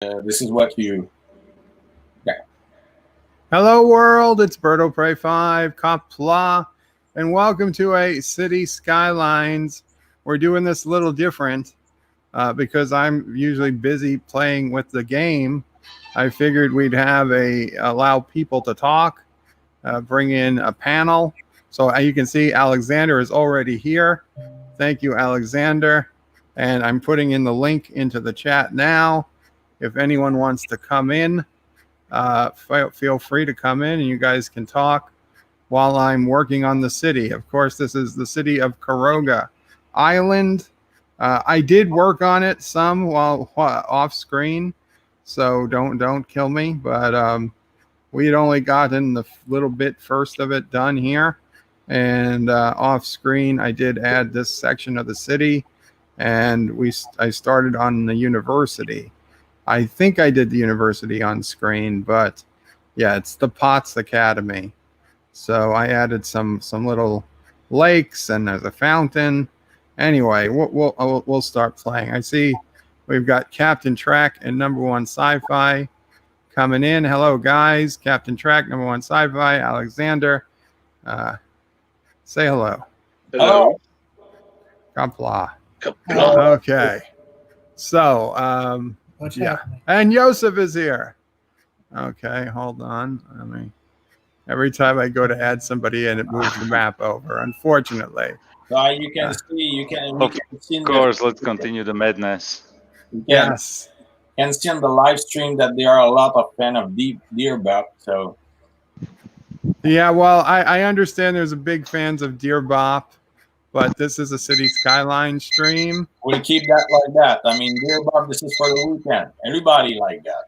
This is what you. Yeah. Hello, world. It's Berto Prey 5, Qapla, and welcome to a City Skylines. We're doing this a little different because I'm usually busy playing with the game. I figured we'd allow people to talk, bring in a panel. So you can see Alexander is already here. Thank you, Alexander. And I'm putting in the link into the chat now. If anyone wants to come in, feel free to come in and you guys can talk while I'm working on the city. Of course, this is the city of Caroga Island. I did work on it some while off screen, so don't kill me. But we had only gotten the little bit first of it done here, and off screen I did add this section of the city, and I started on the university. I think I did the university on screen, but yeah, it's the Potts Academy. So I added some little lakes, and there's a fountain. Anyway, we'll start playing. I see we've got Captain Track and Number One Sci-Fi coming in. Hello, guys. Captain Track, Number One Sci-Fi, Alexander. Say hello. Hello. Qapla. Okay. So, yeah. And Joseph is here. Okay, hold on. Every time I go to add somebody in, it moves the map over, unfortunately. You can see. You can. Of course, let's continue the madness. Yes. You can see on the live stream that there are a lot of fans of Deer Bop. So. Yeah, well, I understand there's a big fans of Deer Bop, but this is a City Skyline stream. We'll keep that like that. I mean, Deer Bop, this is for the weekend. Everybody like that.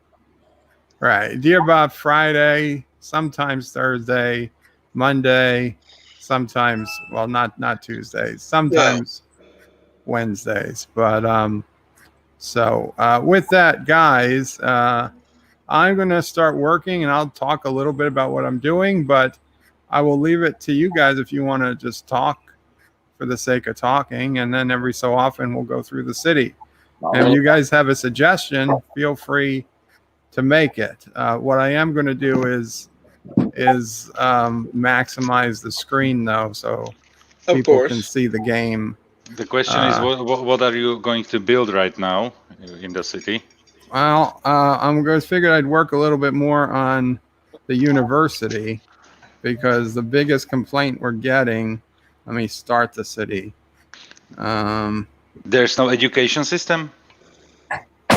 Right. Deer Bop Friday, sometimes Thursday, Monday, sometimes, well, not Tuesdays, sometimes Wednesdays. But so with that, guys, I'm going to start working, and I'll talk a little bit about what I'm doing, but I will leave it to you guys if you want to just talk for the sake of talking, and then every so often we'll go through the city. And if you guys have a suggestion, feel free to make it. What I am going to do is maximize the screen, though, so people can see the game. The question is, what are you going to build right now in the city? Well, I'm going to figure I'd work a little bit more on the university, because the biggest complaint we're getting. Let me start the city. There's no education system?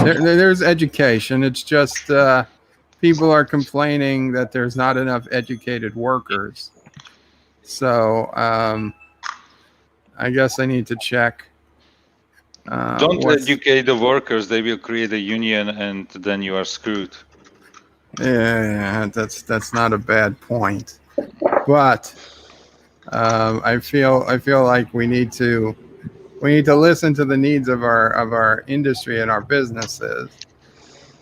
There's education. It's just people are complaining that there's not enough educated workers. So I guess I need to check. Don't educate the workers. They will create a union, and then you are screwed. Yeah, that's not a bad point. But I feel like we need to listen to the needs of our industry and our businesses.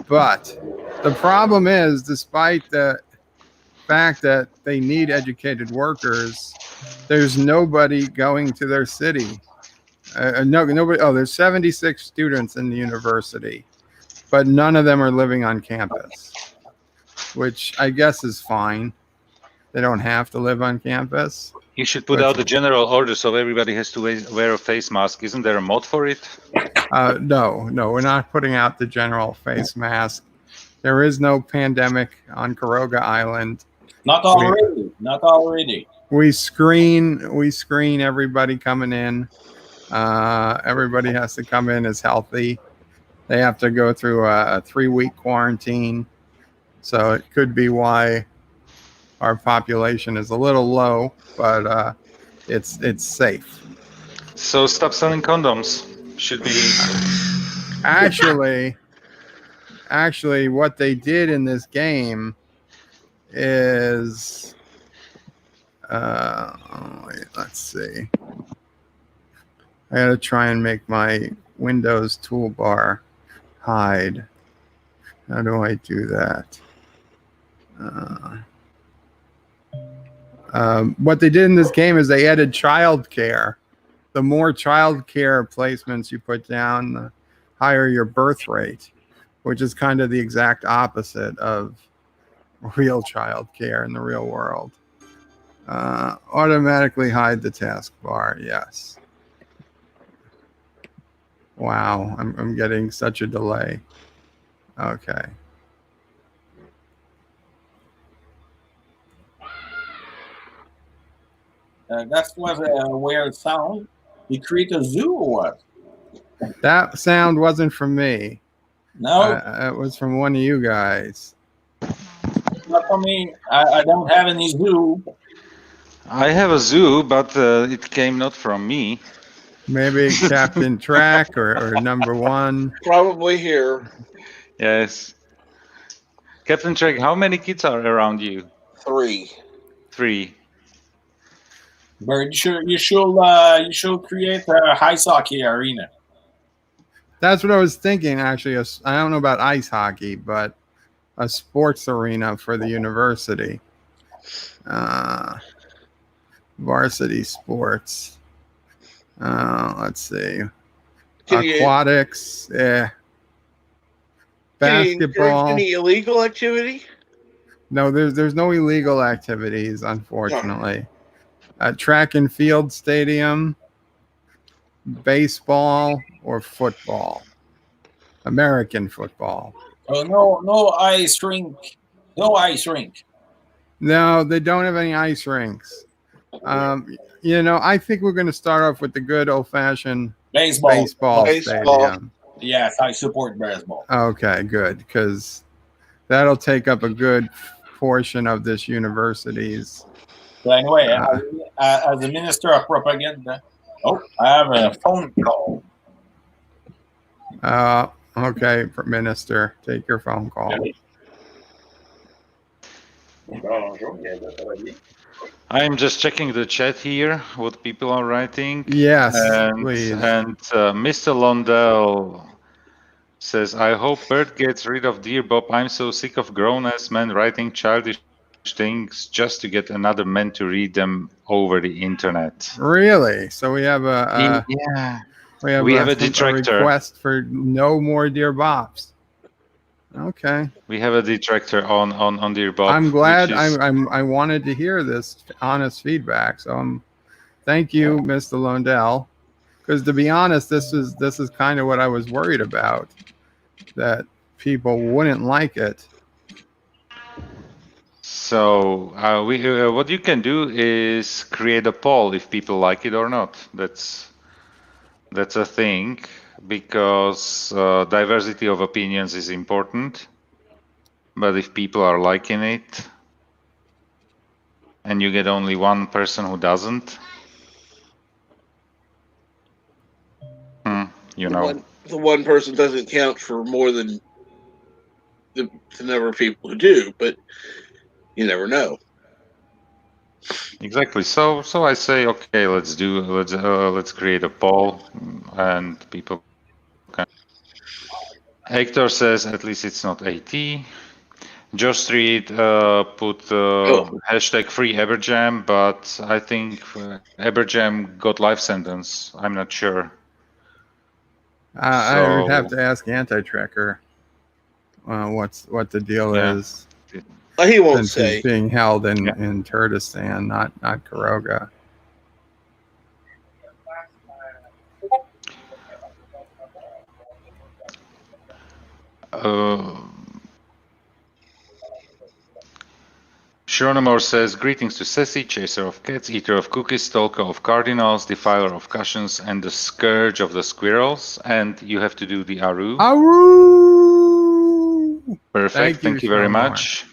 But the problem is, despite the fact that they need educated workers, there's nobody going to their city. Nobody. Oh, there's 76 students in the university, but none of them are living on campus, which I guess is fine. They don't have to live on campus. You should put out a general order so everybody has to wear a face mask. Isn't there a mod for it? No, we're not putting out the general face mask. There is no pandemic on Caroga Island. Not already. We screen everybody coming in. Everybody has to come in as healthy. They have to go through a 3-week quarantine. So it could be why our population is a little low, but it's safe. So stop selling condoms. Should be. Actually, what they did in this game is, let's see. I gotta try and make my Windows toolbar hide. How do I do that? What they did in this game is they added childcare. The more childcare placements you put down, the higher your birth rate. which is kind of the exact opposite of real child care in the real world. Automatically hide the taskbar. Yes. Wow, I'm getting such a delay. Okay. That was a weird sound. You create a zoo or what? That sound wasn't from me. No, It was from one of you guys. not for me. I don't have any zoo. I have a zoo, but it came not from me. Maybe Captain Track or number one. Probably here. Yes. Captain Trek, how many kids are around you? 3. 3. But you should create a ice hockey arena. That's what I was thinking, actually. I don't know about ice hockey, but a sports arena for the university. Varsity sports. Let's see. Aquatics. Yeah. Basketball. Any illegal activity? No, there's no illegal activities, unfortunately. Track and field stadium, baseball, or football. American football. Oh, no ice rink. No ice rink. No, they don't have any ice rinks. I think we're going to start off with the good old-fashioned baseball stadium. Yes, I support baseball. Okay, good, because that'll take up a good portion of this university's. So anyway, as a minister of propaganda, I have a phone call. Okay, Minister, take your phone call. I'm just checking the chat here, what people are writing. Yes, please. And Mr. Londell says, I hope Bert gets rid of Dear Bob. I'm so sick of grown-ass men writing childish things just to get another man to read them over the internet. Really? So we have a detractor. A request for no more Dear Bops. Okay. We have a detractor on Dear Bob. I'm glad. I wanted to hear this honest feedback. So thank you, Mr. Lundell. Because to be honest, this is kind of what I was worried about, that people wouldn't like it. So what you can do is create a poll if people like it or not. That's a thing, because diversity of opinions is important. But if people are liking it, and you get only one person who doesn't, the one person doesn't count for more than the number of people who do, but you never know. Exactly. So I say, okay, let's create a poll, and people can. Hector says at least it's not AT. Josh Street put hashtag free Eberjam, but I think Eberjam got life sentence. I'm not sure. I would have to ask Anti-Tracker what the deal is. He won't since say. He's being held in Kurdistan, not Caroga. Shronomor says, greetings to Ceci, chaser of cats, eater of cookies, stalker of cardinals, defiler of cushions, and the scourge of the squirrels. And you have to do the Aru. Aru! Perfect. Thank you very much.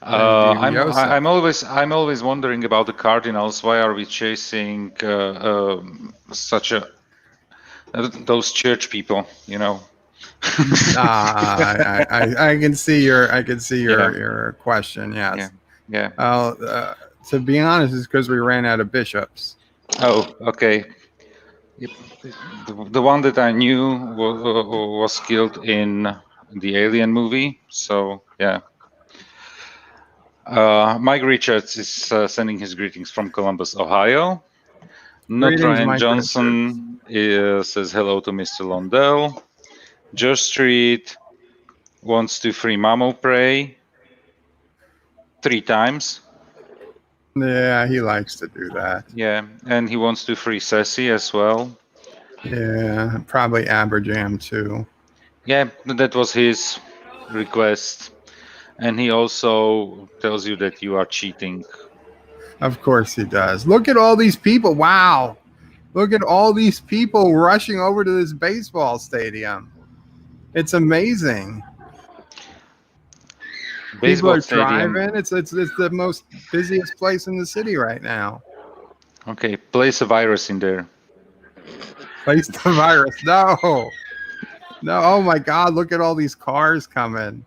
I'm always wondering about the cardinals. Why are we chasing those church people? I can see your question. Yes. Yeah. To be honest, it's because we ran out of bishops. Oh, okay. The one that I knew was killed in the Alien movie. So yeah. Mike Richards is sending his greetings from Columbus, Ohio. Not Ryan Johnson says hello to Mr. Londell. Josh Street wants to free Mamo Prey 3 times. Yeah, he likes to do that. Yeah, and he wants to free Sassy as well. Yeah, probably Aberjam too. Yeah, that was his request. And he also tells you that you are cheating. Of course he does. Look at all these people. Wow. Look at all these people rushing over to this baseball stadium. It's amazing. People Baseball are stadium. driving. It's the most busiest place in the city right now. Okay, place a virus in there. Place the virus. No. No. Oh my God. Look at all these cars coming.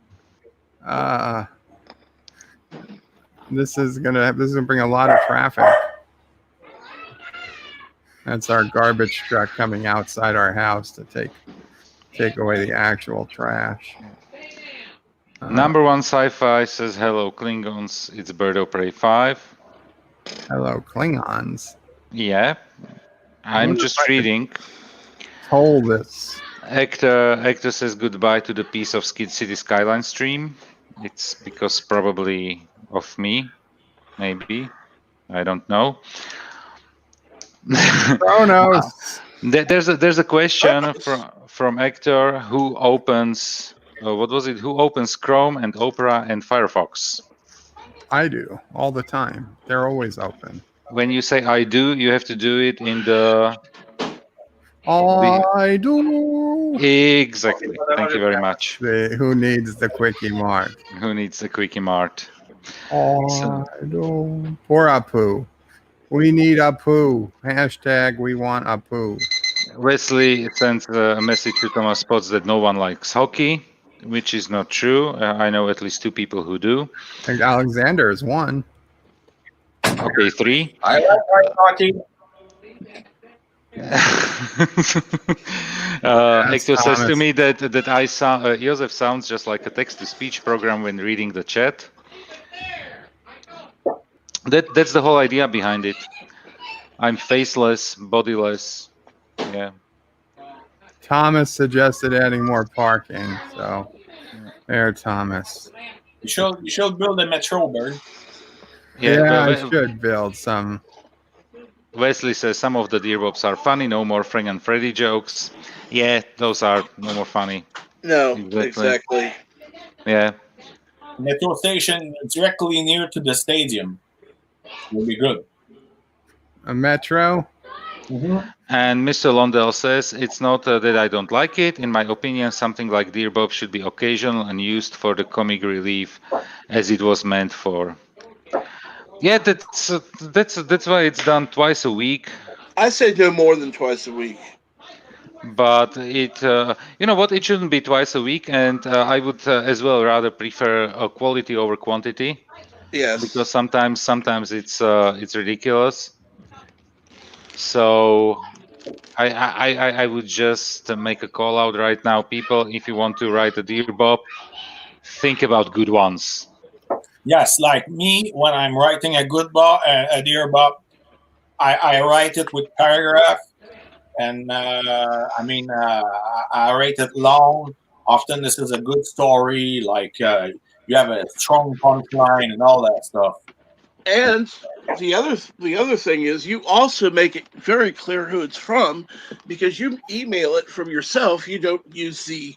This is gonna bring a lot of traffic. That's our garbage truck coming outside our house to take away the actual trash. Number 1 sci-fi says hello Klingons. It's Bird of Prey 5. Hello Klingons. Yeah, I'm just reading. Told this. Actor says goodbye to the piece of Skid City Skyline stream. It's because probably of me, maybe. I don't know. Kronos. There's a question from Actor who opens what was it? Who opens Chrome and Opera and Firefox? I do all the time. They're always open. When you say I do, you have to do it in the I do. exactly. Thank you very much. Who needs the quickie mart? Who needs a quickie mart? I do. Poor Apu. We need Apu. Hashtag we want Apu. Wesley sends a message to Thomas Potts that no one likes hockey, which is not true. I know at least 2 people who do. I think Alexander is one. Okay, 3. I like hockey. Hector says to Thomas. me that I sound Joseph sounds just like a text-to-speech program when reading the chat. That's the whole idea behind it. I'm faceless, bodiless. Yeah. Thomas suggested adding more parking. So there, Thomas. You should build a metro, Bird. Yeah, I should build some. Wesley says some of the Deerbobs are funny. No more Frank and Freddy jokes. Yeah, those are no more funny. No, exactly. Yeah. Metro station directly near to the stadium will be good. A metro. Mm-hmm. And Mr. Londell says it's not that I don't like it. In my opinion, something like Deerbob should be occasional and used for the comic relief, as it was meant for. Yeah, that's why it's done twice a week. I say no more than twice a week. But it, you know what? It shouldn't be twice a week, and I would as well rather prefer quality over quantity. Yes. Because sometimes it's ridiculous. So I would just make a call out right now, people. If you want to write a Deerbob, think about good ones. Yes, like me, when I'm writing a Deerbob, I write it with paragraph, and I write it long. Often this is a good story, like you have a strong punchline and all that stuff. And the other thing is you also make it very clear who it's from, because you email it from yourself. You don't use the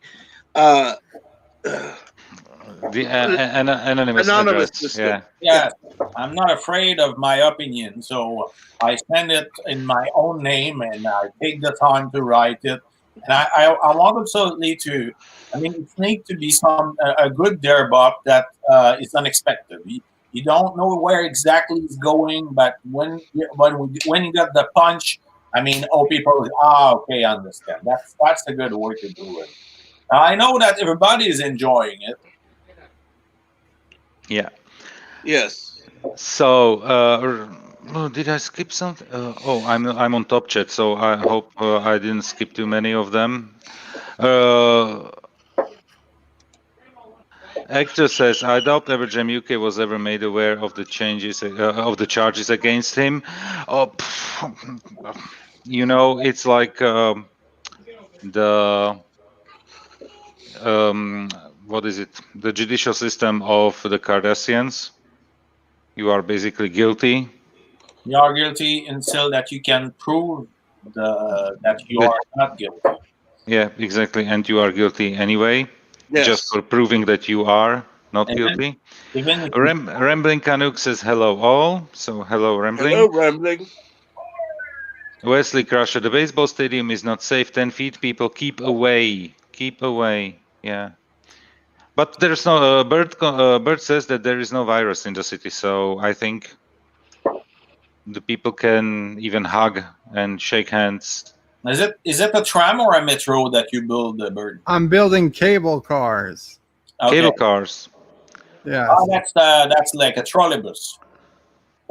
anonymous address. system. Yeah, I'm not afraid of my opinion, so I send it in my own name, and I take the time to write it. And I want absolutely to. I mean, it needs to be a good Deerbob that is unexpected. You don't know where exactly it's going, but when you get the punch, I mean, people, okay, I understand. That's a good way to do it. I know that everybody is enjoying it. Yeah. Yes. So, did I skip something? I'm on Top Chat, so I hope I didn't skip too many of them. Actor says, I doubt Everjam UK was ever made aware of the changes of the charges against him. You know, it's like what is it? The judicial system of the Kardashians. You are basically guilty. You are guilty until that you can prove that you are not guilty. Yeah, exactly. And you are guilty anyway, Yes. just for proving that you are not And guilty. even if you, Rambling Canuck says hello all. So hello, Rambling. Hello, Rambling. Wesley Crusher, the baseball stadium is not safe. 10 feet, people keep away. Keep away. Yeah. But there's no, Bert says that there is no virus in the city. So I think the people can even hug and shake hands. is it a tram or a metro that you build, Bird? I'm building cable cars. Okay. Cable cars. Yes. Oh, that's like a trolleybus.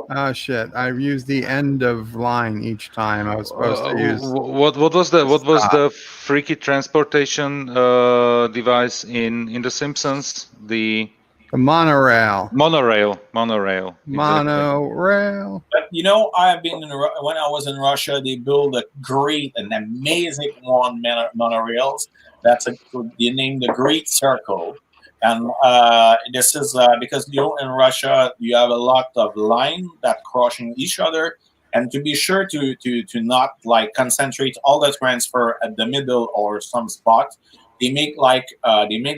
Oh shit! I've used the end of line each time. I was supposed to use. What was the freaky transportation device in The Simpsons? The monorail. Monorail. Exactly. Monorail. But you know, I've been when I was in Russia, they build a great and amazing monorails. They named the Great Circle, and this is because in Russia you have a lot of line that crossing each other, and to be sure to not like concentrate all the transfer at the middle or some spot, they make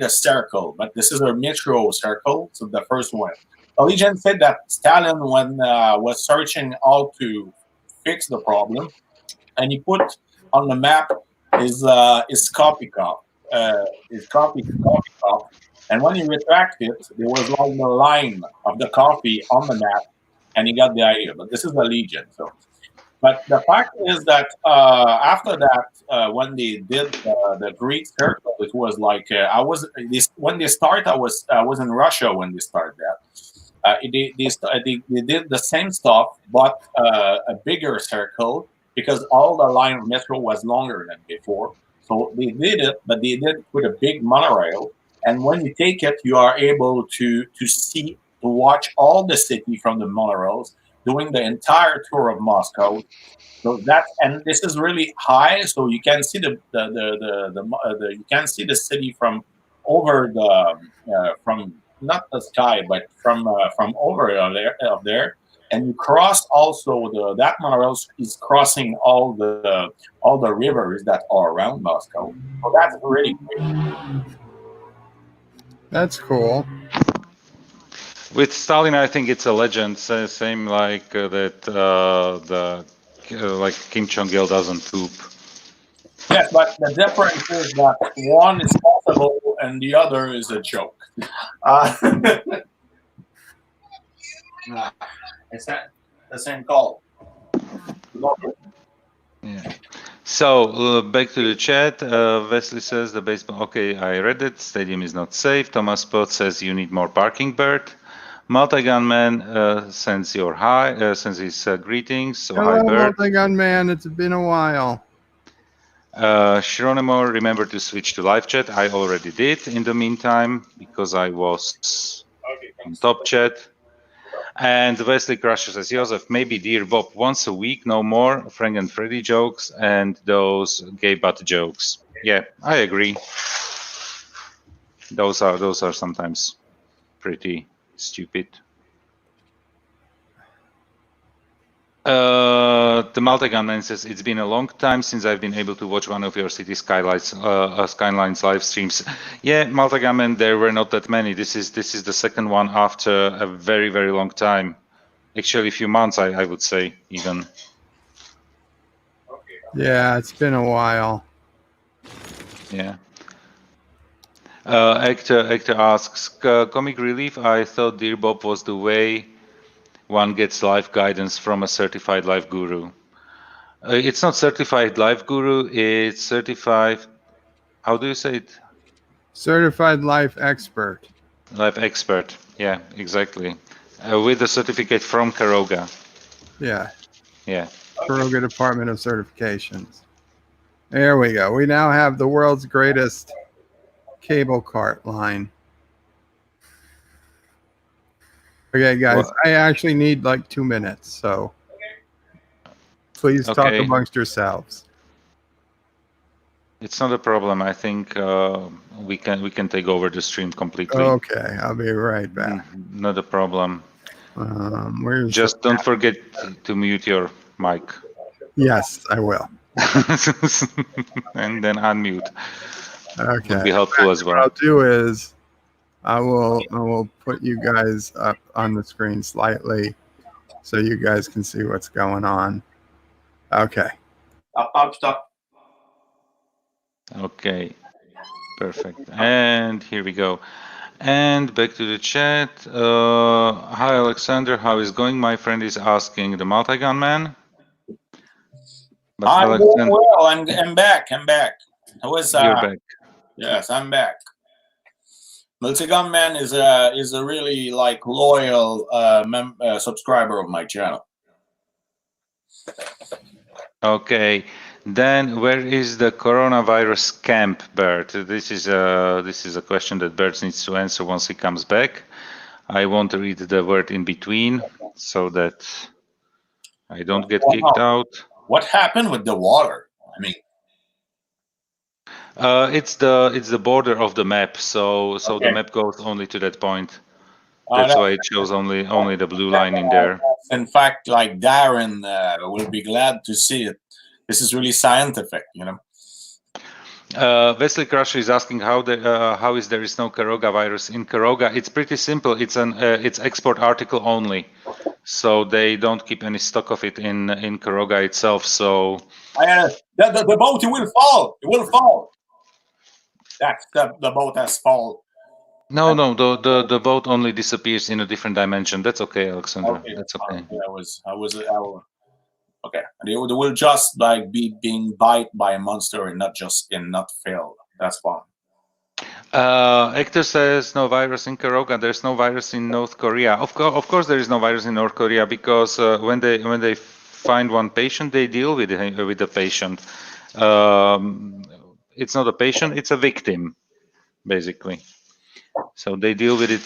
a circle. But this is a metro circle, so the first one. Allegiant said that Stalin, when was searching how to fix the problem, and he put on the map his coffee cup, his coffee cup, and when he retracted it, there was like the line of the coffee on the map, and he got the idea. But this is Allegiant, so. But the fact is that after that, when they did the Greek circle, it was like when they start. I was in Russia when they started that. They did the same stuff, but a bigger circle because all the line of metro was longer than before. So they did it, but they did with a big monorail. And when you take it, you are able to watch all the city from the monorails, doing the entire tour of Moscow. So this is really high, so you can see you can see the city from over from not the sky, but from over there, and you cross also that monorail is crossing all the rivers that are around Moscow. So that's really great. That's cool. With Stalin, I think it's a legend. Same like like Kim Jong Il doesn't poop. Yes, but the difference is that one is possible and the other is a joke. It's not the same call. Yeah. So back to the chat. Wesley says the baseball. Okay, I read it. Stadium is not safe. Thomas Pot says you need more parking, Bert. Multi-gun man sends your hi, sends his greetings. So Hello, hi, Bert. multi-gun man. It's been a while. Shironimo, remember to switch to live chat. I already did in the meantime because I was on top chat. And Wesley Crusher says, Joseph, maybe Dear Bob once a week, no more Frank and Freddy jokes and those gay butt jokes. Yeah, I agree. Those are sometimes pretty stupid. The Maltagan man says, it's been a long time since I've been able to watch one of your City Skylines live streams. Yeah, Maltagan man, there were not that many. This is the second one after a very, very long time. Actually, a few months, I would say, even. Yeah, it's been a while. Yeah. Hector asks, comic relief, I thought Dear Bob was the way one gets life guidance from a certified life guru. It's not certified life guru, it's certified, how do you say it? Certified life expert. Life expert, yeah, exactly. With a certificate from Caroga. Yeah. Yeah. Caroga Department of Certifications. There we go. We now have the world's greatest cable cart line. Okay, guys, I actually need like 2 minutes, so please talk amongst yourselves. It's not a problem. I think we can take over the stream completely. Okay, I'll be right back. Not a problem. Where's Just don't forget to mute your mic. Yes, I will. And then unmute. Okay. Would be helpful as well. What I'll do is I will put you guys up on the screen slightly so you guys can see what's going on. Okay. Stop. Okay, perfect. And here we go. And back to the chat. Hi, Alexander. How is going? My friend is asking the multi-gun man. But I'm doing well. I'm back. I was. You're back. Yes, I'm back. Multi-gun man is a really like loyal subscriber of my channel. Okay. Then where is the coronavirus camp, Bert? This is a question that Bert needs to answer once he comes back. I want to read the word in between so that I don't get kicked out. What happened with the water? I mean, it's the border of the map, so the map goes only to that point. That's why it shows only the blue line in there. In fact, like Darren will be glad to see it. This is really scientific, you know. Wesley Crusher is asking how is there is no Caroga virus in Caroga. It's pretty simple. It's export article only, so they don't keep any stock of it in Caroga itself. So the boat will fall. It will fall. That's the boat has fallen. No, the boat only disappears in a different dimension. That's okay, Alexander. Okay. That's okay. Okay, they will just like be being bite by a monster and not fail. That's fine. Hector says no virus in Caroga. There's no virus in North Korea. Of course, there is no virus in North Korea because when they find one patient, they deal with the patient. It's not a patient; it's a victim, basically. So they deal with it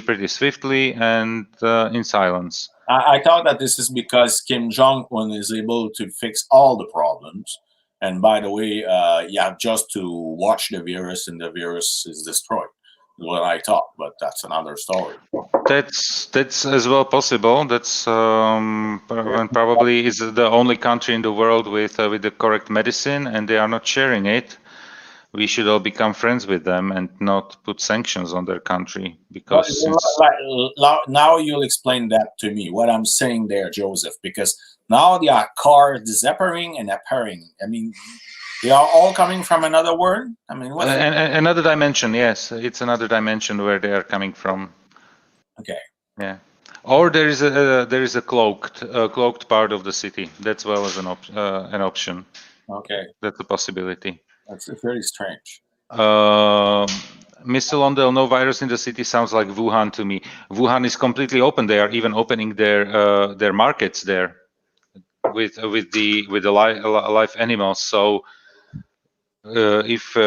pretty swiftly and in silence. I thought that this is because Kim Jong-un is able to fix all the problems. And by the way, you have just to watch the virus and the virus is destroyed. Is what I thought, but that's another story. That's as well possible. That's probably is the only country in the world with the correct medicine, and they are not sharing it. We should all become friends with them and not put sanctions on their country because now you'll explain that to me, what I'm saying there, Joseph, because now there are cars disappearing and appearing. I mean, they are all coming from another world. I mean, another dimension. Yes, it's another dimension where they are coming from. Okay. Yeah. Or there is a cloaked part of the city. That's well as an option. Okay. That's a possibility. That's very strange. Mr. Londell, no virus in the city sounds like Wuhan to me. Wuhan is completely open. They are even opening their markets there with the live animals. So if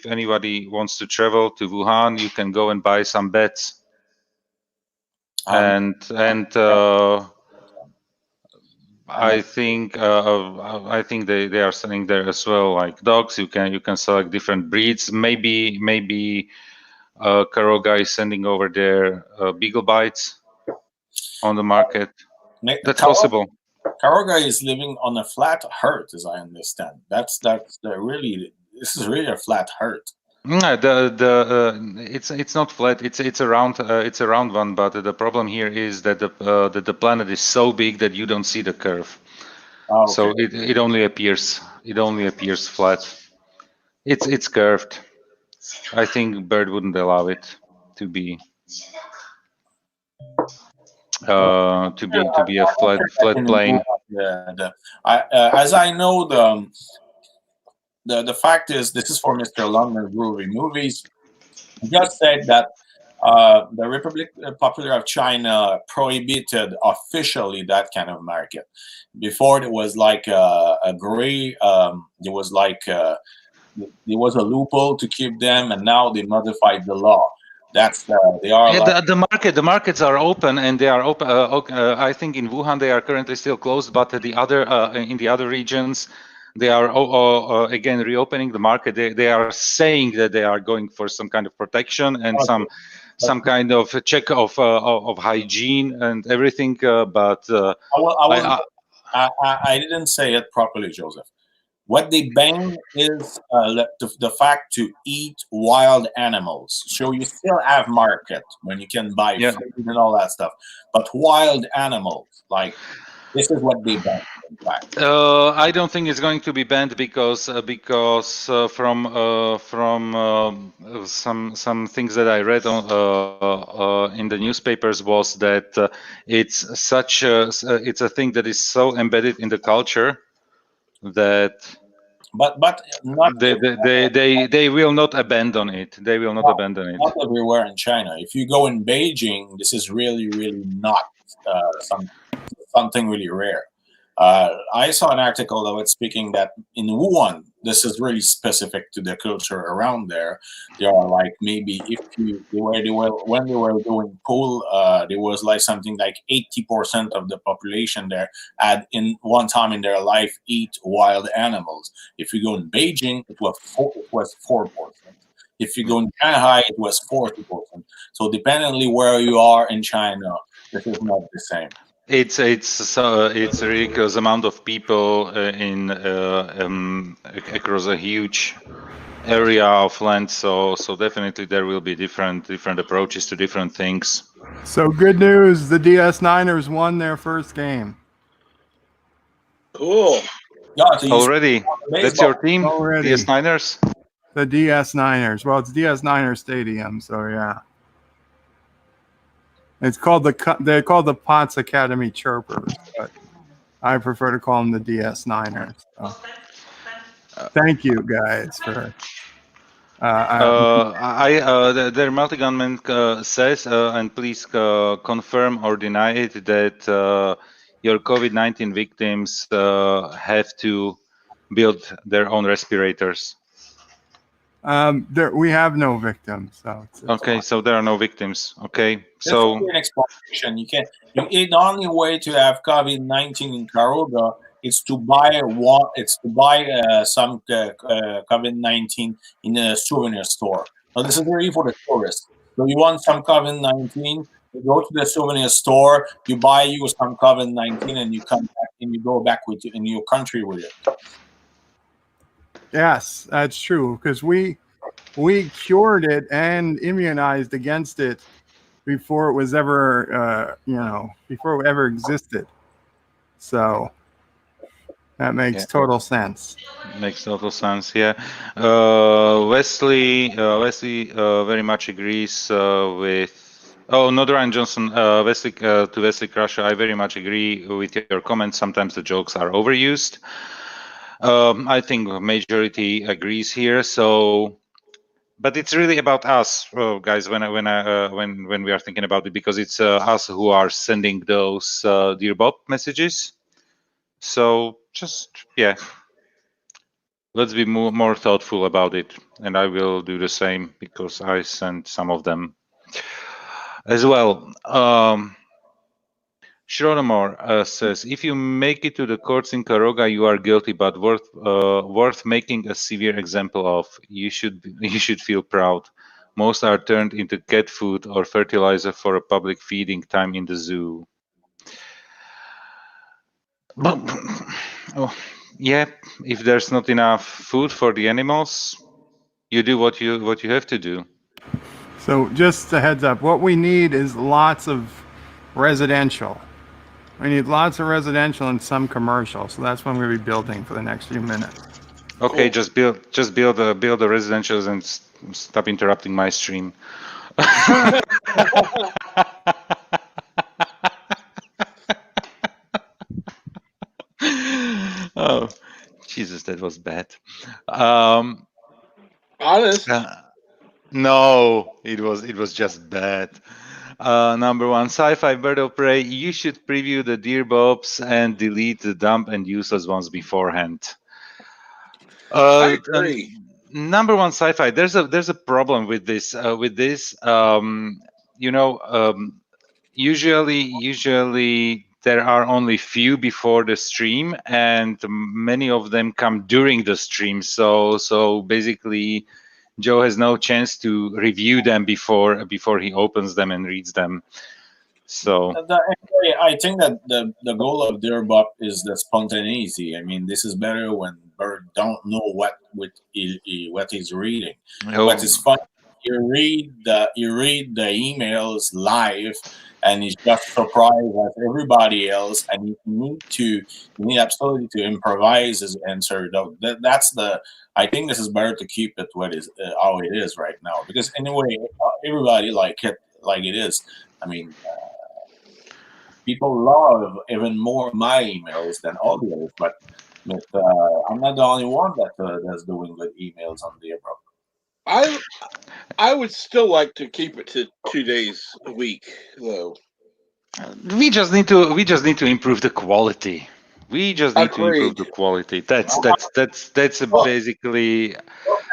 anybody wants to travel to Wuhan, you can go and buy some beds. I think they are selling there as well, like dogs. You can select different breeds. Maybe Caroga is sending over their beagle bites on the market. That's possible. Caroga is living on a flat earth, as I understand. This is really a flat earth. It's not flat. It's a round one. But the problem here is that the planet is so big that you don't see the curve. Oh, okay. So it only appears flat. It's curved. I think Bird wouldn't allow it to be a flat plane. As I know, the fact is, this is for Mr. Lundman Brewery Movies. He just said that the Republic Popular of China prohibited officially that kind of market. Before there was like a gray, there was a loophole to keep them, and now they modified the law. That's they are. Yeah, the markets are open, and they are open. I think in Wuhan they are currently still closed, but in the other regions They are again reopening the market. They are saying that they are going for some kind of protection and some kind of check of hygiene and everything. But I didn't say it properly, Joseph. What they ban is the fact to eat wild animals. So you still have market when you can buy food and all that stuff, but wild animals, like, this is what they ban. In fact, I don't think it's going to be banned because from some things that I read in the newspapers was that it's a thing that is so embedded in the culture that but not they will not abandon it. They will not abandon it. Not everywhere in China. If you go in Beijing, this is really, really not something really rare. I saw an article that was speaking that in Wuhan, this is really specific to the culture around there. They are like, maybe if when they were doing pool, there was like something like 80% of the population there had in one time in their life eat wild animals. If you go in Beijing, it was 4%. If you go in Shanghai, it was 40%. So dependently where you are in China, this is not the same. It's a ridiculous amount of people across a huge area of land. So definitely there will be different approaches to different things. So good news, the DS Niners won their first game. Cool. Yeah, so already. That's your team, already. DS Niners. The DS Niners. Well, it's DS Niner Stadium, so yeah. It's called they're called the Potts Academy Chirpers, but I prefer to call them the DS Niners. So. Thank you guys for. The multi-gunman says, and please confirm or deny it, that your COVID-19 victims have to build their own respirators. We have no victims, so. Okay, so there are no victims. Okay, so an explanation. The only way to have COVID-19 in Caroga is to buy some COVID-19 in a souvenir store. So this is really for the tourists. So you want some COVID-19, you go to the souvenir store, you buy you some COVID-19, and you come back and you go back with in your country with it. Yes, that's true, because we cured it and immunized against it before it was ever, before it ever existed. So that makes total sense. Makes total sense, yeah. Wesley very much agrees with. Oh, not Ryan Johnson. Wesley Crusher. I very much agree with your comments. Sometimes the jokes are overused. I think majority agrees here. So, but it's really about us, guys. When we are thinking about it, because it's us who are sending those Dear Bob messages. So just let's be more thoughtful about it, and I will do the same because I sent some of them as well. Schroedermore says, if you make it to the courts in Caroga, you are guilty, but worth making a severe example of. You should feel proud. Most are turned into cat food or fertilizer for a public feeding time in the zoo. But, yeah, if there's not enough food for the animals, you do what you have to do. So just a heads up, what we need is lots of residential. We need lots of residential and some commercial. So that's what I'm going to be building for the next few minutes. Okay, cool. just build the residentials and stop interrupting my stream. Oh, Jesus, that was bad. Honest? No, it was just bad. Number one, sci-fi bird of prey. You should preview the deer bobs and delete the dumb and useless ones beforehand. I agree. Number one, sci-fi. There's a problem with this. Usually there are only few before the stream, and many of them come during the stream. So basically, Joe has no chance to review them before he opens them and reads them. So Anyway, I think that the goal of Dearbuck is the spontaneity. I mean, this is better when Bird don't know what he's reading. What is fun, you read the emails live, and he's just surprised as everybody else, and you need absolutely to improvise his answer. Though that's the I think this is better to keep it how it is right now, because anyway everybody like it is. I mean. People love even more my emails than all the others, but I'm not the only one that's doing good emails on the abroad. I would still like to keep it to 2 days a week, though. we just need to improve the quality. We just need to improve Agreed. the quality. That's basically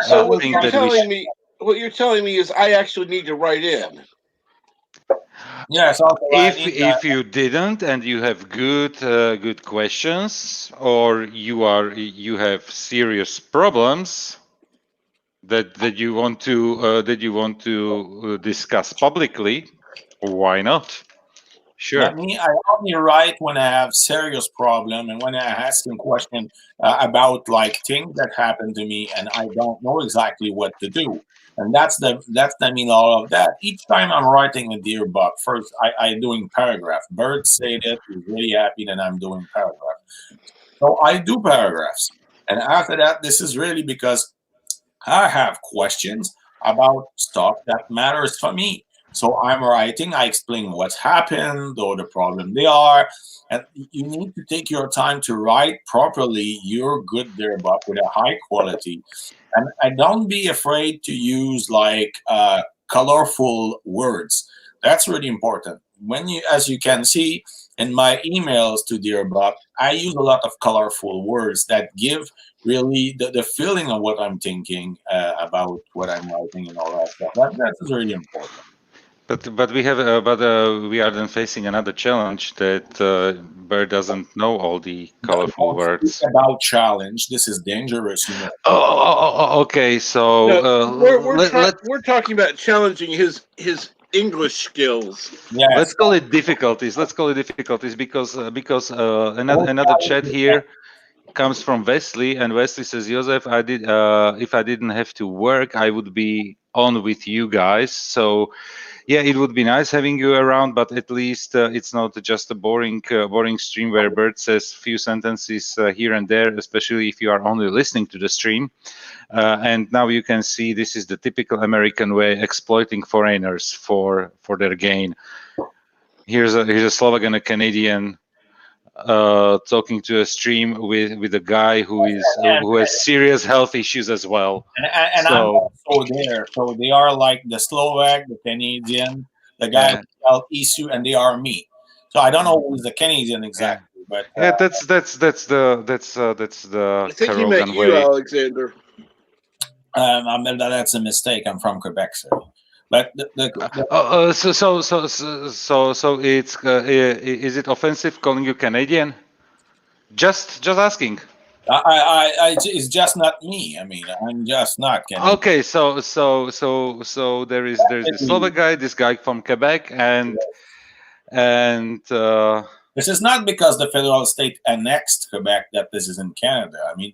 So a what thing you're that telling me, what you're telling me is I actually need to write in. Yes, also if you didn't and you have good questions, or you have serious problems that you want to discuss publicly, why not? Sure. I only write when I have serious problem and when I ask a question about like things that happen to me and I don't know exactly what to do. And that's all of that. Each time I'm writing a dear book, first I doing paragraph. Bird said it, he's really happy that I'm doing paragraph. So I do paragraphs. And after that, this is really because I have questions about stuff that matters for me. So I'm writing, I explain what's happened or the problem they are. And you need to take your time to write properly your good there, but with a high quality. And don't be afraid to use like colorful words. That's really important. As you can see in my emails to Dear Bob, I use a lot of colorful words that give really the feeling of what I'm thinking about what I'm writing and all that stuff. That's really important. But we have we are then facing another challenge that Bird doesn't know all the colorful words. About challenge, this is dangerous, you know. Okay. So No, we're talking about challenging his English skills. Yes. Let's call it difficulties. Because another chat here comes from Wesley, and Wesley says, Joseph, if I didn't have to work, I would be on with you guys. So yeah, it would be nice having you around, but at least it's not just a boring stream where Bert says few sentences here and there, especially if you are only listening to the stream. And now you can see this is the typical American way, exploiting foreigners for their gain. Here's a Slovak and a Canadian talking to a stream with a guy who has serious health issues as well. And I'm also there. So they are like the Slovak, the Canadian, the guy with health issue, and they are me. So I don't know who's the Canadian exactly, but yeah, that's the I think he Carogan meant you, way. Alexander. That's a mistake. I'm from Quebec, sir. But So it's is it offensive calling you Canadian? Just asking. It's just not me. I mean, I'm just not Canadian. Okay, so there's the Slovak guy, this guy from Quebec, and this is not because the federal state annexed Quebec that this is in Canada. I mean,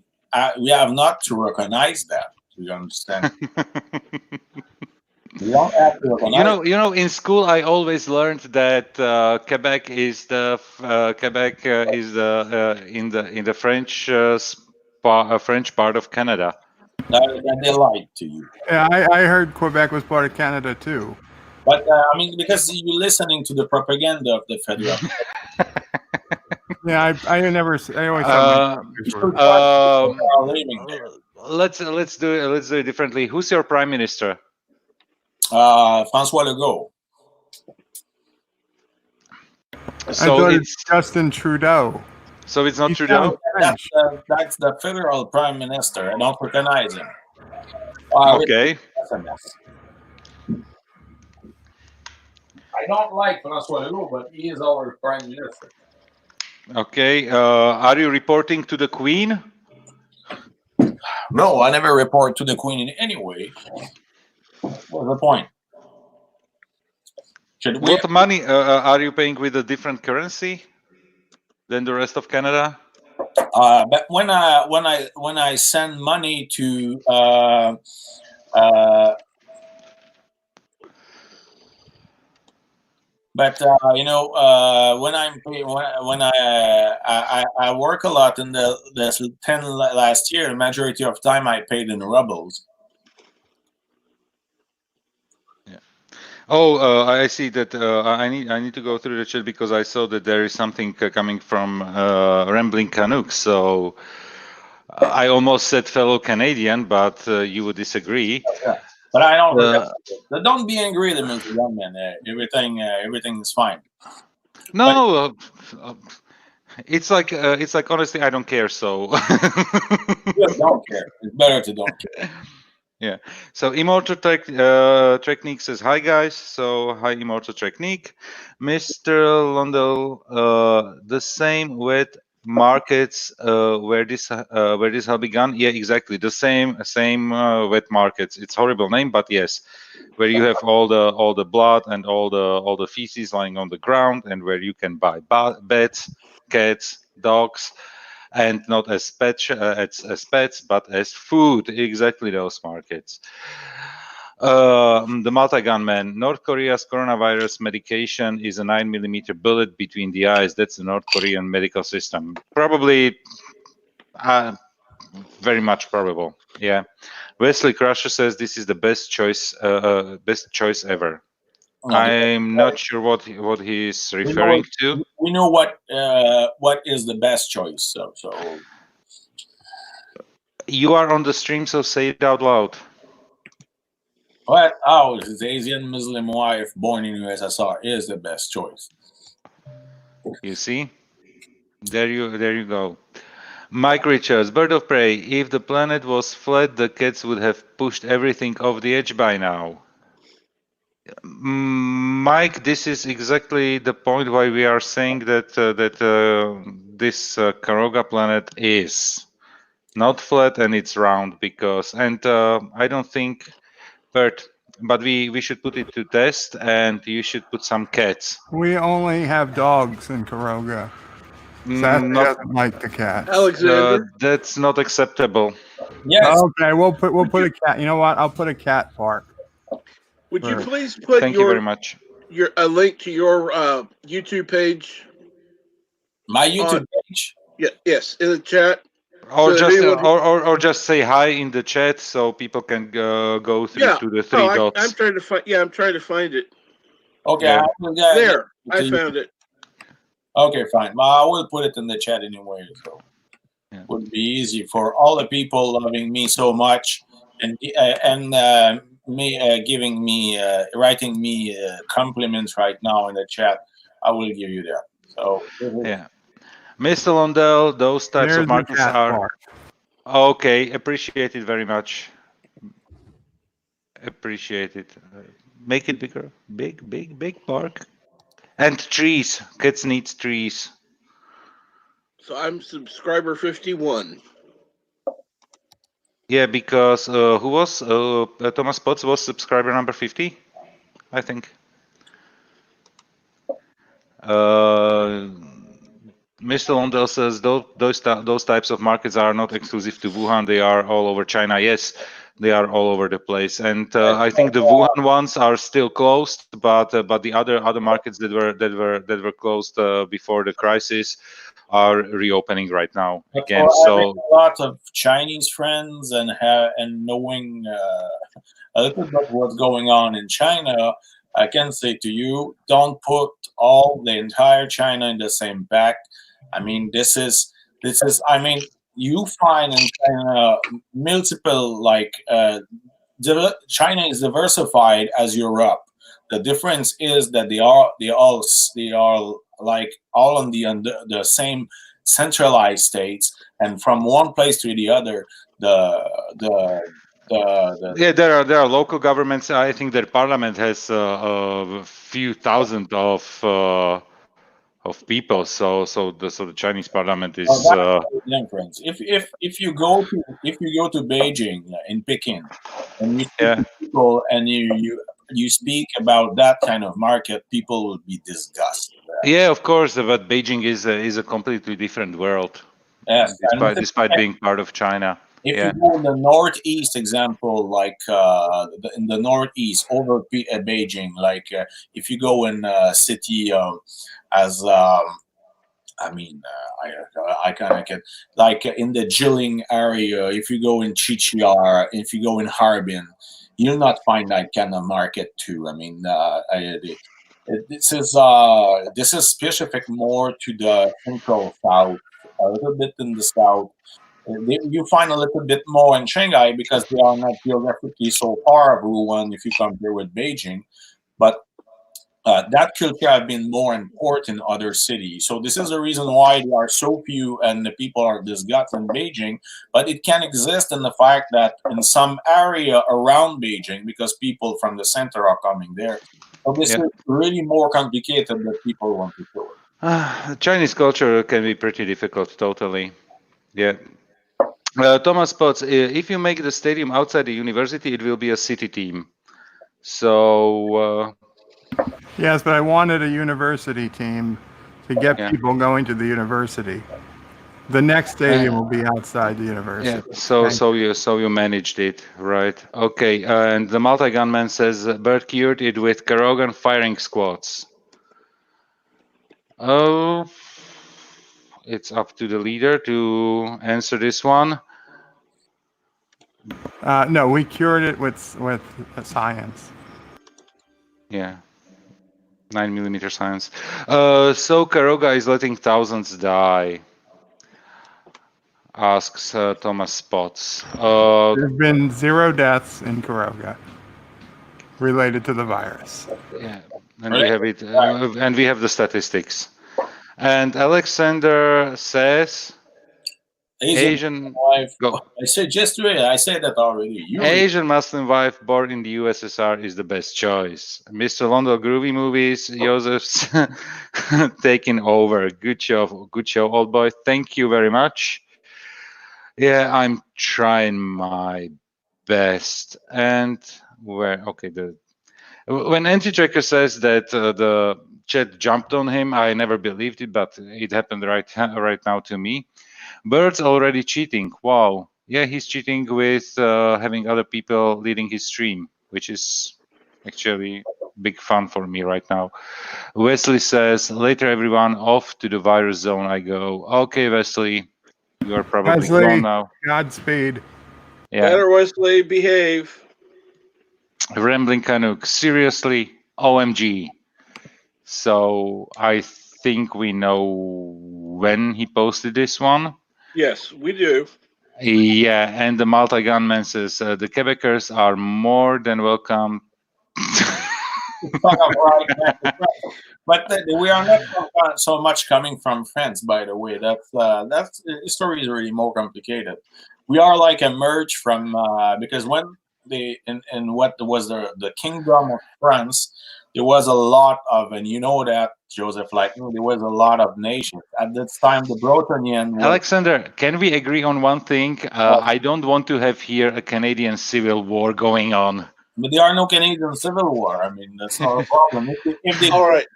we have not to recognize that. You understand? We don't have to recognize. You know, in school I always learned that Quebec is the in the French French part of Canada. They lied to you. Yeah, I heard Quebec was part of Canada too. But I mean, because you're listening to the propaganda of the federal. Yeah, I always let's do it differently. Who's your prime minister? François Legault. So it's Justin Trudeau. So it's not Trudeau? That's the federal prime minister. I don't recognize him. Okay. I don't like François Legault, but he is our prime minister. Okay. Are you reporting to the Queen? No, I never report to the Queen in any way. What's the point? Should we? What money are you paying with a different currency than the rest of Canada? But when I send money to uh, but when I work a lot in the 10 last year, the majority of time I paid in rubles. Oh, I see that. I need to go through the chat because I saw that there is something coming from Rambling Canucks. So I almost said fellow Canadian, but you would disagree. Yeah. But I don't. Uh, Don't be angry, the Mr. Young Man. Everything is fine. no, it's like honestly, I don't care. So Just don't care. It's better to don't care. yeah. So Immortal Technique says hi guys. So hi Immortal Technique, Mr. Lundell. The same with markets where this have begun. Yeah, exactly the same wet markets. It's horrible name, but yes, where you have all the blood and all the feces lying on the ground, and where you can buy beds, cats, dogs, and not as pets, but as food. Exactly those markets. The multi-gunman. North Korea's coronavirus medication is a 9mm bullet between the eyes. That's the North Korean medical system. Probably, very much probable. Yeah. Wesley Crusher says this is the best choice ever. No, I'm not sure what he's we referring to. know what is the best choice. So You are on the stream, so say it out loud. what? Oh, his Asian Muslim wife born in USSR is the best choice. You see, there you go. Mike Richards, Bird of Prey. If the planet was flat, the cats would have pushed everything off the edge by now. Mike, this is exactly the point why we are saying that this Caroga planet is not flat and it's round because, and I don't think, Bert, but we should put it to test, and you should put some cats. We only have dogs in Caroga. Sassy Not doesn't like the cats. Alexander, that's not acceptable. Yes. Okay, we'll put a cat. You know what? I'll put a cat park. would you Sure. please put Thank you very much. a link to your YouTube page? My YouTube page. Yeah, yes, in the chat. Or So that just anyone- or just say hi in the chat so people can go through Yeah. to the three dots. I'm trying to find. Yeah, I'm trying to find it. Okay, Yeah. There, I found it. Okay, fine. Well, I will put it in the chat anyway, so Yeah. it would be easy for all the people loving me so much and me giving me writing me compliments right now in the chat. I will give you that. So Yeah. Mr. Lundell, those types There's of markets the cat are park. okay. Appreciate it very much. Appreciate it. Make it bigger. Big park. And trees. Kids need trees. So I'm subscriber 51. Yeah, because who was Thomas Potts was subscriber number 50, I think. Mr. Lundell says those types of markets are not exclusive to Wuhan. They are all over China. Yes, they are all over the place. And I think the Wuhan ones are still closed, but the other markets that were closed before the crisis are reopening right now again. So a lot of Chinese friends and knowing a little bit what's going on in China, I can say to you, don't put all the entire China in the same bag. I mean, this is. I mean, you find in China multiple China is diversified as Europe. The difference is that they are like all on the same centralized states, and from one place to the other, yeah, there are local governments. I think their parliament has a few thousand of people. So the Chinese parliament is That's the difference. If you go to Beijing in Peking, and you speak to people and you speak about that kind of market, people will be disgusted. Yeah, of course, but Beijing is a completely different world. Yes, despite being part of China. If you go in the northeast, example, like in the northeast over Beijing, like if you go in a city as I kind of get like in the Jilin area. If you go in Qiqihar, if you go in Harbin, you'll not find that kind of market too. I mean, this is specific more to the central south, a little bit in the south. You find a little bit more in Shanghai because they are not geographically so far of Wuhan if you compare with Beijing. But that culture have been more important in other cities. So this is the reason why there are so few and the people are disgusted in Beijing. But it can exist in the fact that in some area around Beijing, because people from the center are coming there. So this is really more complicated than people want to show it. Chinese culture can be pretty difficult, totally. Yeah. Thomas Potts, if you make the stadium outside the university, it will be a city team. So. Yes, but I wanted a university team to get people going to the university. The next stadium will be outside the university. Yeah. So you managed it, right? Okay. And the multi-gunman says Bert cured it with Caroga firing squads. Oh, it's up to the leader to answer this one. No, we cured it with science. Yeah. 9mm science. So Caroga is letting thousands die, asks Thomas Potts. There's been 0 deaths in Caroga related to the virus. Yeah, and we have it, and we have the statistics. And Alexander says, Asian wife. Go. I said I said that already. Asian Muslim wife born in the USSR is the best choice. Mr. London Groovy Movies, Joseph's taking over. Good show, old boy. Thank you very much. Yeah, I'm trying my best. And when Anti-Tracker says that the chat jumped on him, I never believed it, but it happened right now to me. Bird's already cheating. Wow. Yeah, he's cheating with having other people leading his stream, which is actually big fun for me right now. Wesley says, later everyone, off to the virus zone I go. Okay, Wesley, you are probably gone now. Godspeed. Yeah. Better, Wesley, behave. Rambling Canuck, seriously, OMG. So I think we know when he posted this one. Yes, we do. Yeah, and the multi-gunman says the Quebecers are more than welcome. But we are not so much coming from France, by the way. That's the story is really more complicated. We are like a merge from because when in what was the Kingdom of France, there was a lot of, and you know that, Joseph, like there was a lot of nations at this time. The Bretonian. Alexander, can we agree on one thing? I don't want to have here a Canadian civil war going on. But there are no Canadian civil war. I mean, that's not a problem. If they all right.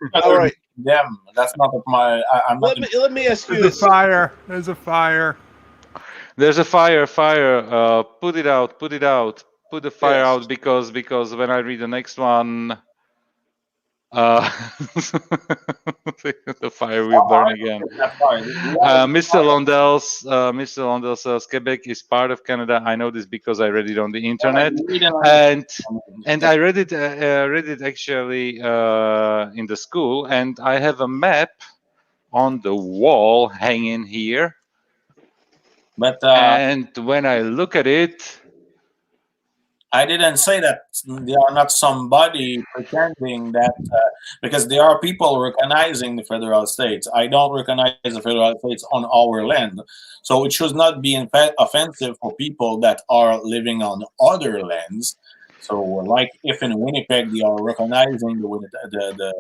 Them, that's not my. Let me ask you this. There's a fire. There's a fire. There's a fire. Put it out. Put the fire out because when I read the next one, the fire will burn again. Mr. Londell says Quebec is part of Canada. I know this because I read it on the internet, and I read it actually in the school, and I have a map on the wall hanging here. But and when I look at it, I didn't say that they are not somebody pretending that because there are people recognizing the federal states. I don't recognize the federal states on our land. So it should not be offensive for people that are living on other lands. So, like if in Winnipeg they are recognizing the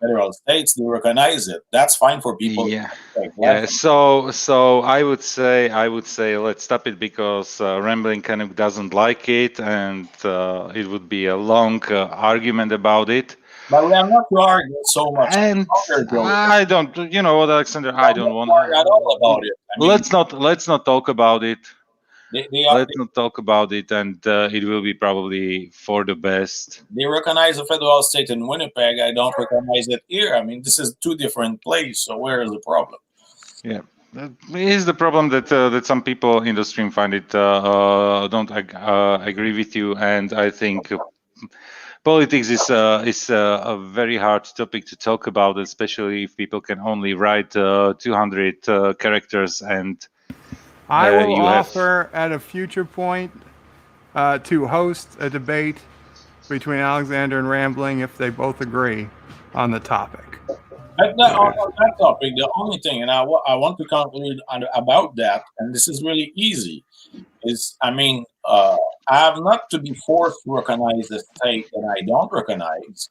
federal states, they recognize it. That's fine for people. Yeah. Like, Yeah, so I would say let's stop it because Rambling Canuck doesn't like it, and it would be a long argument about it. but we have not to argue so much And longer, Joe. I don't, you know what, Alexander, I don't want. Worry at all about it. I mean, Let's not talk about it. they are, Let's not talk about it, and it will be probably for the best. they recognize the federal state in Winnipeg. I don't recognize it here. I mean, this is two different places. So where is the problem? Yeah. Here's the problem that some people in the stream find it don't agree with you, and I think politics is a very hard topic to talk about, especially if people can only write 200 characters, and I will you have. offer at a future point to host a debate between Alexander and Rambling if they both agree on the topic. On that topic, the only thing, and I want to conclude about that, and this is really easy, is I mean, I have not to be forced to recognize the state that I don't recognize,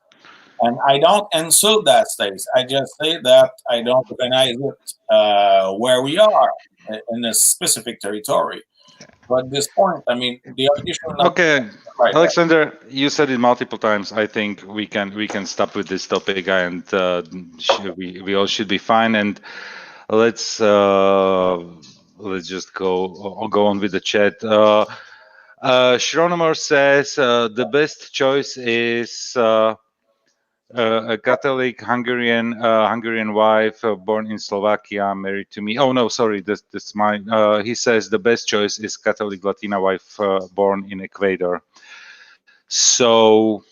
and I don't insult that state. I just say that I don't recognize it where we are in a specific territory. But at this point, I mean, the audition. Okay, Right. Alexander, you said it multiple times. I think we can stop with this topic, and we all should be fine. And let's just go on with the chat. Shronomor says the best choice is a Catholic Hungarian wife born in Slovakia, married to me. Oh no, sorry, that's mine. He says the best choice is Catholic Latina wife born in Ecuador. So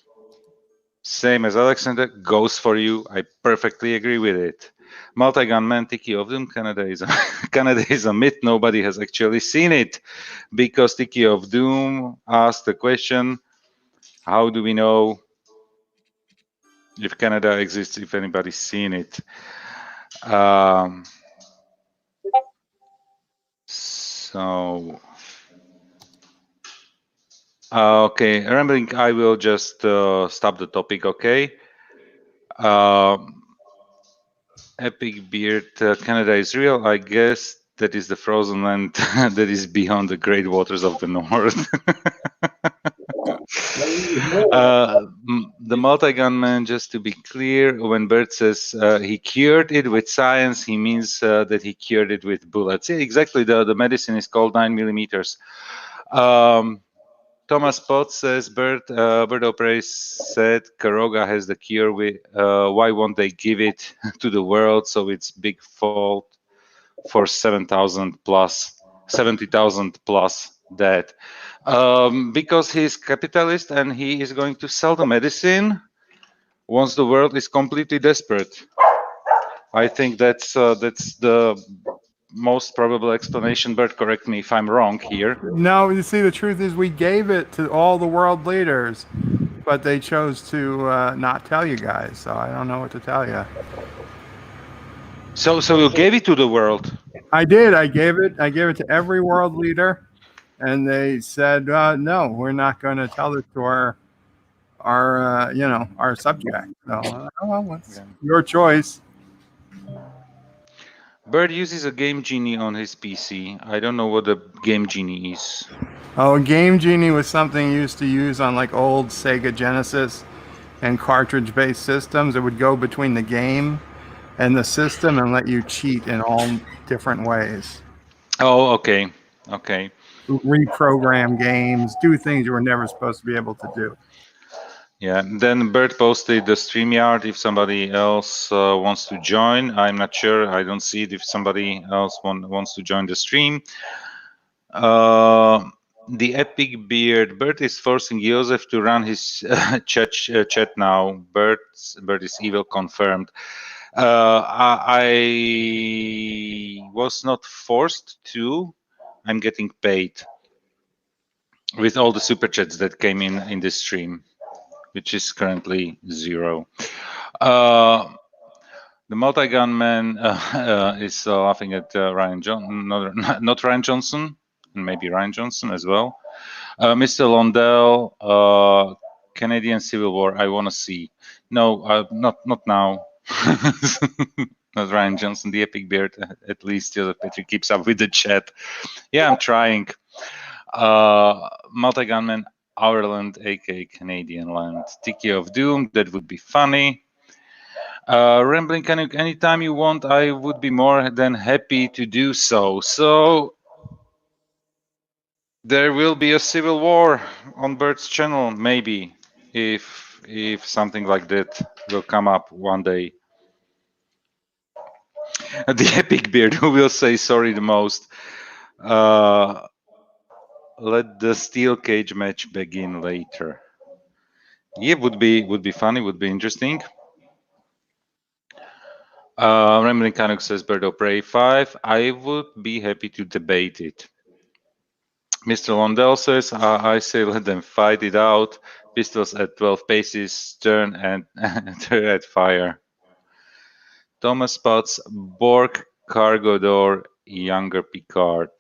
same as Alexander, goes for you. I perfectly agree with it. Multi-gun man, Tiki of Doom, Canada is a myth. Nobody has actually seen it because Tiki of Doom asked the question, how do we know if Canada exists, if anybody's seen it? Okay, Rambling, I will just stop the topic, okay? Epic Beard, Canada is real. I guess that is the frozen land that is beyond the great waters of the north. The multi-gun man, just to be clear, when Bert says he cured it with science, he means that he cured it with bullets. Yeah, exactly. The medicine is called 9 millimeters. Thomas Potts says Bert O'Prey said Caroga has the cure. Why won't they give it to the world? So it's big fault for 70,000 plus dead. Because he's capitalist and he is going to sell the medicine once the world is completely desperate. I think that's the most probable explanation. Bert, correct me if I'm wrong here. No, you see, the truth is we gave it to all the world leaders, but they chose to not tell you guys. So I don't know what to tell you. So you gave it to the world? I did. I gave it to every world leader, and they said, no, we're not going to tell it to our subject. So well, it's your choice. Bird uses a Game Genie on his PC. I don't know what a Game Genie is. Oh, a Game Genie was something you used to use on like old Sega Genesis and cartridge-based systems. It would go between the game and the system and let you cheat in all different ways. Oh, okay. Reprogram games, do things you were never supposed to be able to do. Yeah, then Bert posted the StreamYard if somebody else wants to join. I'm not sure. I don't see it if somebody else wants to join the stream. The Epic Beard. Bert is forcing Joseph to run his chat now. Bert is evil confirmed. I was not forced to. I'm getting paid with all the super chats that came in this stream, which is currently 0. The multi-gun man is laughing at Ryan Johnson, not Ryan Johnson, and maybe Ryan Johnson as well. Mr. Londell, Canadian Civil War. I want to see. No, not now. Not Ryan Johnson, the Epic Beard. At least Joseph Petri keeps up with the chat. Yeah, I'm trying. Multi-gunman, Ireland, aka Canadian land. Tiki of Doom. That would be funny. Rambling Canuck, anytime you want, I would be more than happy to do so. So there will be a civil war on Bird's channel, maybe, if something like that will come up one day. The Epic Beard, who will say sorry the most. Let the steel cage match begin later. Yeah, would be funny, would be interesting. Rambling Canuck says Bird of Prey 5. I would be happy to debate it. Mr. Londell says, I say let them fight it out. Pistols at 12 paces, turn and turret fire. Thomas spots Borg, cargo door, younger Picard.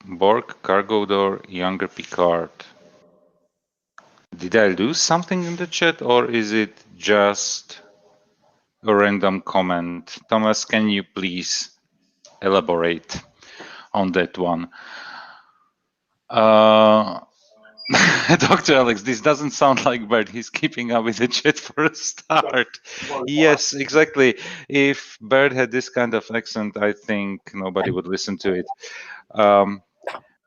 Borg, cargo door, younger Picard. Did I lose something in the chat, or is it just a random comment? Thomas, can you please elaborate on that one? Dr. Alex, this doesn't sound like Bert. He's keeping up with the chat for a start. Yes, exactly. If Bert had this kind of accent, I think nobody would listen to it.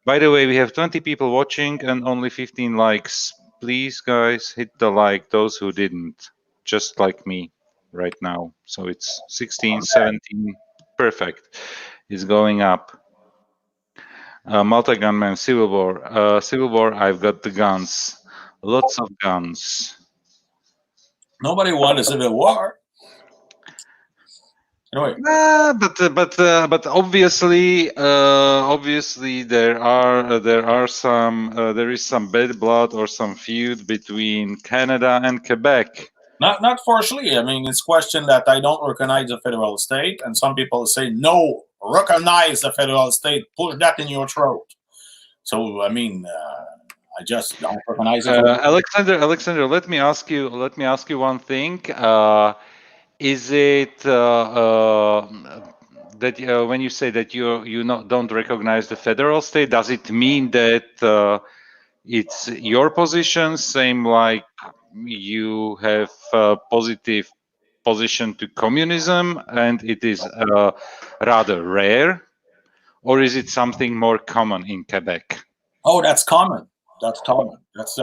By the way, we have 20 people watching and only 15 likes. Please, guys, hit the like, those who didn't, just like me right now. So it's 16, 17, perfect. It's going up. Multi-gunman, Civil War. Civil War, I've got the guns. Lots of guns. Nobody wanted a civil war. Anyway. But obviously there is some bad blood or some feud between Canada and Quebec. Not fortunately. I mean, it's a question that I don't recognize the federal state, and some people say no, recognize the federal state, push that in your throat. So I mean, I just don't recognize it. Alexander, let me ask you one thing. Is it that when you say that you don't recognize the federal state, does it mean that it's your position, same like you have a positive position to communism, and it is rather rare, or is it something more common in Quebec? Oh, that's common. That's common. That's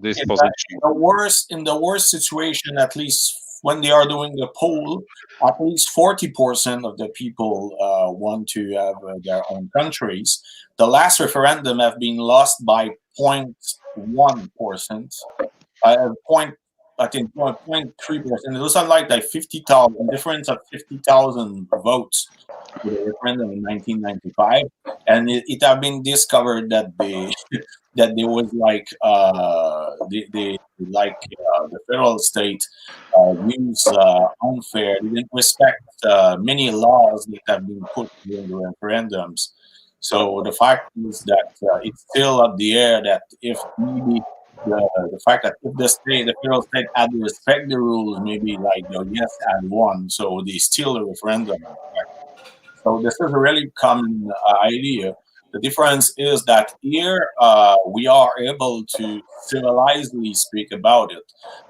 this position. In the worst situation, at least when they are doing the poll, at least 40% of the people want to have their own countries. The last referendum have been lost by 0.1%. I think 0.3%. It was like 50,000 difference of 50,000 votes for the referendum in 1995, and it have been discovered that that there was the federal state used unfair. They didn't respect many laws that have been put during the referendums. So the fact is that it's still up the air that if maybe the fact that if the federal state had to respect the rules, maybe yes had won, so they steal the referendum. So this is a really common idea. The difference is that here we are able to civilizedly speak about it.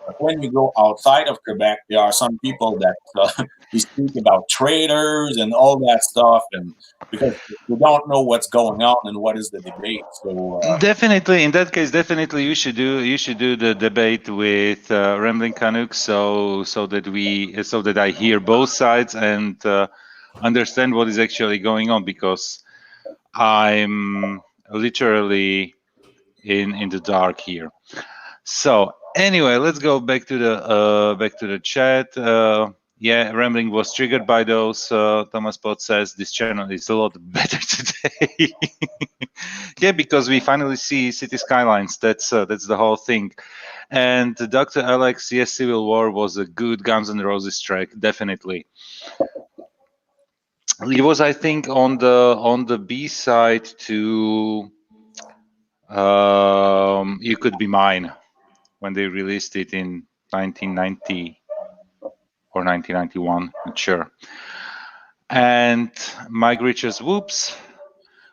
But when you go outside of Quebec, there are some people that we speak about traitors and all that stuff, and because we don't know what's going on and what is the debate. So definitely, in that case, definitely you should do the debate with Rambling Canuck, so that I hear both sides and understand what is actually going on, because I'm literally in the dark here. So anyway, let's go back to the chat. Yeah, Rambling was triggered by those. Thomas Pot says this channel is a lot better today. Yeah, because we finally see City Skylines. That's the whole thing. And Dr. Alex, yes, Civil War was a good Guns N' Roses track, definitely. It was, I think, on the B side to You Could Be Mine, when they released it in 1990 or 1991, not sure. And Mike Richards, whoops.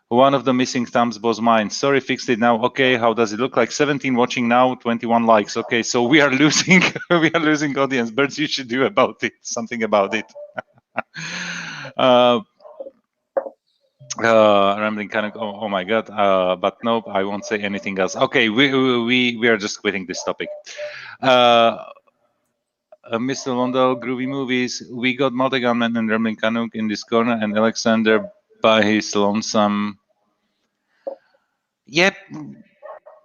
One of the missing thumbs was mine. Sorry, fixed it now. Okay, how does it look like? 17 watching now, 21 likes. Okay, so we are losing. We are losing audience. Birds, you should do about it. Something about it. Rambling kind of. Oh my God. But nope, I won't say anything else. Okay, we are just quitting this topic. Mr. Londell, groovy movies. We got Multigunman and Rambling Canuck in this corner, and Alexander by his lonesome. Yep.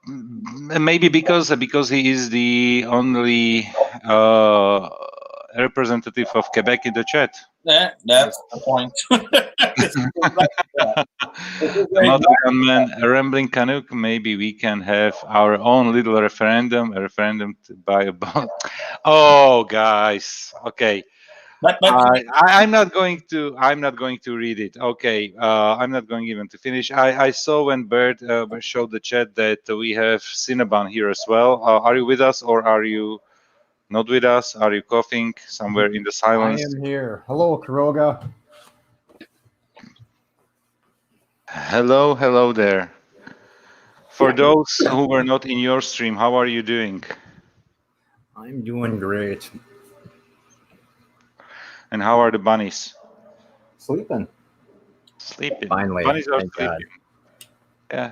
Maybe because he is the only representative of Quebec in the chat. Yeah, that's the point. Another gunman, a rambling Canuck. Maybe we can have our own little referendum. A referendum to buy a bond. Oh, guys. Okay. But I'm not going to read it. Okay, I'm not going even to finish. I saw when Bert showed the chat that we have Cinnabon here as well. Are you with us or are you not with us? Are you coughing somewhere in the silence? I am here. Hello, Caroga. Hello there. For those who were not in your stream, how are you doing? I'm doing great. And how are the bunnies? Sleeping. Finally. Bunnies are Thank sleeping. God. Yeah.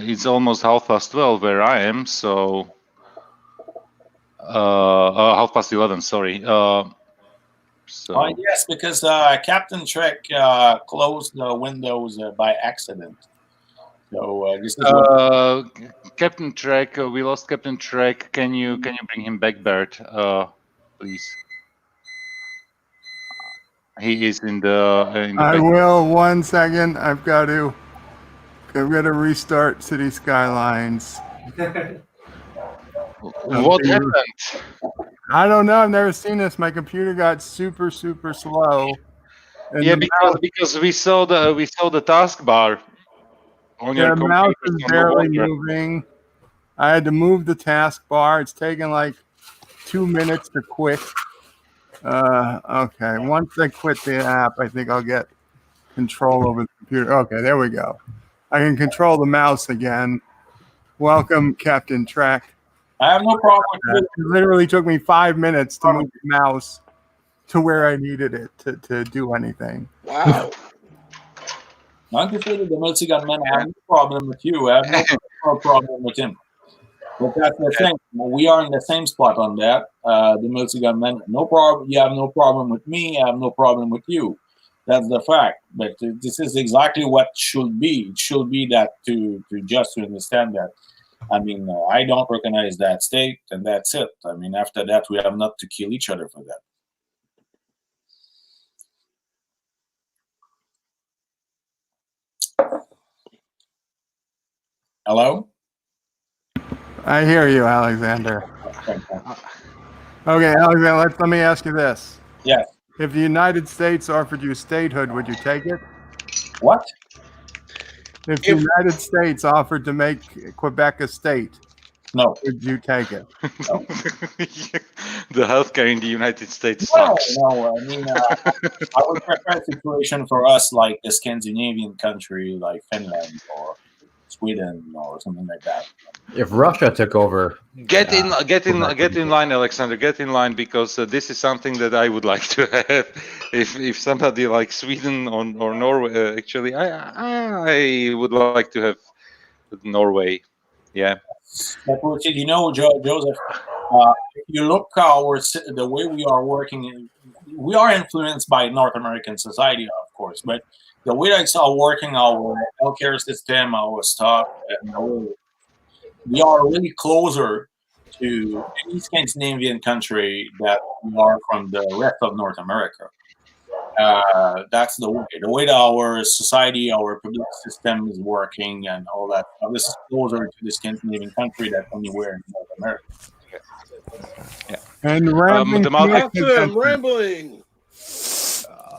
It's almost 12:30 where I am, so 11:30. Sorry. yes, because Captain Trek closed the windows by accident. So this is Captain Trek. We lost Captain Trek. Can you bring him back, Bert? Please. He is in the. I will. 1 second. I've got to restart City Skylines. What happened? I don't know. I've never seen this. My computer got super slow. And Yeah, because we saw the taskbar on your the computer. mouse is barely moving. I had to move the taskbar. It's taken like 2 minutes to quit. Okay. Once I quit the app, I think I'll get control over the computer. Okay, there we go. I can control the mouse again. Welcome, Captain Trek. I have no problem with It literally took me 5 minutes to move the mouse to where I needed it to do anything. Wow. Not to say that the multi-gunman, I have no problem with you. I have no problem with him. But that's the thing. We are in the same spot on that. The multi-gunman, no problem. You have no problem with me. I have no problem with you. That's the fact. But this is exactly what should be. It should be that to understand that. I mean, I don't recognize that state, and that's it. I mean, after that, we have not to kill each other for that. Hello? I hear you, Alexander. Okay, Alexander, let me ask you this. Yes. If the United States offered you statehood, would you take it? What? If the United States offered to make Quebec a state, no, would you take it? No. The healthcare in the United States No, sucks. I mean, I would prefer a situation for us like a Scandinavian country like Finland or Sweden or something like that. If Russia took over, Get in line, Alexander. Get in line, because this is something that I would like to have. If somebody like Sweden or Norway, actually, I would like to have Norway. Yeah. But you know, Joseph, if you look the way we are working, we are influenced by North American society, of course, but the way I saw working our healthcare system, our stuff, we are really closer to any Scandinavian country that we are from the rest of North America. That's the way that our society, our public system is working and all that. This is closer to the Scandinavian country than anywhere in North America. Yeah. And rambling.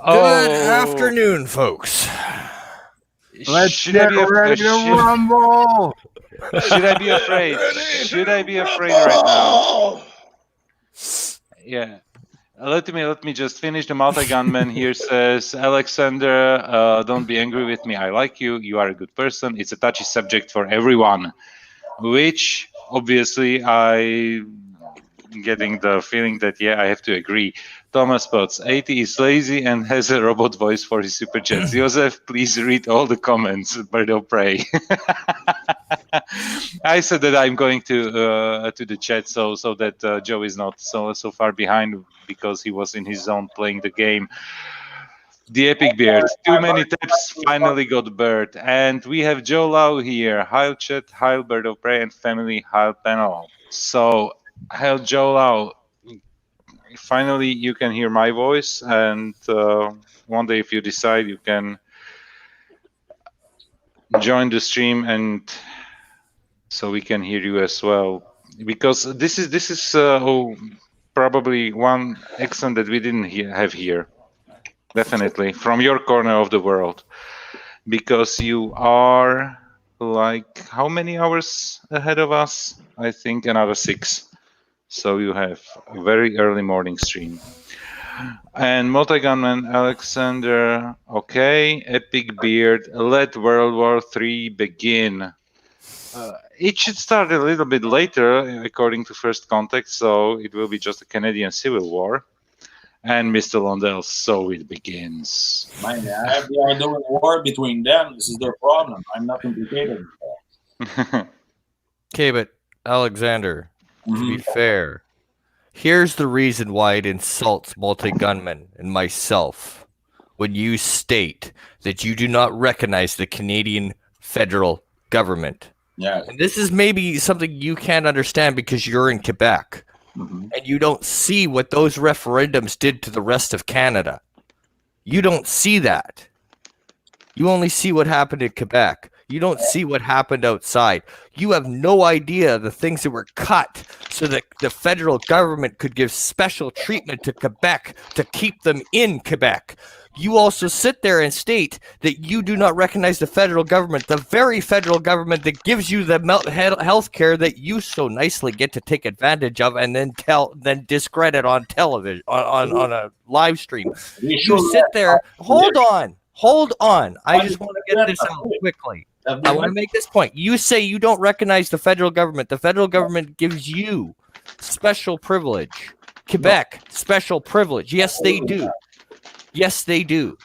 Good afternoon, folks. Let's get ready to rumble. Should I be afraid? Should I be afraid right now? Yeah. Let me just finish. The multi-gunman here says, Alexander, don't be angry with me. I like you. You are a good person. It's a touchy subject for everyone, which obviously I getting the feeling that, yeah, I have to agree. Thomas Potts, 80 is lazy and has a robot voice for his super chats. Joseph, please read all the comments. Birdo pray. I said that I'm going to the chat so that Joe is not so far behind because he was in his zone playing the game. The Epic Beard, too many taps, finally got bird. And we have Joe Lau here. Heil chat, heil Birdo Prey and family, heil panel. So, heil Joe Lau. Finally, you can hear my voice. And one day, if you decide, you can join the stream and so we can hear you as well. Because this is probably one accent that we didn't have here. Definitely, from your corner of the world. Because you are like, how many hours ahead of us? I think another 6. So you have a very early morning stream. And multi-gunman Alexander, okay. Epic Beard, let World War III begin. It should start a little bit later, according to first context, so it will be just a Canadian Civil War. And Mr. Londell, so it begins. Man, they are doing war between them. This is their problem. I'm not implicated. Okay, but Alexander, to be fair, here's the reason why it insults multi-gunmen and myself when you state that you do not recognize the Canadian federal government. Yeah. And this is maybe something you can't understand because you're in Quebec. And you don't see what those referendums did to the rest of Canada. You don't see that. You only see what happened in Quebec. You don't see what happened outside. You have no idea the things that were cut so that the federal government could give special treatment to Quebec to keep them in Quebec. You also sit there and state that you do not recognize the federal government, the very federal government that gives you the health care that you so nicely get to take advantage of and then discredit on television, on a live stream. You sit there, hold on. I just want to get this out quickly. I want to make this point. You say you don't recognize the federal government. The federal government gives you special privilege. Quebec, special privilege. Yes, they do. Yes, they do.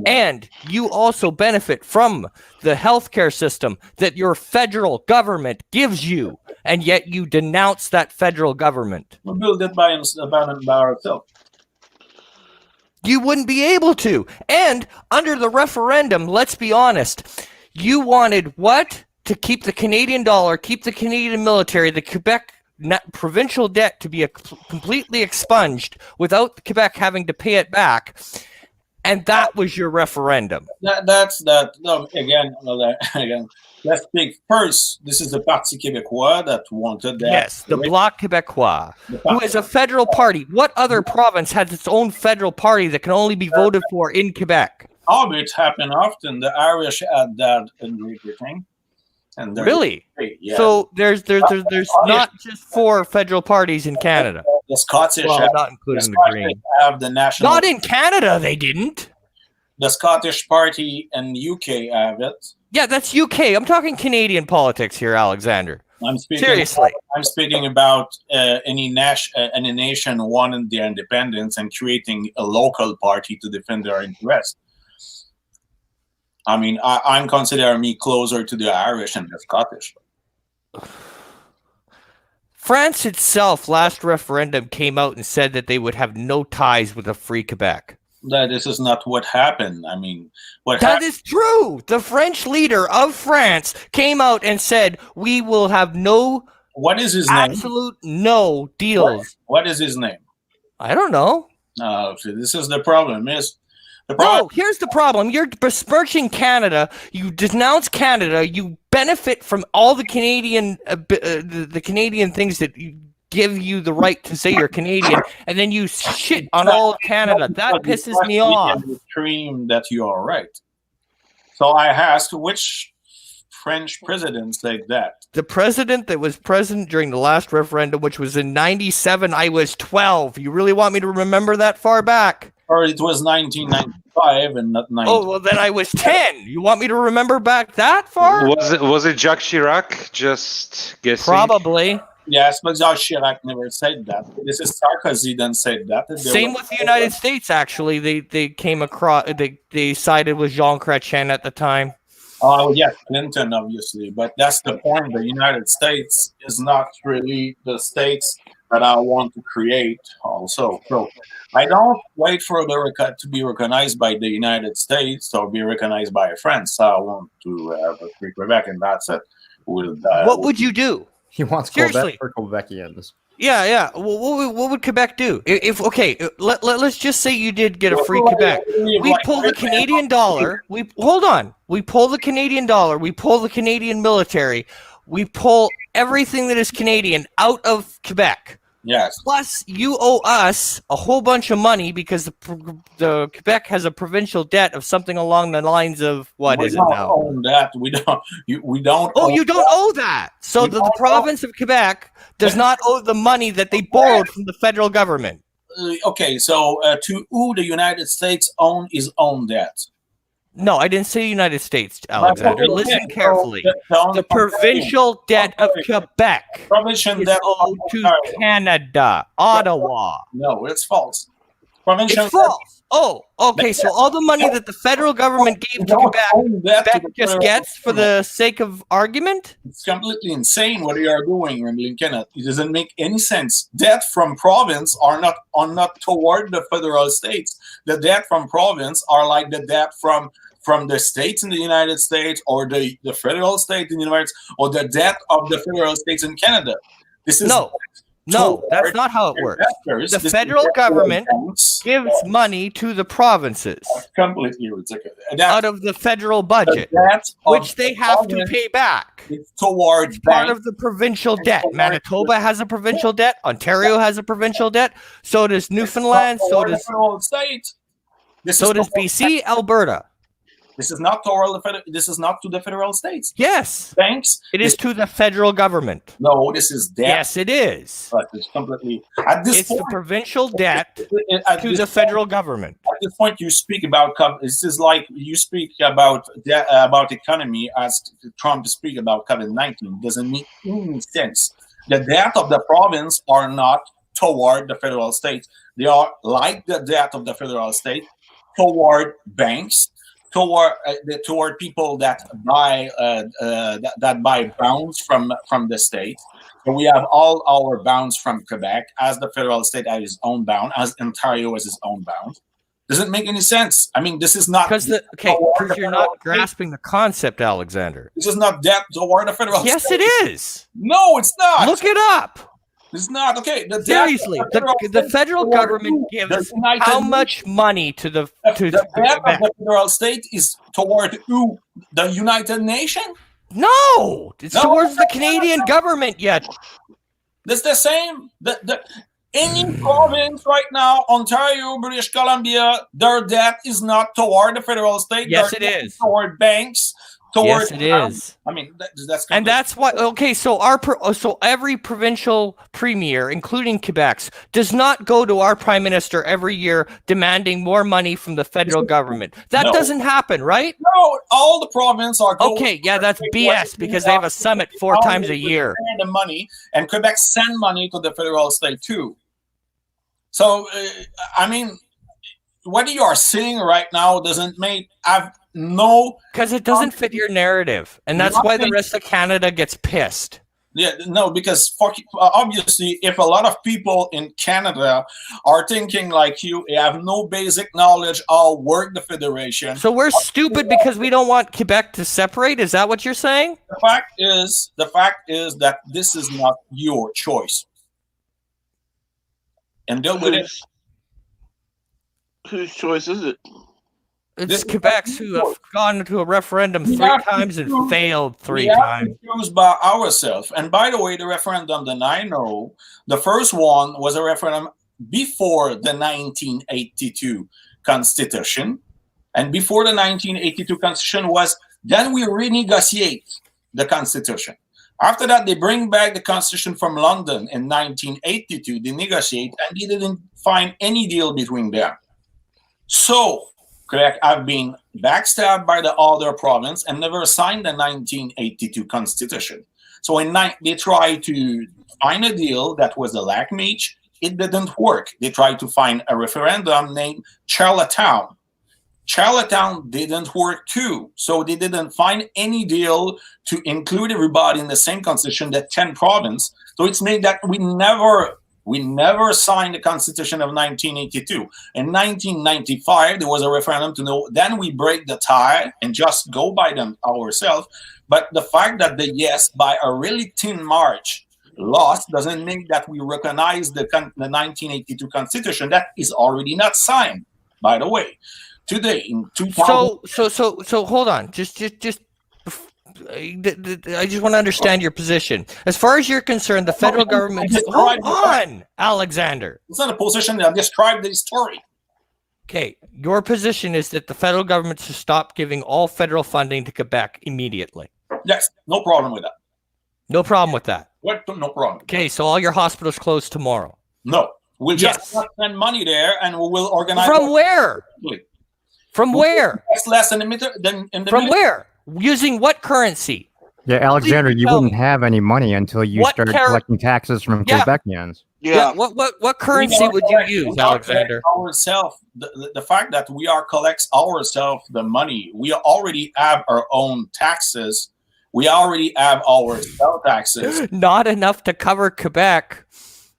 And you also benefit from the healthcare system that your federal government gives you, and yet you denounce that federal government. We'll build it by ourselves. You wouldn't be able to. And under the referendum, let's be honest, you wanted what? To keep the Canadian dollar, keep the Canadian military, the Quebec provincial debt to be completely expunged without Quebec having to pay it back. And that was your referendum. Again, let's speak first. This is the Parti Québécois that wanted that. Yes, the Bloc Québécois, who is a federal party. What other province has its own federal party that can only be voted for in Quebec? Oh, it happened often. The Irish had that in Great Britain. And really? Yeah. So there's not just 4 federal parties in Canada. The Scottish, not including the Green, have the national. Not in Canada, they didn't. The Scottish Party and UK have it. Yeah, that's UK. I'm talking Canadian politics here, Alexander. Seriously. I'm speaking about any nation wanting their independence and creating a local party to defend their interests. I mean, I'm considering me closer to the Irish and the Scottish. France itself, last referendum, came out and said that they would have no ties with a free Quebec. This is not what happened. I mean, that is true. The French leader of France came out and said, we will have no... What is his name? Absolute no deals. What is his name? I don't know. This is the problem. No, here's the problem. You're besmirching Canada. You denounce Canada. You benefit from all the Canadian, the Canadian things that give you the right to say you're Canadian, and then you shit on all of Canada. That pisses me off. Extreme that you are right. So I asked, which French president said that? The president that was present during the last referendum, which was in 97, I was 12. You really want me to remember that far back? Or it was 1995 and not 19. Oh, well, then I was 10. You want me to remember back that far? Was it Jacques Chirac? Just guessing. Probably. Yes, but Jacques Chirac never said that. This is Sarkozy then said that. Same with the United States, actually. They came across, they sided with Jean Chrétien at the time. Oh, yes, Clinton, obviously. But that's the point. The United States is not really the states that I want to create also. So I don't wait for the to be recognized by the United States or be recognized by France. I want to have a free Quebec, and that's it. What would you do? He wants Quebec for Quebecians. Yeah. Well, what would Quebec do? If okay, let's just say you did get a free Quebec. We pull the Canadian dollar. We pull the Canadian dollar. We pull the Canadian military. We pull everything that is Canadian out of Quebec. Yes. Plus, you owe us a whole bunch of money because the Quebec has a provincial debt of something along the lines of what is it now? Own that. We don't. We don't. Oh, you don't owe that. So the province of Quebec does not owe the money that they borrowed from the federal government. Okay, so to who the United States own his own debt? No, I didn't say United States, Alexander. Listen carefully. The provincial debt of Quebec is owed to Canada, Ottawa. No, it's false. It's false. Oh, okay. So all the money that the federal government gave to Quebec just gets for the sake of argument? It's completely insane what you are doing, Lincoln. It doesn't make any sense. Debt from province are not toward the federal states. The debt from province are like the debt from the states in the United States or the federal state in the United States or the debt of the federal states in Canada. This is No, that's not how it works. The federal government gives money to the provinces. That's completely ridiculous. Out of the federal budget, which they have to pay back. It's towards part of the provincial debt. Manitoba has a provincial debt. Ontario has a provincial debt. So does Newfoundland. So does BC, Alberta. This is not toward this is not to the federal states. Yes. Thanks. It is to the federal government. No, this is debt. Yes, it is. But it's completely at this it's point, the provincial debt to the federal government. At this point, you speak about this is like you speak about economy as Trump speak about COVID-19. Doesn't make any sense. The debt of the province are not toward the federal state. They are like the debt of the federal state toward banks. Toward people that buy bonds from the state. So we have all our bonds from Quebec, as the federal state has its own bond, as Ontario has its own bond. Doesn't make any sense. I mean, this is not because you're not grasping the concept, Alexander. This is not debt toward the federal state. Yes, it is. No, it's not. Look it up. It's not okay. Seriously, the federal government gives how much money to the debt of the federal state is toward who? The United Nations? No, it's towards the Canadian government. Yet it's the same. Any province right now, Ontario, British Columbia, their debt is not toward the federal state. Yes, it is toward banks. Yes, it is. I mean, that's and that's why. Okay, so so every provincial premier, including Quebec's, does not go to our prime minister every year demanding more money from the federal government. That doesn't happen, right? No, all the provinces are. Okay, yeah, that's BS because they have a summit 4 times a year. The money and Quebec send money to the federal state too. So, I mean, what you are seeing right now doesn't make no, because it doesn't fit your narrative, and that's why the rest of Canada gets pissed. Yeah, no, because obviously, if a lot of people in Canada are thinking like you, have no basic knowledge how work the federation. So we're stupid because we don't want Quebec to separate. Is that what you're saying? The fact is that this is not your choice, and deal with it. Whose choice is it? It's Quebec's who have gone to a referendum 3 times and failed 3 times. We choose by ourselves. And by the way, the referendum that I know, the first one was a referendum before the 1982 Constitution. And before the 1982 Constitution was, then we renegotiate the Constitution. After that, they bring back the Constitution from London in 1982. They negotiate, and they didn't find any deal between them. So, Quebec have been backstabbed by the other province and never signed the 1982 Constitution. So they tried to find a deal that was a lac meach. It didn't work. They tried to find a referendum named Charlottetown. Charlottetown didn't work too. So they didn't find any deal to include everybody in the same constitution, the 10 province. So it's made that we never signed the Constitution of 1982. In 1995, there was a referendum to know, then we break the tie and just go by them ourselves. But the fact that the yes, by a really thin margin, lost doesn't mean that we recognize the 1982 Constitution. That is already not signed, by the way. Today, in 2000. So hold on. Just I just want to understand your position. As far as you're concerned, the federal government. Hold on, Alexander. It's not a position that describes the story. Okay, your position is that the federal government should stop giving all federal funding to Quebec immediately. Yes, no problem with that. No problem with that. What? No problem. Okay, so all your hospitals close tomorrow. No, we'll just spend money there, and we will organize. From where? From where? It's less than in the. From where? Using what currency? Yeah, Alexander, you wouldn't have any money until you started collecting taxes from Quebecians. Yeah. What currency would you use, Alexander? Ourselves, the fact that we are collects ourselves the money. We already have our own taxes. We already have our sell taxes. Not enough to cover Quebec.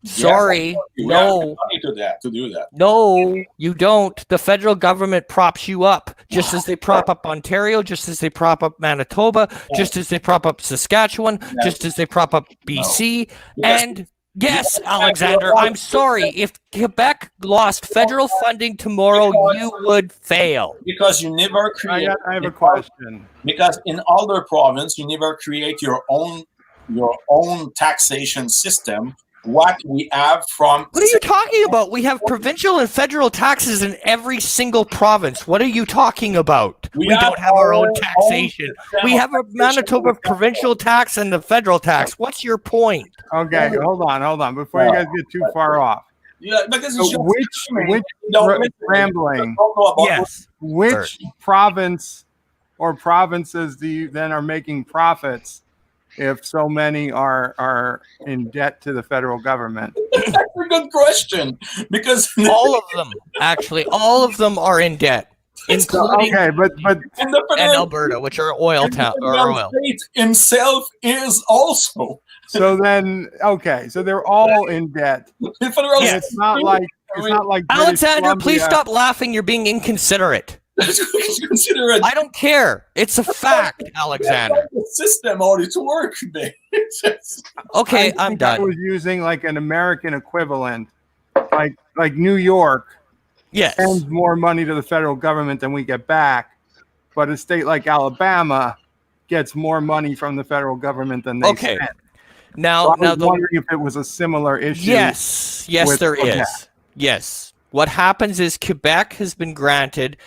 Sorry, no. To do that. No, you don't. The federal government props you up, just as they prop up Ontario, just as they prop up Manitoba, just as they prop up Saskatchewan, just as they prop up BC. And yes, Alexander, I'm sorry. If Quebec lost federal funding tomorrow, you would fail. Because you never create. I have a question. Because in other province, you never create your own taxation system. What we have from... What are you talking about? We have provincial and federal taxes in every single province. What are you talking about? We don't have our own taxation. We have a Manitoba provincial tax and the federal tax. What's your point? Okay, hold on. Before you guys get too far off. Yeah, because so which rambling? Yes. Which province or provinces do you then are making profits if so many are in debt to the federal government? That's a good question, because all of them, actually, all of them are in debt, including but and Alberta, which are oil town or oil. State himself is also. So then, so they're all in debt. It's not like Alexander, please stop laughing. You're being inconsiderate. I don't care. It's a fact, Alexander. The system already to work. Okay, I'm done. I was using like an American equivalent, like New York. Yes, sends more money to the federal government than we get back, but a state like Alabama gets more money from the federal government than they spend. Now, I was wondering if it was a similar issue. Yes, there is. Yes, what happens is Quebec has been granted,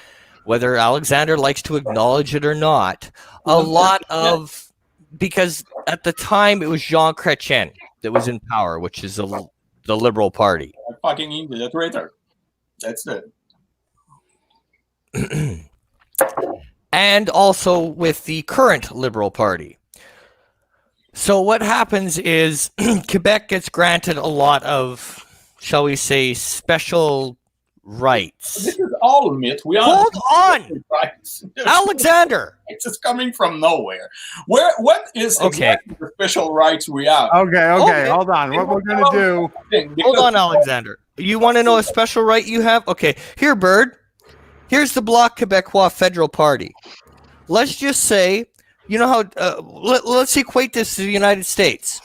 whether Alexander likes to acknowledge it or not, a lot of, because at the time it was Jean Chrétien that was in power, which is the Liberal Party. Fucking English, that's right there. That's it. And also with the current Liberal Party. So what happens is Quebec gets granted a lot of, shall we say, special rights. This is all myth. Hold on, Alexander. It's just coming from nowhere. What is exactly the special rights we have? Okay. Hold on. What we're gonna do? Hold on, Alexander. You want to know a special right you have? Okay, here, Bird. Here's the Bloc Québécois Federal Party. Let's just say, you know how? Let's equate this to the United States.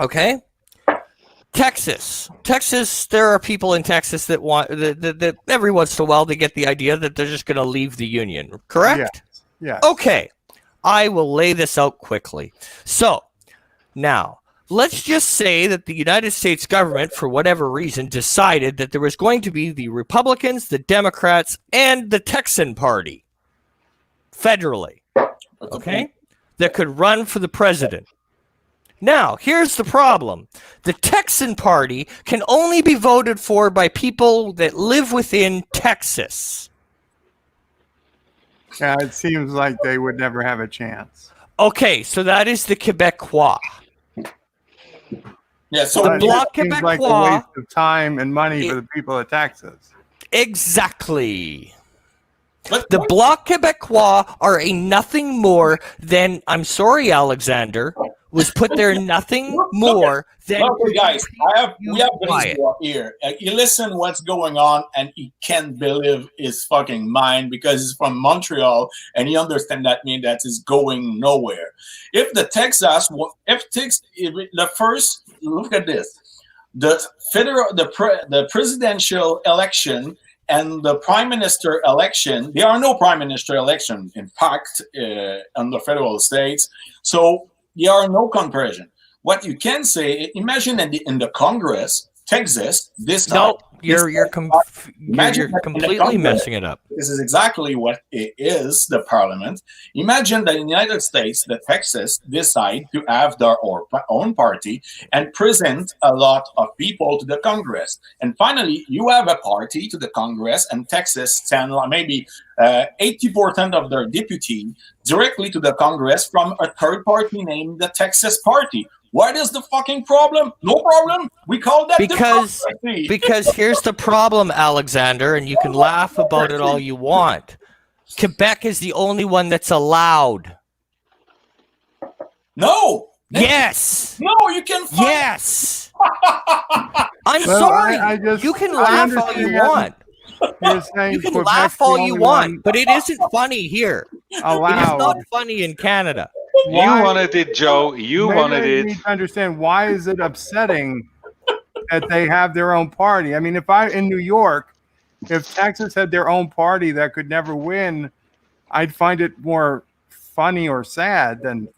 Okay. Texas. There are people in Texas that want that every once in a while they get the idea that they're just going to leave the union. Correct? Yeah. Okay. I will lay this out quickly. So now, let's just say that the United States government, for whatever reason, decided that there was going to be the Republicans, the Democrats, and the Texan Party federally, okay, that could run for the president. Now, here's the problem. The Texan Party can only be voted for by people that live within Texas. Yeah, it seems like they would never have a chance. Okay, so that is the Quebecois. Yeah, so The Bloc It seems like a Quebecois. waste of time and money for the people of Texas. Exactly. but The Bloc Quebecois are a nothing more than, I'm sorry, Alexander, was put there nothing more than. okay, guys, we have quiet. baseball here. You listen what's going on, and he can't believe his fucking mind because he's from Montreal, and he understands that means that is going nowhere. If the first look at this, the presidential election and the prime minister election, there are no prime minister election, in fact, on the federal states. So there are no comparison. What you can say, imagine in the Congress, Texas, this time. No, you're completely messing it up. This is exactly what it is, the parliament. Imagine that in the United States, the Texas decide to have their own party and present a lot of people to the Congress. And finally, you have a party to the Congress, and Texas send maybe 80% of their deputies directly to the Congress from a third party named the Texas Party. What is the fucking problem? No problem. We call that democracy. Because here's the problem, Alexander, and you can laugh about it all you want. Quebec is the only one that's allowed. No. Yes. No, you can find Yes. I'm Well, sorry. I You can I laugh all you understand. want. You're saying You can Quebec's laugh the all only you one want, but it isn't funny here. It is allowed. not funny in Canada. Why- You wanted it, Joe. You Maybe wanted I it. need to understand, why is it upsetting that they have their own party? I mean, in New York, if Texas had their own party that could never win, I'd find it more funny or sad than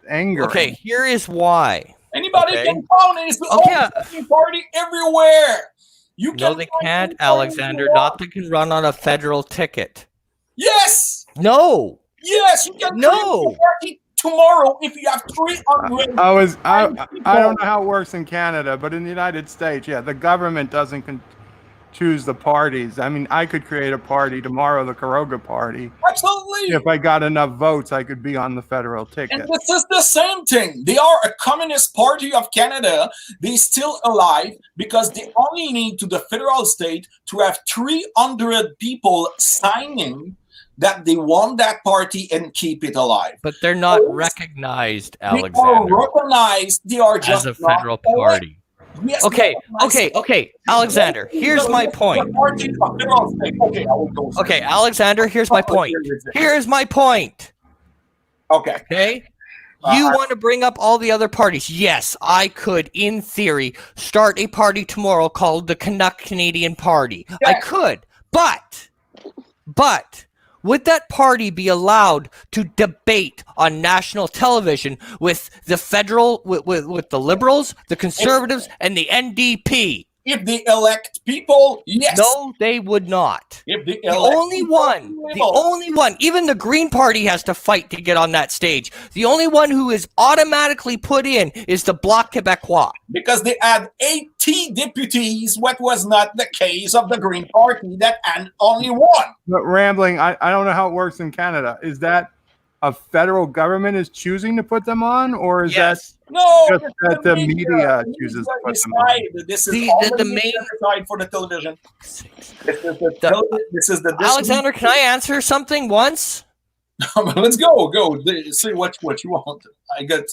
anger. Okay, here is why. Anybody Okay. can phone it. It's the Okay. only party everywhere. You No, can they find can't, any party Alexander. you want. Not that can run on a federal ticket. Yes. No. Yes, you can No. create a party tomorrow if you have 300. I don't know how it works in Canada, but in the United States, yeah, the government doesn't choose the parties. I mean, I could create a party tomorrow, the Caroga party. Absolutely. If I got enough votes, I could be on the federal ticket. And this is the same thing. They are a Communist Party of Canada. They still alive because they only need to the federal state to have 300 people signing that they want that party and keep it alive. But they're not recognized, They are Alexander, recognized. They are just as a federal not party. Yes, Okay, recognized. okay, Alexander, here's my point. The party of federal state. Okay, I will go. Okay, Alexander, here's my point. Here's my point. Okay. Okay? You want to bring up all the other parties. Yes, I could, in theory, start a party tomorrow called the Canuck Canadian Party. I could. But would that party be allowed to debate on national television with the federal, with the Liberals, the Conservatives, and the NDP? If they elect people, yes. No, they would not. If they The elect only people, one, they will. even the Green Party has to fight to get on that stage. The only one who is automatically put in is the Bloc Quebecois. Because they had 80 deputies, what was not the case of the Green Party that had only one. But rambling, I don't know how it works in Canada. Is that a federal government is choosing to put them on, or is Yes. No, Just it's that the media chooses to put them on. decide. This is The- all the the main- media decide for the television. This is the Alexander, can I answer something once? Let's go. See what you want.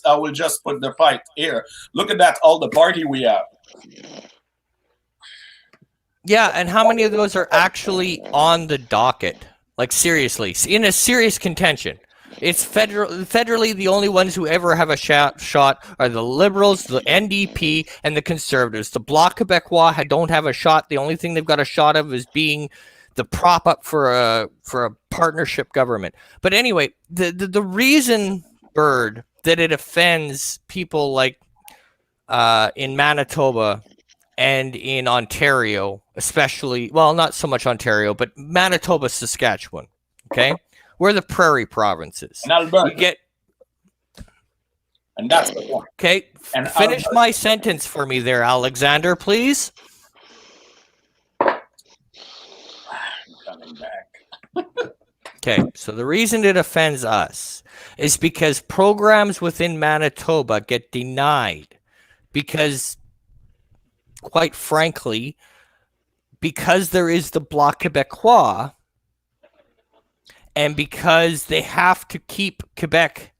I will just put the fight here. Look at that, all the party we have. Yeah, and how many of those are actually on the docket? Like, seriously, in a serious contention. It's federally the only ones who ever have a shot are the Liberals, the NDP, and the Conservatives. The Bloc Quebecois don't have a shot. The only thing they've got a shot of is being the prop up for a partnership government. But anyway, the reason, Bird, that it offends people like in Manitoba and in Ontario, especially, well, not so much Ontario, but Manitoba, Saskatchewan, okay? We're the prairie provinces. And Alberta. You get, and that's the point. okay, And finish Alberta. my sentence for me there, Alexander, please. Coming back. Okay, so the reason it offends us is because programs within Manitoba get denied because, quite frankly, because there is the Bloc Québécois and because they have to keep Quebec,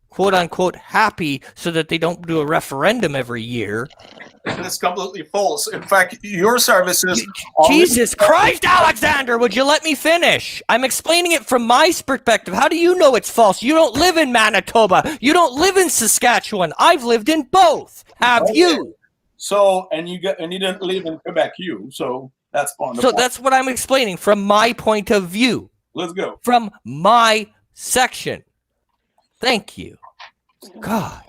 quote unquote, happy so that they don't do a referendum every year. That's completely false. In fact, your services... Jesus Christ, Alexander, would you let me finish? I'm explaining it from my perspective. How do you know it's false? You don't live in Manitoba. You don't live in Saskatchewan. I've lived in both. Have you? So, and you didn't live in Quebec, so that's part of the So point. that's what I'm explaining from my point of view. Let's go. From my section. Thank you. God.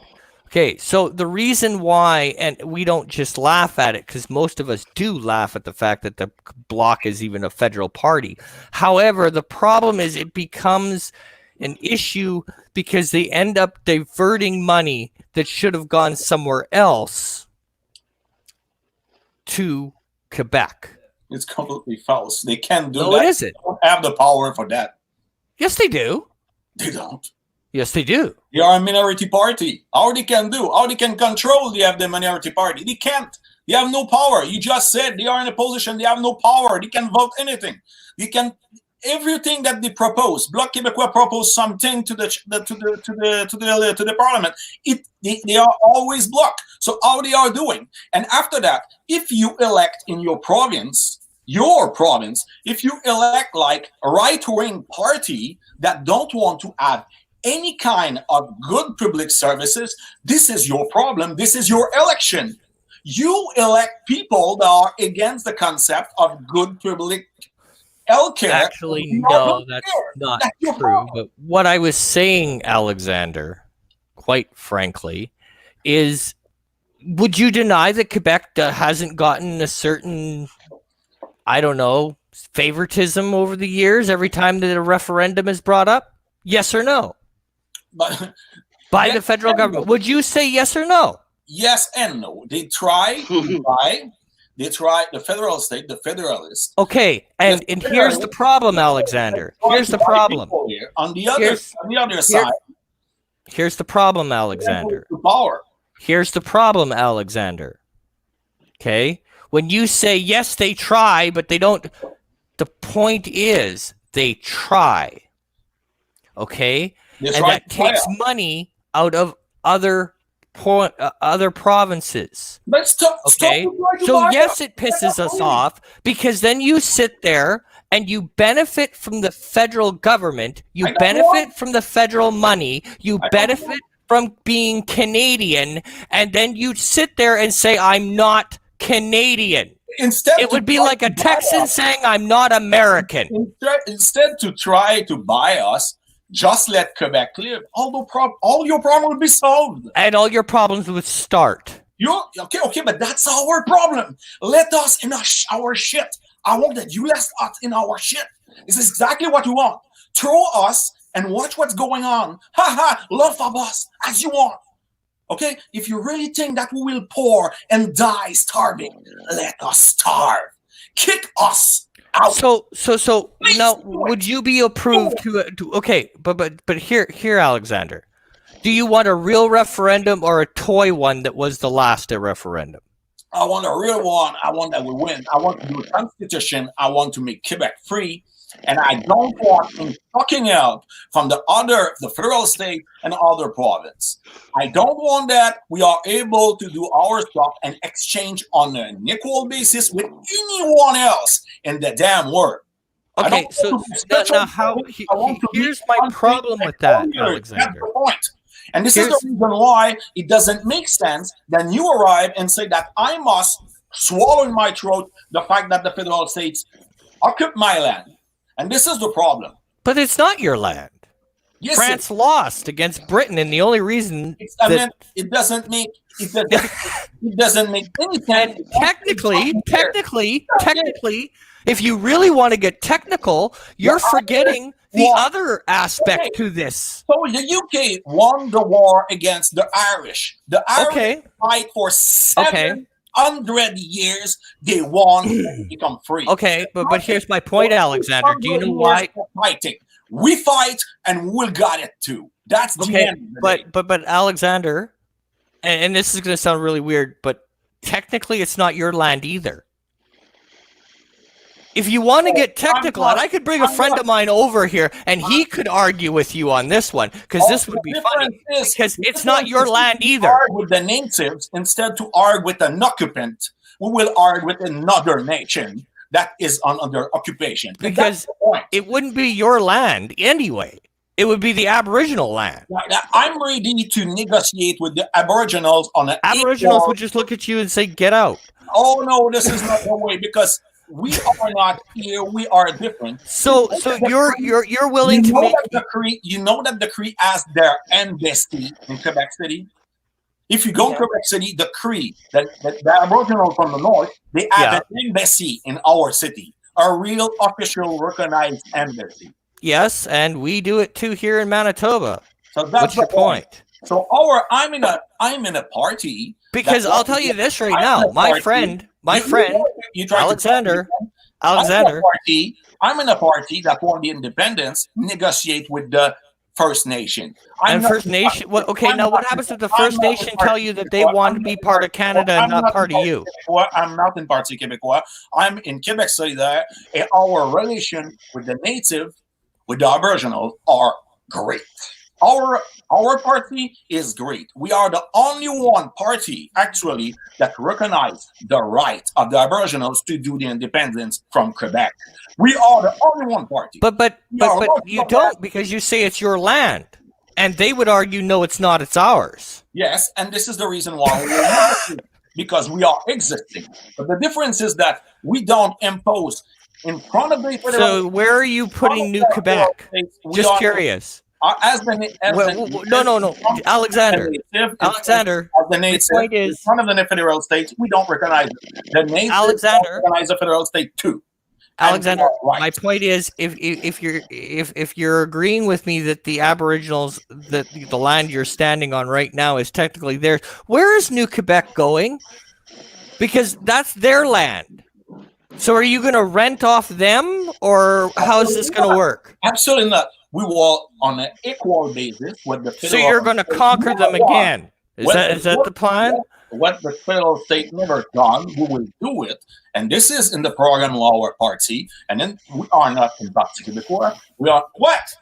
Okay, so the reason why, and we don't just laugh at it, because most of us do laugh at the fact that the Bloc is even a federal party. However, the problem is it becomes an issue because they end up diverting money that should have gone somewhere else to Quebec. It's completely false. They can't do No, that. it isn't. They don't have the power for that. Yes, they do. They don't. Yes, they do. They are a minority party. How they can do? How they can control the minority party? They can't. They have no power. You just said they are in a position. They have no power. They can vote anything. They can everything that they propose. Bloc Québécois propose something to the parliament. They are always blocked. So how they are doing? And after that, if you elect in your province, if you elect like a right-wing party that don't want to have any kind of good public services, this is your problem. This is your election. You elect people that are against the concept of good public healthcare. Actually, no, that's not true. But what I was saying, Alexander, quite frankly, is would you deny that Quebec hasn't gotten a certain, I don't know, favoritism over the years every time that a referendum is brought up? Yes or no? But by the federal government. Would you say yes or no? Yes and no. They try to buy. They try the federal state, the federalists. Okay, and here's the problem, Alexander. Here's the problem. On the other side. Here's the problem, Alexander. Power. Here's the problem, Alexander. Okay? When you say yes, they try, but they don't. The point is they try. Okay? And that takes money out of other provinces. But stop, okay? So yes, it pisses us off because then you sit there and you benefit from the federal government. You benefit from the federal money. You benefit from being Canadian. And then you sit there and say, I'm not Canadian. Instead, it would be like a Texan saying, I'm not American. Instead to try to buy us, just let Quebec live. All your problems would be solved. And all your problems would start. Okay, but that's our problem. Let us in our shit. I want that you let us in our shit. This is exactly what you want. Throw us and watch what's going on. Laugh at us as you want. Okay? If you really think that we will pour and die starving, let us starve. Kick us out. So now, would you be approved to okay, but here, Alexander, do you want a real referendum or a toy one that was the last referendum? I want a real one. I want that we win. I want to do a constitution. I want to make Quebec free, and I don't want any fucking help from the federal state and other province. I don't want that. We are able to do our stuff and exchange on an equal basis with anyone else in the damn world. Okay, so now here's my problem with that, Alexander. That's the point. And this is the reason why it doesn't make sense that you arrive and say that I must swallow in my throat the fact that the federal states occupy my land. And this is the problem. But it's not your land. Yes, France lost against Britain, and the only reason it doesn't make it doesn't make any sense. And technically, if you really want to get technical, you're forgetting the other aspect to this. So the UK won the war against the Irish. The Irish fight for 700 years. They won and become free. Okay, but here's my point, Alexander. Do you know why? Fighting. We fight and we'll got it too. That's the end. But Alexander, and this is going to sound really weird, but technically it's not your land either. If you want to get technical, and I could bring a friend of mine over here, and he could argue with you on this one, because this would be funny, because it's not your land either. Argue with the natives instead to argue with an occupant. We will argue with another nation that is under occupation. Because it wouldn't be your land anyway. It would be the Aboriginal land. I'm ready to negotiate with the Aboriginals on an Aboriginals would just look at you and say, "Get out." Oh no, this is not the way, because we are not here. We are different. So you're willing to make the Cree. You know that the Cree has their embassy in Quebec City. If you go to Quebec City, the Cree, the Aboriginal from the north, they have an embassy in our city, a real official recognized embassy. Yes, and we do it too here in Manitoba. So that's What's your point? So I'm in a party. Because I'll tell you this right now, my friend, Alexander. I'm in a party that won the independence, negotiate with the First Nation. First Nation. Okay, now what happens if the First Nation tell you that they want to be part of Canada and not part of you? I'm not in Parti Québécois. I'm in Quebec City there, and our relation with the native, with the Aboriginal, are great. Our party is great. We are the only one party, actually, that recognize the right of the Aboriginals to do the independence from Quebec. We are the only one party. But you don't, because you say it's your land. And they would argue, no, it's not, it's ours. Yes, and this is the reason why we are because we are existing. But the difference is that we don't impose in front of the federal. So where are you putting New Quebec? Just curious. No, Alexander. The point is, one of the federal states, we don't recognize it. The natives Alexander recognize the federal state too. Alexander, my point is, if you're agreeing with me that the Aboriginals, that the land you're standing on right now is technically theirs, where is New Quebec going? Because that's their land. So are you going to rent off them, or how is this going to work? Absolutely not. We will on an equal basis with the federal. So you're going to conquer them again. Is that the plan? What the federal state never done, we will do it. And this is in the program of our party. And then we are not in Parti Québécois. We are what?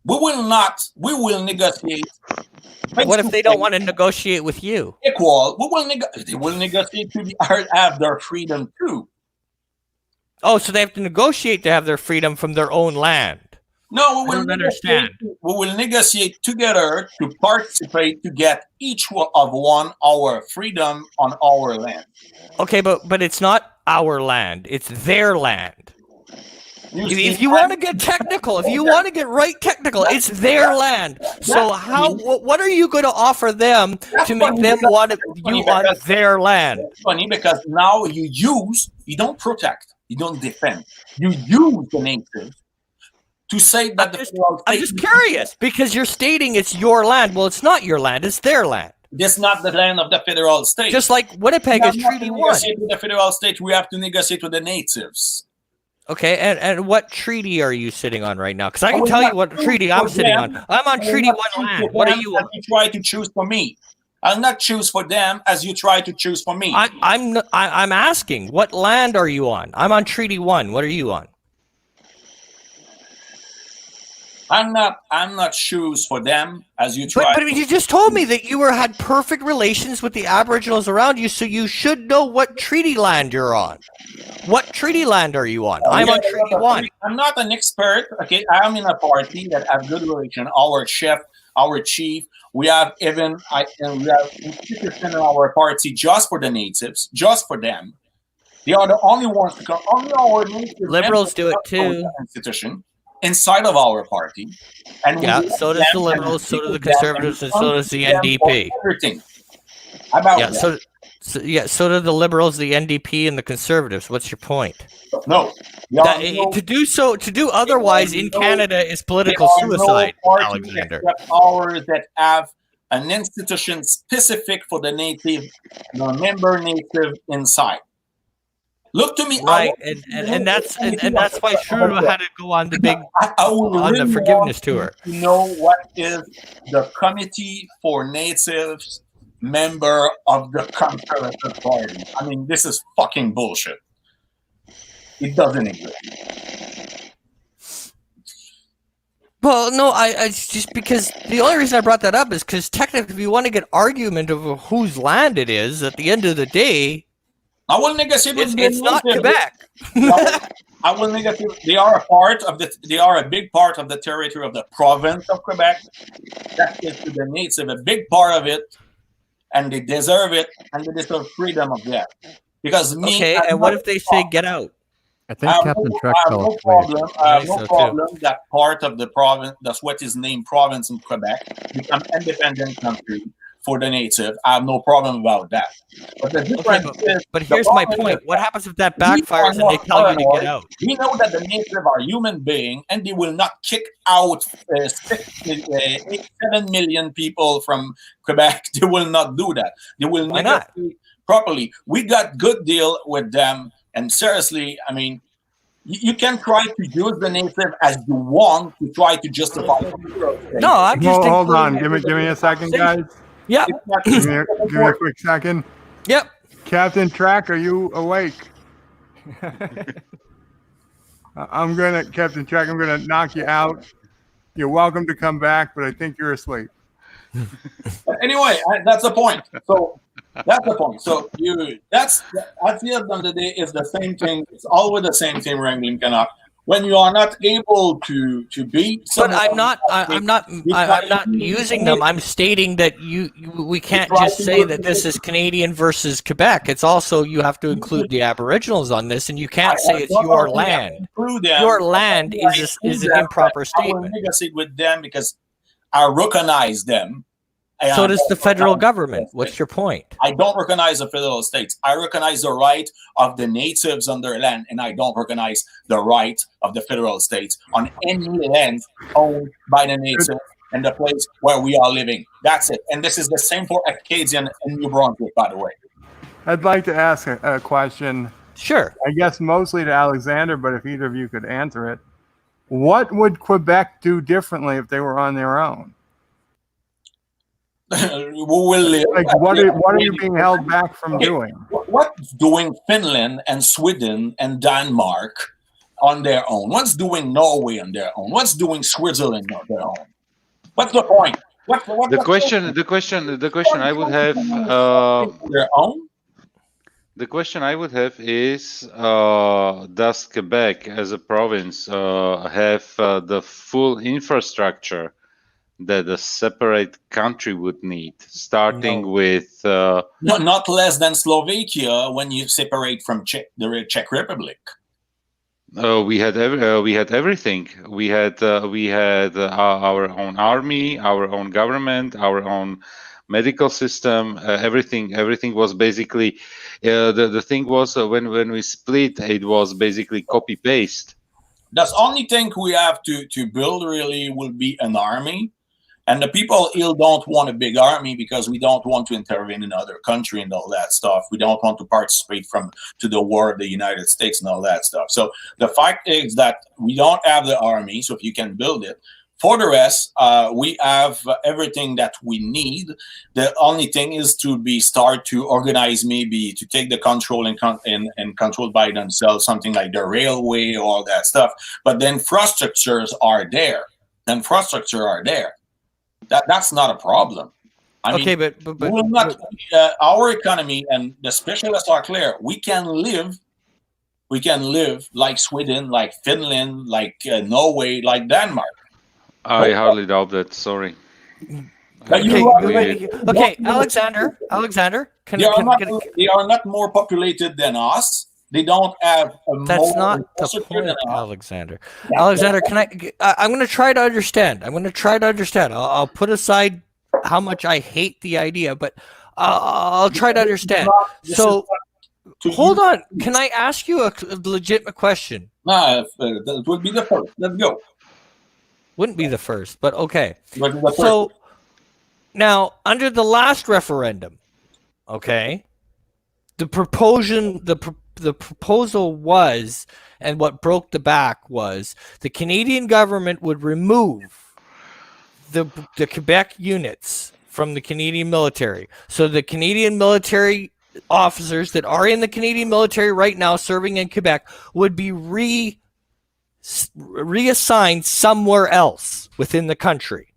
We will negotiate. What if they don't want to negotiate with you? Equal. They will negotiate to have their freedom too. Oh, so they have to negotiate to have their freedom from their own land. No, we will understand. We will negotiate together to participate to get each of one our freedom on our land. Okay, but it's not our land; it's their land. If you want to get technical, if you want to get right technical, it's their land. So what are you going to offer them to make them want you on their land? It's funny because now you don't protect, you don't defend, you use the natives to say that I'm just curious because you're stating it's your land. Well, it's not your land; it's their land. It's not the land of the federal state. Just like Winnipeg is Treaty 1. With the federal state, we have to negotiate with the natives. Okay, and what treaty are you sitting on right now? Because I can tell you what treaty I'm sitting on. I'm on Treaty 1 land. What are you on? You try to choose for me. I'll not choose for them as you try to choose for me. I'm asking, what land are you on? I'm on Treaty 1. What are you on? I'm not choose for them as you try. But you just told me that you had perfect relations with the Aboriginals around you, so you should know what treaty land you're on. What treaty land are you on? I'm on Treaty 1. I'm not an expert. Okay, I'm in a party that have good relation. Our chef, our chief. We have we have institution in our party just for the natives, just for them. They are the only ones to come. Only our native Liberals do it members too. Institution inside of our party, and Yeah, we so does the Liberals, so do the Conservatives, and so does the NDP. Everything about Yeah, that. so do the Liberals, the NDP, and the Conservatives. What's your point? No, To do otherwise in Canada is political suicide, Alexander. Except ours that have an institution specific for the native, the member native inside. Look to me, right? And that's why Trudeau had to go on the big the forgiveness tour. To know what is the Committee for Natives member of the Conservative Party. I mean, this is fucking bullshit. It doesn't exist. Well, no, I just because the only reason I brought that up is because technically, if you want to get argument over whose land it is, at the end of the day, I will negotiate with it's not Quebec. I will negotiate. They are a part of the. They are a big part of the territory of the province of Quebec. That is to the native, a big part of it, and they deserve it, and they deserve freedom of that. Because me. Okay, and what if they say get out? I think Captain Trek fell asleep. I have no problem that part of the province, that's what is named province in Quebec, become independent country for the native. I have no problem about that. But the difference but here's my point. What happens if that backfires and they tell you to get out? We know that the native are human beings and they will not kick out 7 million people from Quebec. They will not do that. They will negotiate properly. We got good deal with them. And seriously, I mean, you can try to use the native as you want to try to justify. No, I'm just hold on. Give me a second, guys. Yeah. Give me a quick second. Yep. Captain Track, are you awake? Captain Track, I'm gonna knock you out. You're welcome to come back, but I think you're asleep. Anyway, that's the point. So that's the point. So that's at the end of the day, it's the same thing. It's always the same thing. Wrangling cannot. When you are not able to beat, but I'm not using them. I'm stating that we can't just say that this is Canadian versus Quebec. It's also you have to include the Aboriginals on this, and you can't say it's your land. Your land is an improper statement. I will negotiate with them because I recognize them. So does the federal government. What's your point? I don't recognize the federal states. I recognize the right of the natives on their land, and I don't recognize the right of the federal states on any land owned by the native and the place where we are living. That's it. And this is the same for Acadian and New Brunswick, by the way. I'd like to ask a question. Sure. I guess mostly to Alexander, but if either of you could answer it. What would Quebec do differently if they were on their own? Will live. Like what are you being held back from doing? What's doing Finland and Sweden and Denmark on their own? What's doing Norway on their own? What's doing Switzerland on their own? What's the point? The question I would have their own. The question I would have is: does Quebec, as a province, have the full infrastructure that a separate country would need, starting with not less than Slovakia when you separate from the Czech Republic. We had everything. We had our own army, our own government, our own medical system. Everything was basically the thing was when we split, it was basically copy paste. The only thing we have to build really will be an army. And the people here don't want a big army because we don't want to intervene in other country and all that stuff. We don't want to participate to the war of the United States and all that stuff. So the fact is that we don't have the army. So if you can build it, for the rest, we have everything that we need. The only thing is to start to organize, maybe to take the control and control by themselves, something like the railway or all that stuff. But the infrastructures are there. That's not a problem. I mean, but we will not. Our economy and the specialists are clear. We can live like Sweden, like Finland, like Norway, like Denmark. I hardly doubt that. Sorry. Okay, Alexander. They are not more populated than us. They don't have a That's more not the infrastructure point, than us. Alexander. Alexander, I'm going to try to understand. I'll put aside how much I hate the idea, but I'll try to understand. So, hold on. Can I ask you a legitimate question? No, that would be the first. Let's go. Wouldn't be the first, but okay. Would be the So, now, under the last referendum, okay, the proposal was, and what broke the back was, the Canadian government would remove the Quebec units from the Canadian military. So the Canadian military officers that are in the Canadian military right now serving in Quebec would be reassigned somewhere else within the country.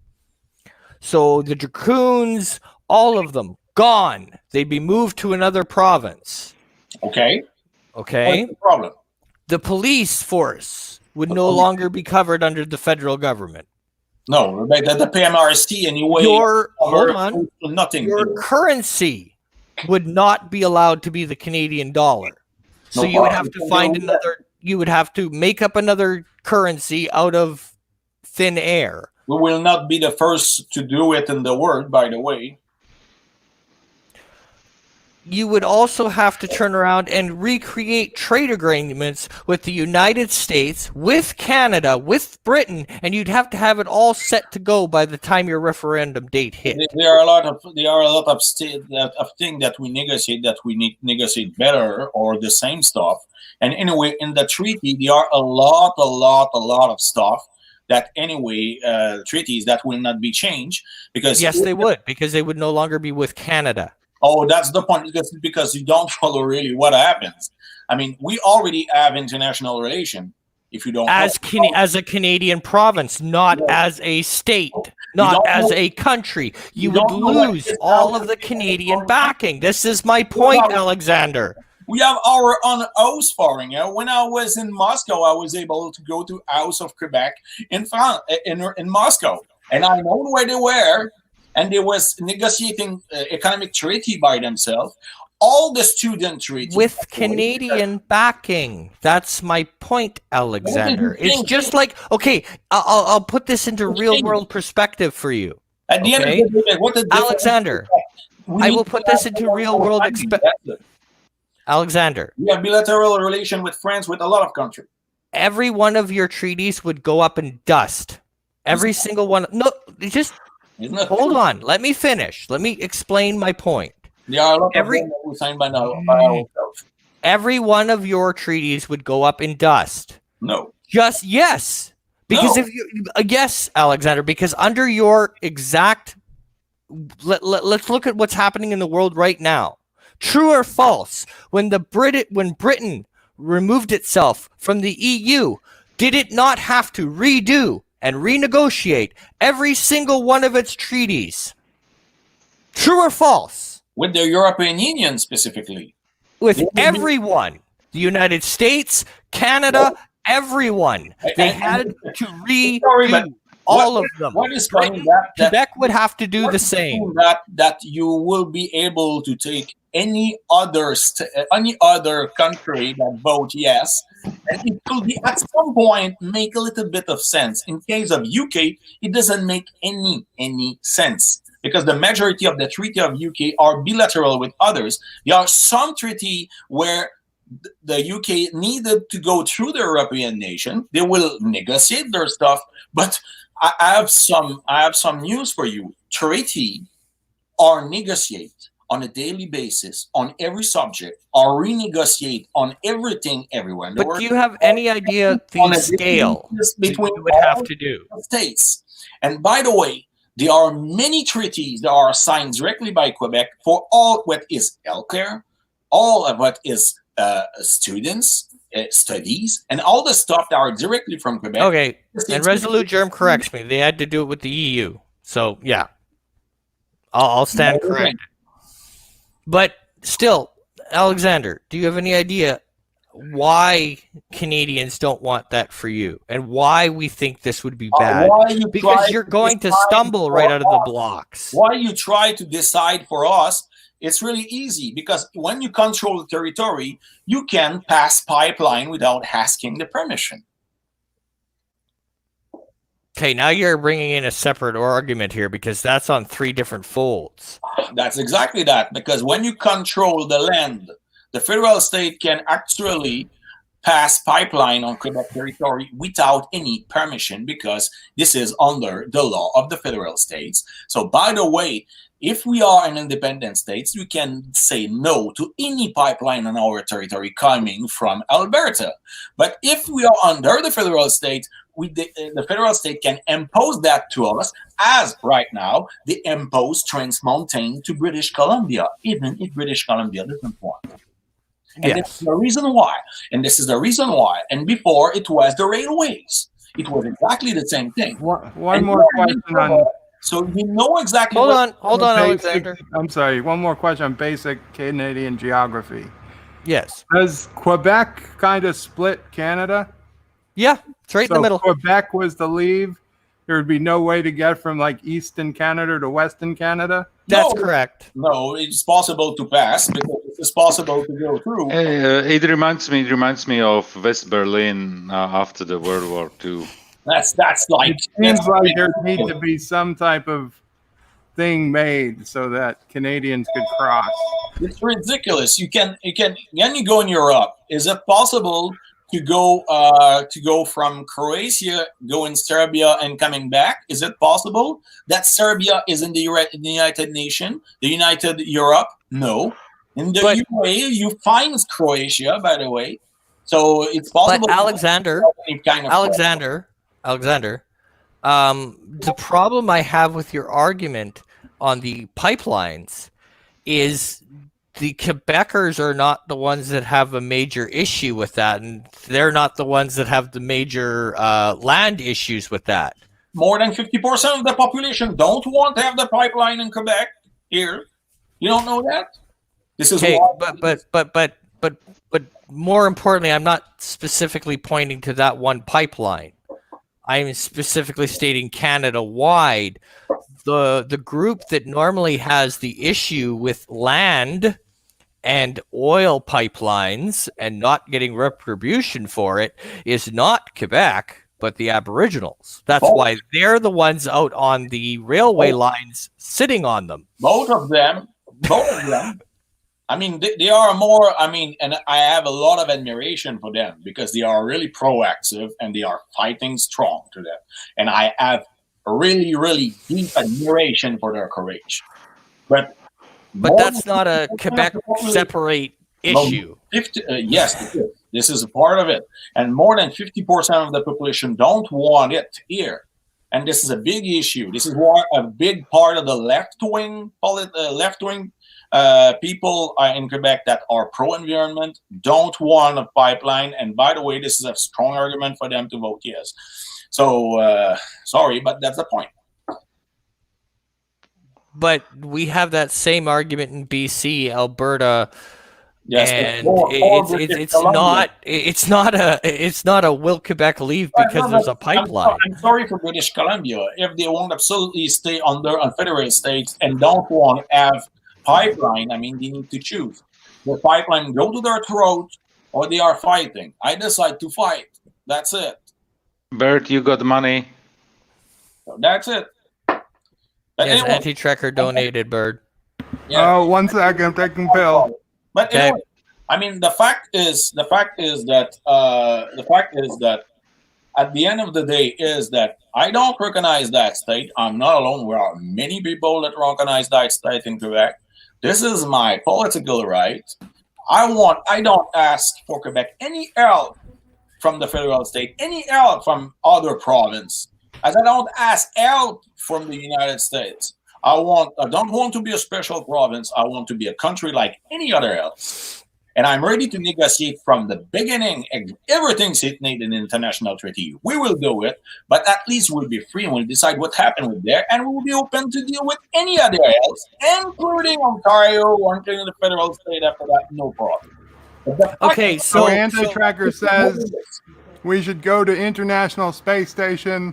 So the Dracoons, all of them, gone. They'd be moved to another province. Okay. Okay. What's the problem? The police force would no longer be covered under the federal government. No, the PMRC anyway. Hold on. Nothing. Your currency would not be allowed to be the Canadian dollar. So No you would problem. have to find another. You would have to make up another currency out of thin air. We will not be the first to do it in the world, by the way. You would also have to turn around and recreate trade agreements with the United States, with Canada, with Britain, and you'd have to have it all set to go by the time your referendum date hit. There are a lot of things that we negotiate better or the same stuff. And anyway, in the treaty, there are a lot of stuff that anyway treaties that will not be changed because yes, they would, because they would no longer be with Canada. Oh, that's the point, because you don't follow really what happens. I mean, we already have international relation. If you don't as a Canadian province, not as a state, not as a country, you would lose all of the Canadian backing. This is my point, Alexander. We have our own house foreign. When I was in Moscow, I was able to go to House of Quebec in France, in Moscow, and I know where they were. And they was negotiating economic treaty by themselves. All the student treaties with Canadian backing. That's my point, Alexander. It's just like, okay, I'll put this into real world perspective for you. At the end of the day, what Alexander, I will put this into real world Alexander, we have bilateral relation with France, with a lot of countries. Every one of your treaties would go up in dust. Every single one. No, just. Hold on. Let me finish. Let me explain my point. There are a lot of them that we signed by ourselves. Every one of your treaties would go up in dust. No. Just yes. Because if you yes, Alexander, because under your exact let's look at what's happening in the world right now. True or false? When Britain removed itself from the EU, did it not have to redo and renegotiate every single one of its treaties? True or false? With the European Union specifically. With everyone. The United States, Canada, everyone. They had to redo all of them. What is coming that Quebec would have to do the same. That you will be able to take any other country that vote yes, and it will be at some point make a little bit of sense. In case of UK, it doesn't make any sense because the majority of the treaty of UK are bilateral with others. There are some treaty where the UK needed to go through the European nation. They will negotiate their stuff, but I have some news for you. Treaty are negotiated on a daily basis on every subject, or renegotiate on everything everywhere. But do you have any idea the scale between you would have to do? States. And by the way, there are many treaties that are signed directly by Quebec for all what is healthcare, all of what is students, studies, and all the stuff that are directly from Quebec. Okay, and Resolute Germ corrects me. They had to do it with the EU. So, yeah. I'll stand corrected. But still, Alexander, do you have any idea why Canadians don't want that for you and why we think this would be bad? Because you're going to stumble right out of the blocks. Why you try to decide for us It's really easy because when you control the territory, you can pass pipeline without asking the permission. Okay, now you're bringing in a separate argument here because that's on 3 different folds. That's exactly that, because when you control the land, the federal state can actually pass pipeline on Quebec territory without any permission because this is under the law of the federal states. So by the way, if we are an independent state, we can say no to any pipeline on our territory coming from Alberta. But if we are under the federal state, the federal state can impose that to us, as right now they impose Trans Mountain to British Columbia, even if British Columbia doesn't want. And this is the reason why. And this is the reason why. And before it was the railways. It was exactly the same thing. One more question on. So you know exactly. Hold on, Alexander. I'm sorry. One more question on basic Canadian geography. Yes. Does Quebec kind of split Canada? Yeah, it's right in the middle. Quebec was the leave. There would be no way to get from like Eastern Canada to Western Canada. That's correct. No, it's possible to pass because it's possible to go through. It reminds me of West Berlin after the World War II. That's like. It seems like there needs to be some type of thing made so that Canadians could cross. It's ridiculous. You can when you go in Europe, is it possible to go from Croatia, go in Serbia and coming back? Is it possible that Serbia is in the United Nations, the United Europe? No. In the UA, you find Croatia, by the way. So it's possible. But Alexander, the problem I have with your argument on the pipelines is the Quebecers are not the ones that have a major issue with that, and they're not the ones that have the major land issues with that. More than 50% of the population don't want to have the pipeline in Quebec here. You don't know that? This is okay, but more importantly, I'm not specifically pointing to that one pipeline. I'm specifically stating Canada-wide. The group that normally has the issue with land and oil pipelines and not getting retribution for it is not Quebec, but the Aboriginals. That's why they're the ones out on the railway lines sitting on them. Both of them. I mean, they are more, and I have a lot of admiration for them because they are really proactive and they are fighting strong to them. And I have a really, really deep admiration for their courage. But that's not a Quebec separate issue. Yes, it is. This is a part of it. And more than 50% of the population don't want it here. And this is a big issue. This is why a big part of the left-wing people in Quebec that are pro-environment don't want a pipeline. And by the way, this is a strong argument for them to vote yes. So, sorry, but that's the point. But we have that same argument in BC, Alberta, yes, and it's not a will Quebec leave because there's a pipeline. I'm sorry for British Columbia if they won't absolutely stay under on federal states and don't want to have pipeline. They need to choose. The pipeline go to their throat or they are fighting. I decide to fight. That's it. Bert, you got money. So that's it. Yes, anyway, Anti-Trekker donated, Bird. Yeah. Oh, 1 second, I'm taking pill. But anyway, the fact is that at the end of the day is that I don't recognize that state. I'm not alone. There are many people that recognize that state in Quebec. This is my political right. I don't ask for Quebec any help from the federal state, any help from other province. As I don't ask help from the United States. I don't want to be a special province. I want to be a country like any other else. And I'm ready to negotiate from the beginning. Everything's in an international treaty. We will do it, but at least we'll be free and we'll decide what happened with there, and we'll be open to deal with any other else, including Ontario, including the federal state after that, no problem. Okay, so Anti-Tracker says we should go to International Space Station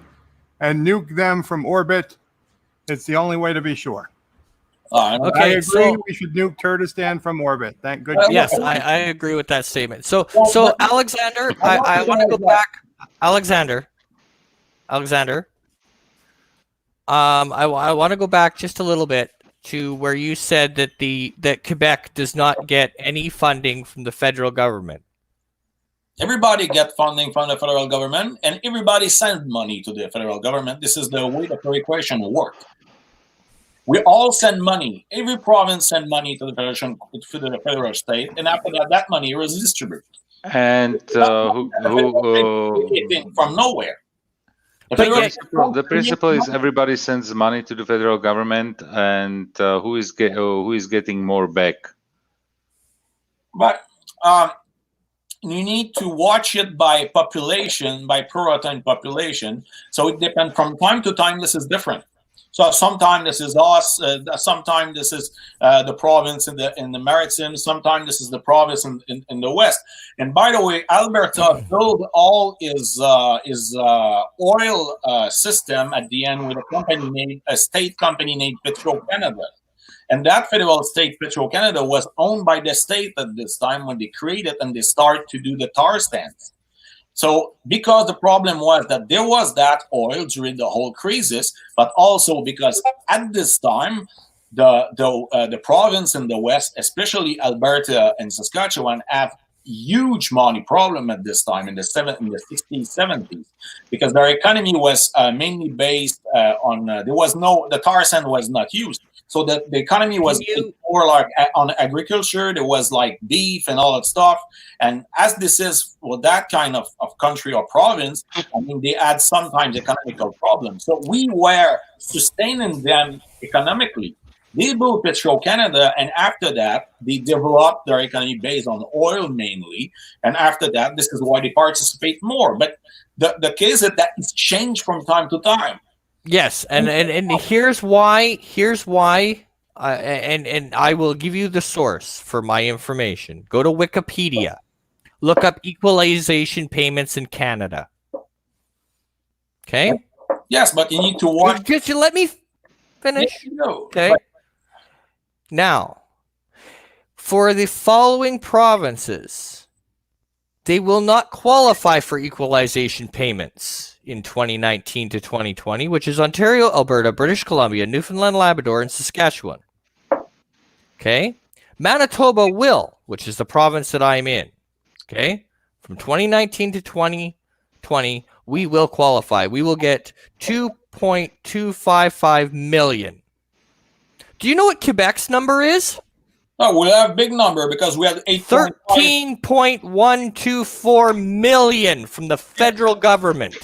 and nuke them from orbit. It's the only way to be sure. I Okay, agree. so We should nuke Kurdistan from orbit. Thank goodness. yes, I agree with that statement. So Well, Alexander, I I want to go back. Alexander, I want to go back just a little bit to where you said that that Quebec does not get any funding from the federal government. everybody get funding from the federal government, and everybody send money to the federal government. This is the way the equation works. We all send money. Every province send money to the federal state, and after that, that money is distributed. And from nowhere. The principle is everybody sends money to the federal government, and who is getting more back? But you need to watch it by population, by per routine population. So it depends. From time to time, this is different. So sometimes this is us. Sometimes this is the province in the Maritimes. Sometimes this is the province in the West. And by the way, Alberta built all his oil system at the end with a state company named Petro-Canada. And that federal state, Petro-Canada, was owned by the state at this time when they created and they started to do the tar sands. So because the problem was that there was that oil during the whole crisis, but also because at this time, the province in the West, especially Alberta and Saskatchewan, have huge money problem at this time in the 60s, 70s, because their economy was mainly based on, the tar sand was not used. So the economy was more like on agriculture. There was like beef and all that stuff. And as this is that kind of country or province, I mean, they had sometimes economical problems. So we were sustaining them economically. They built Petro-Canada, and after that, they developed their economy based on oil mainly. And after that, this is why they participate more. But the case is that it's changed from time to time. Yes, and here's why. And I will give you the source for my information. Go to Wikipedia. Look up equalization payments in Canada. Okay? Yes, but you need to watch. Just let me finish. Okay. But now, for the following provinces, they will not qualify for equalization payments in 2019 to 2020, which is Ontario, Alberta, British Columbia, Newfoundland, Labrador, and Saskatchewan. Okay? Manitoba will, which is the province that I'm in. Okay? From 2019 to 2020, we will qualify. We will get 2.255 million. Do you know what Quebec's number is? No, we have a big number because we have 13.124 million from the federal government.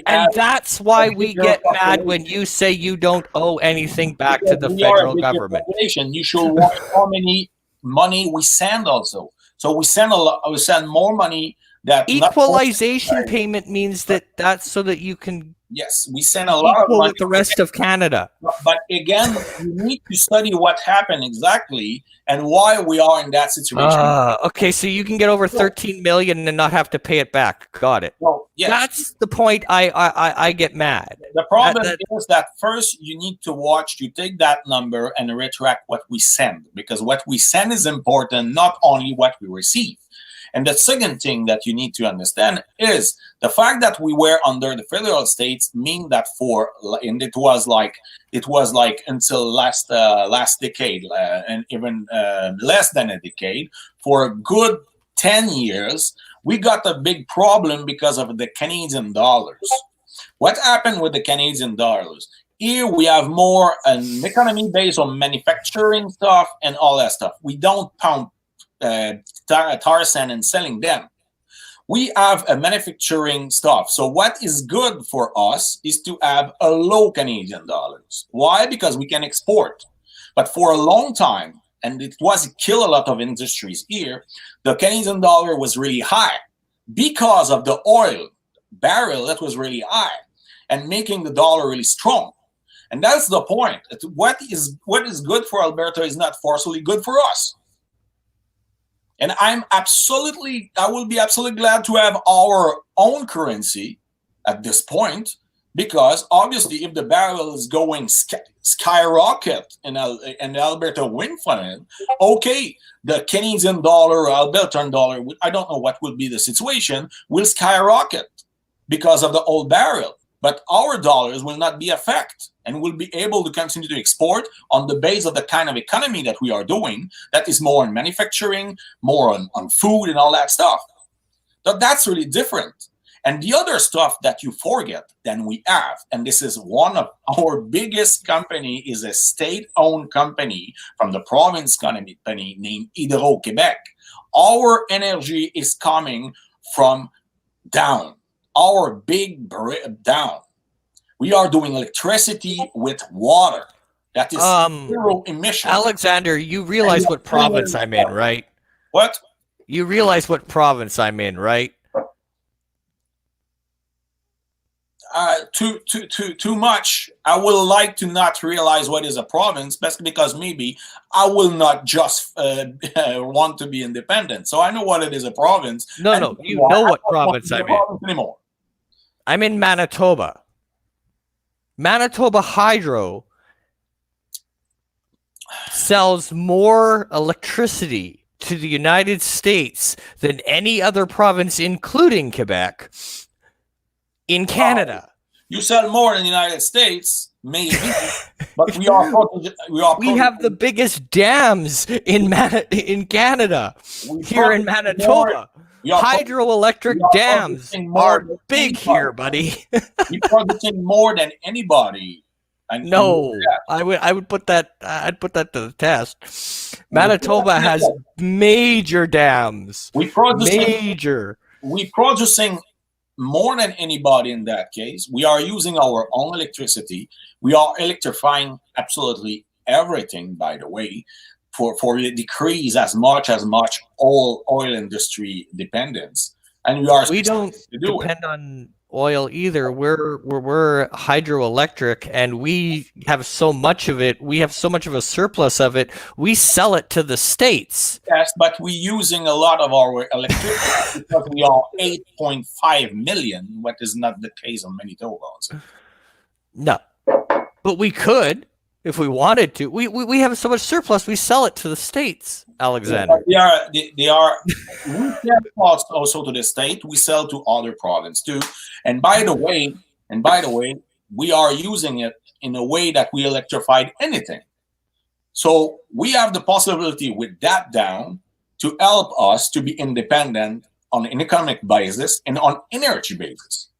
And that's why we get mad when you say you don't owe anything back to the federal government. You should watch how many money we send also. So we send we send more money. That equalization payment means that's so that you can we send a lot of money with the rest of Canada. But again, you need to study what happened exactly and why we are in that situation. Okay, so you can get over 13 million and not have to pay it back. Got it. Well, yes. That's the point I get mad. The problem is that first you need to take that number and retract what we send, because what we send is important, not only what we receive. And the second thing that you need to understand is the fact that we were under the federal states mean that it was like until last decade and even less than a decade, for a good 10 years, we got a big problem because of the Canadian dollars. What happened with the Canadian dollars? Here we have more an economy based on manufacturing stuff and all that stuff. We don't pump tar sand and selling them. We have a manufacturing stuff. So what is good for us is to have a low Canadian dollars. Why? Because we can export. But for a long time, and it killed a lot of industries here, the Canadian dollar was really high because of the oil barrel that was really high and making the dollar really strong. And that's the point. What is good for Alberta is not forcefully good for us. And I will be absolutely glad to have our own currency at this point, Because obviously, if the barrel is going skyrocket in the Alberta wind fund, okay, the Canadian dollar or Albertan dollar, I don't know what will be the situation, will skyrocket because of the old barrel. But our dollars will not be affected and will be able to continue to export on the base of the kind of economy that we are doing, that is more on manufacturing, more on food and all that stuff. But that's really different. And the other stuff that you forget than we have, and this is one of our biggest company, is a state-owned company from the province company named Hydro-Québec. Our energy is coming from down. Our big down. We are doing electricity with water. That is zero emission. Alexander, you realize what province I'm in, right? What? You realize what province I'm in, right? Too much. I would like to not realize what is a province, basically because maybe I will not just want to be independent. So I know what it is a province. No, you know what province I'm in. Anymore. I'm in Manitoba. Manitoba Hydro sells more electricity to the United States than any other province, including Quebec, in Canada. You sell more in the United States, maybe, but we have the biggest dams in Canada. Here in Manitoba. Hydroelectric dams are big here, buddy. We're producing more than anybody. No, I would put that. I'd put that to the test. Manitoba has major dams. We're producing more than anybody in that case. We are using our own electricity. We are electrifying absolutely everything, by the way, for the decrease as much oil industry dependence. And we don't depend on oil either. We're hydroelectric, and we have so much of it. We have so much of a surplus of it. We sell it to the States. Yes, but we're using a lot of our electricity because we are 8.5 million, what is not the case on Manitoba. No, but we could. If we wanted to, we have so much surplus, we sell it to the States, Alexander. Yeah, they are. We sell also to the state. We sell to other provinces too. And by the way, we are using it in a way that we electrified anything. So we have the possibility with that down to help us to be independent on an economic basis and on energy basis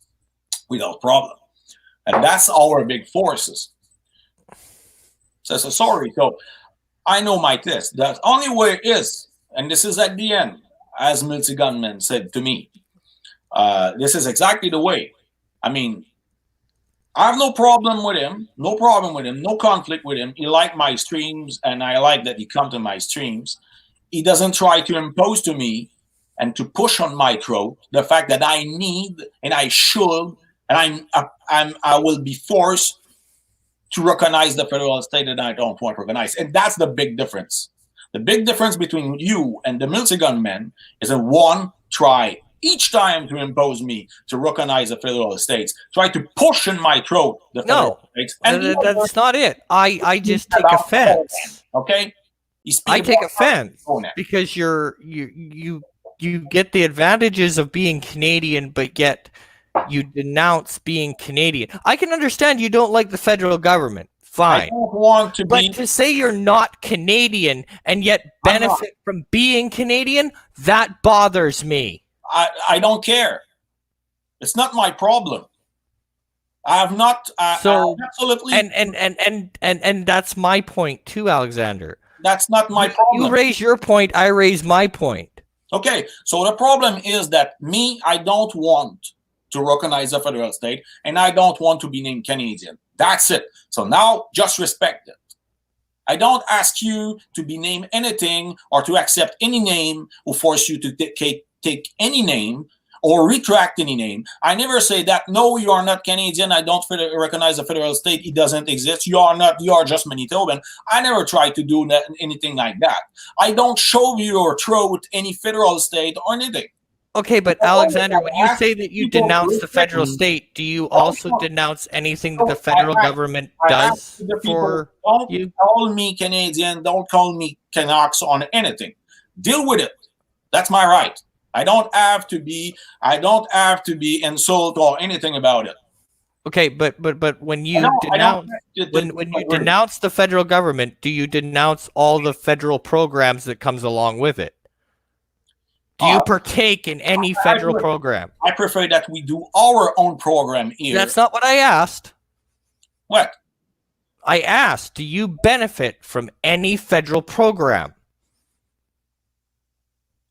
without problem. And that's our big forces. So sorry. So I know my test. The only way is, and this is at the end, as Milty Gunman said to me, this is exactly the way. I mean, I have no problem with him, no conflict with him. He liked my streams, and I like that he come to my streams. He doesn't try to impose to me and to push on my throat the fact that I need and I should, and I will be forced to recognize the federal state that I don't want to recognize. And that's the big difference. The big difference between you and the Milty Gunmen is that one try each time to impose me to recognize the federal states, try to push in my throat the federal states. And that's not it. I just take offense. Okay? I take offense because you get the advantages of being Canadian, but yet you denounce being Canadian. I can understand you don't like the federal government. Fine. I don't want to but to say you're not Canadian and yet benefit from being Canadian, that bothers me. I don't care. It's not my problem. I have not absolutely and that's my point too, Alexander. That's not my problem. You raise your point, I raise my point. Okay, so the problem is that I don't want to recognize a federal state, and I don't want to be named Canadian. That's it. So now, just respect it. I don't ask you to be named anything or to accept any name or force you to take any name or retract any name. I never say that, no, you are not Canadian. I don't recognize a federal state. It doesn't exist. You are just Manitoban. I never try to do anything like that. I don't show you or throw any federal state or anything. Okay, but Alexander, when you say that you denounce the federal state, do you also denounce anything that the federal government does for you? Don't call me Canadian. Don't call me Canucks on anything. Deal with it. That's my right. I don't have to be insulted or anything about it. Okay, but when you denounce the federal government, do you denounce all the federal programs that comes along with it? Do you partake in any federal program? I prefer that we do our own program here. That's not what I asked. What? I asked, do you benefit from any federal program?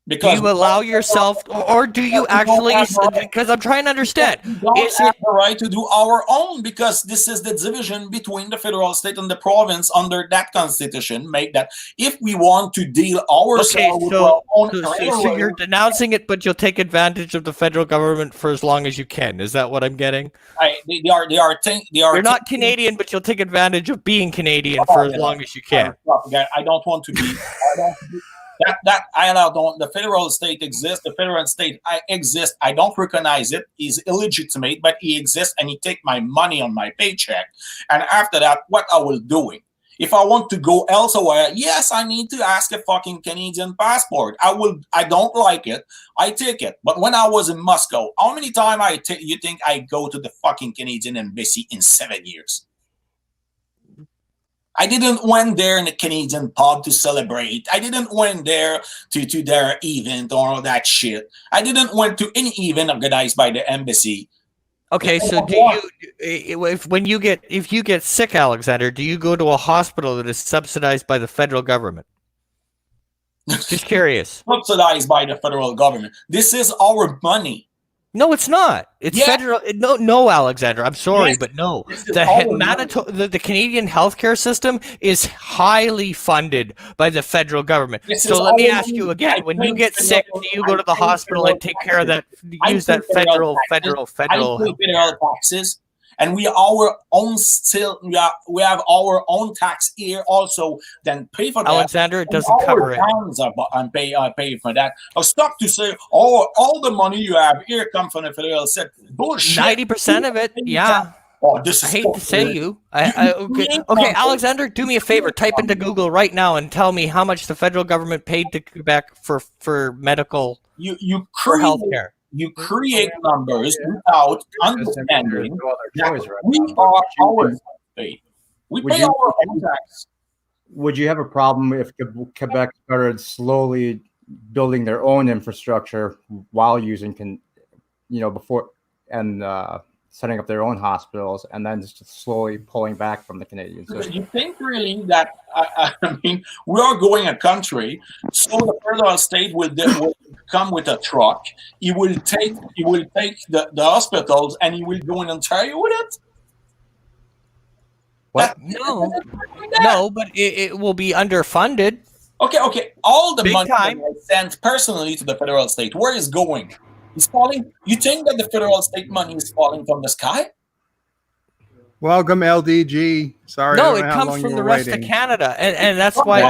Because do you allow yourself, or do you actually, because I'm trying to understand. We don't have the right to do our own, because this is the division between the federal, state, and the province under that constitution. Make that if we want to deal ourselves with our own. So you're denouncing it, but you'll take advantage of the federal government for as long as you can. Is that what I'm getting? You're not Canadian, but you'll take advantage of being Canadian for as long as you can. I don't want to be. The federal state exists. The federal state exists. I don't recognize it. He's illegitimate, but he exists, and he take my money on my paycheck. And after that, what I will doing? If I want to go elsewhere, yes, I need to ask a fucking Canadian passport. I don't like it. I take it. But when I was in Moscow, how many times you think I go to the fucking Canadian embassy in 7 years? I didn't went there in a Canadian pub to celebrate. I didn't went there to their event or all that shit. I didn't went to any event organized by the embassy. Okay, so if you get sick, Alexander, do you go to a hospital that is subsidized by the federal government? Just curious. Subsidized by the federal government. This is our money. No, it's not. It's federal. No, Alexander. I'm sorry, but no. The Canadian healthcare system is highly funded by the federal government. So let me ask you again: when you get sick, do you go to the hospital and take care of that? Use that federal taxes, and we our own still. We have our own tax here also. Then pay for that. Alexander, it doesn't cover it. And pay for that. Stop to say, all the money you have here come from the federal sector. Bullshit. 90% of it, yeah. I hate to say you. Okay, Alexander, do me a favor. Type into Google right now and tell me how much the federal government paid to Quebec for medical for healthcare. You create numbers without understanding that we are our state. We pay our own tax. Would you have a problem if Quebec started slowly building their own infrastructure while using, before and setting up their own hospitals, and then just slowly pulling back from the Canadians? So you think really that we are going a country, so the federal state will come with a truck. He will take the hospitals, and he will go in Ontario with it. What? No, but it will be underfunded. Okay. All the Big money time. that I sent personally to the federal state, where is going? It's falling. You think that the federal state money is falling from the sky? Welcome, LDG. Sorry. No, it comes from the rest of Canada, and that's why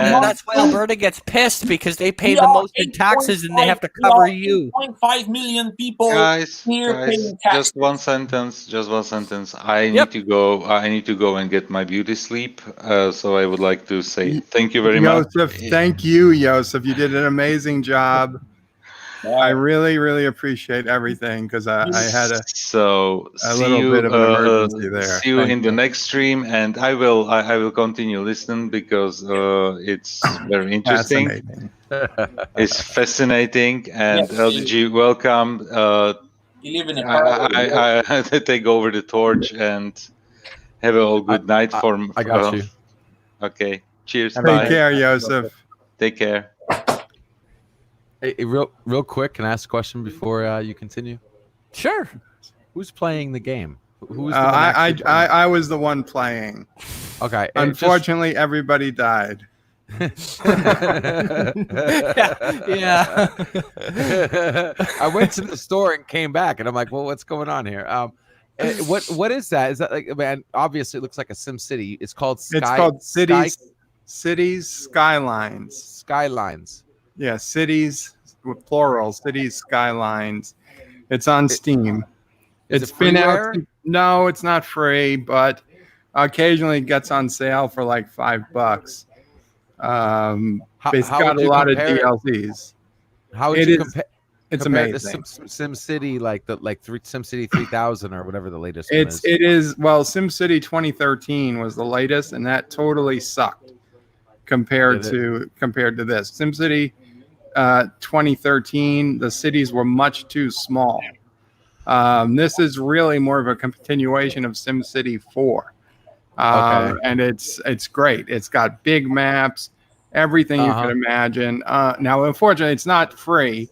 Alberta gets pissed, because they pay the most in taxes and they have to cover you. 1.5 million people Guys, paying taxes. just one sentence. I need to go. I need to go and get my beauty sleep. So I would like to say thank you very much. Joseph, thank you, Joseph. You did an amazing job. I really, really appreciate everything, because I had a little bit of an emergency there. See you in the next stream, and I will continue listening, because it's very interesting. It's fascinating, and LG, welcome. You live in I take over the torch, and have a all good night. I got you. Okay. Cheers. Take Bye. care, Joseph. Take care. Hey, real quick, can I ask a question before you continue? Sure. Who's playing the game? Who's the I was the one playing. Okay. Unfortunately, everybody died. Yeah. I went to the store and came back, and I'm like, well, what's going on here? What is that? Is that like, man, obviously it looks like a Sim City. It's called Cities Skylines. Yeah, cities plural, Cities Skylines. It's on Steam. Is It's it been out. freeware? No, it's not free, but occasionally it gets on sale for like $5. It's How got would a you lot of compare it? DLCs. How would It you is- compare? It's Compare it amazing. to SimCity, SimCity 3000 or whatever the latest one is. It is well, SimCity 2013 was the latest, and that totally sucked compared Did to this. SimCity 2013, the cities were much too small. This is really more of a continuation of SimCity 4, Okay. and it's great. It's got big maps, everything you Uh-huh. can imagine. Now, unfortunately, it's not free.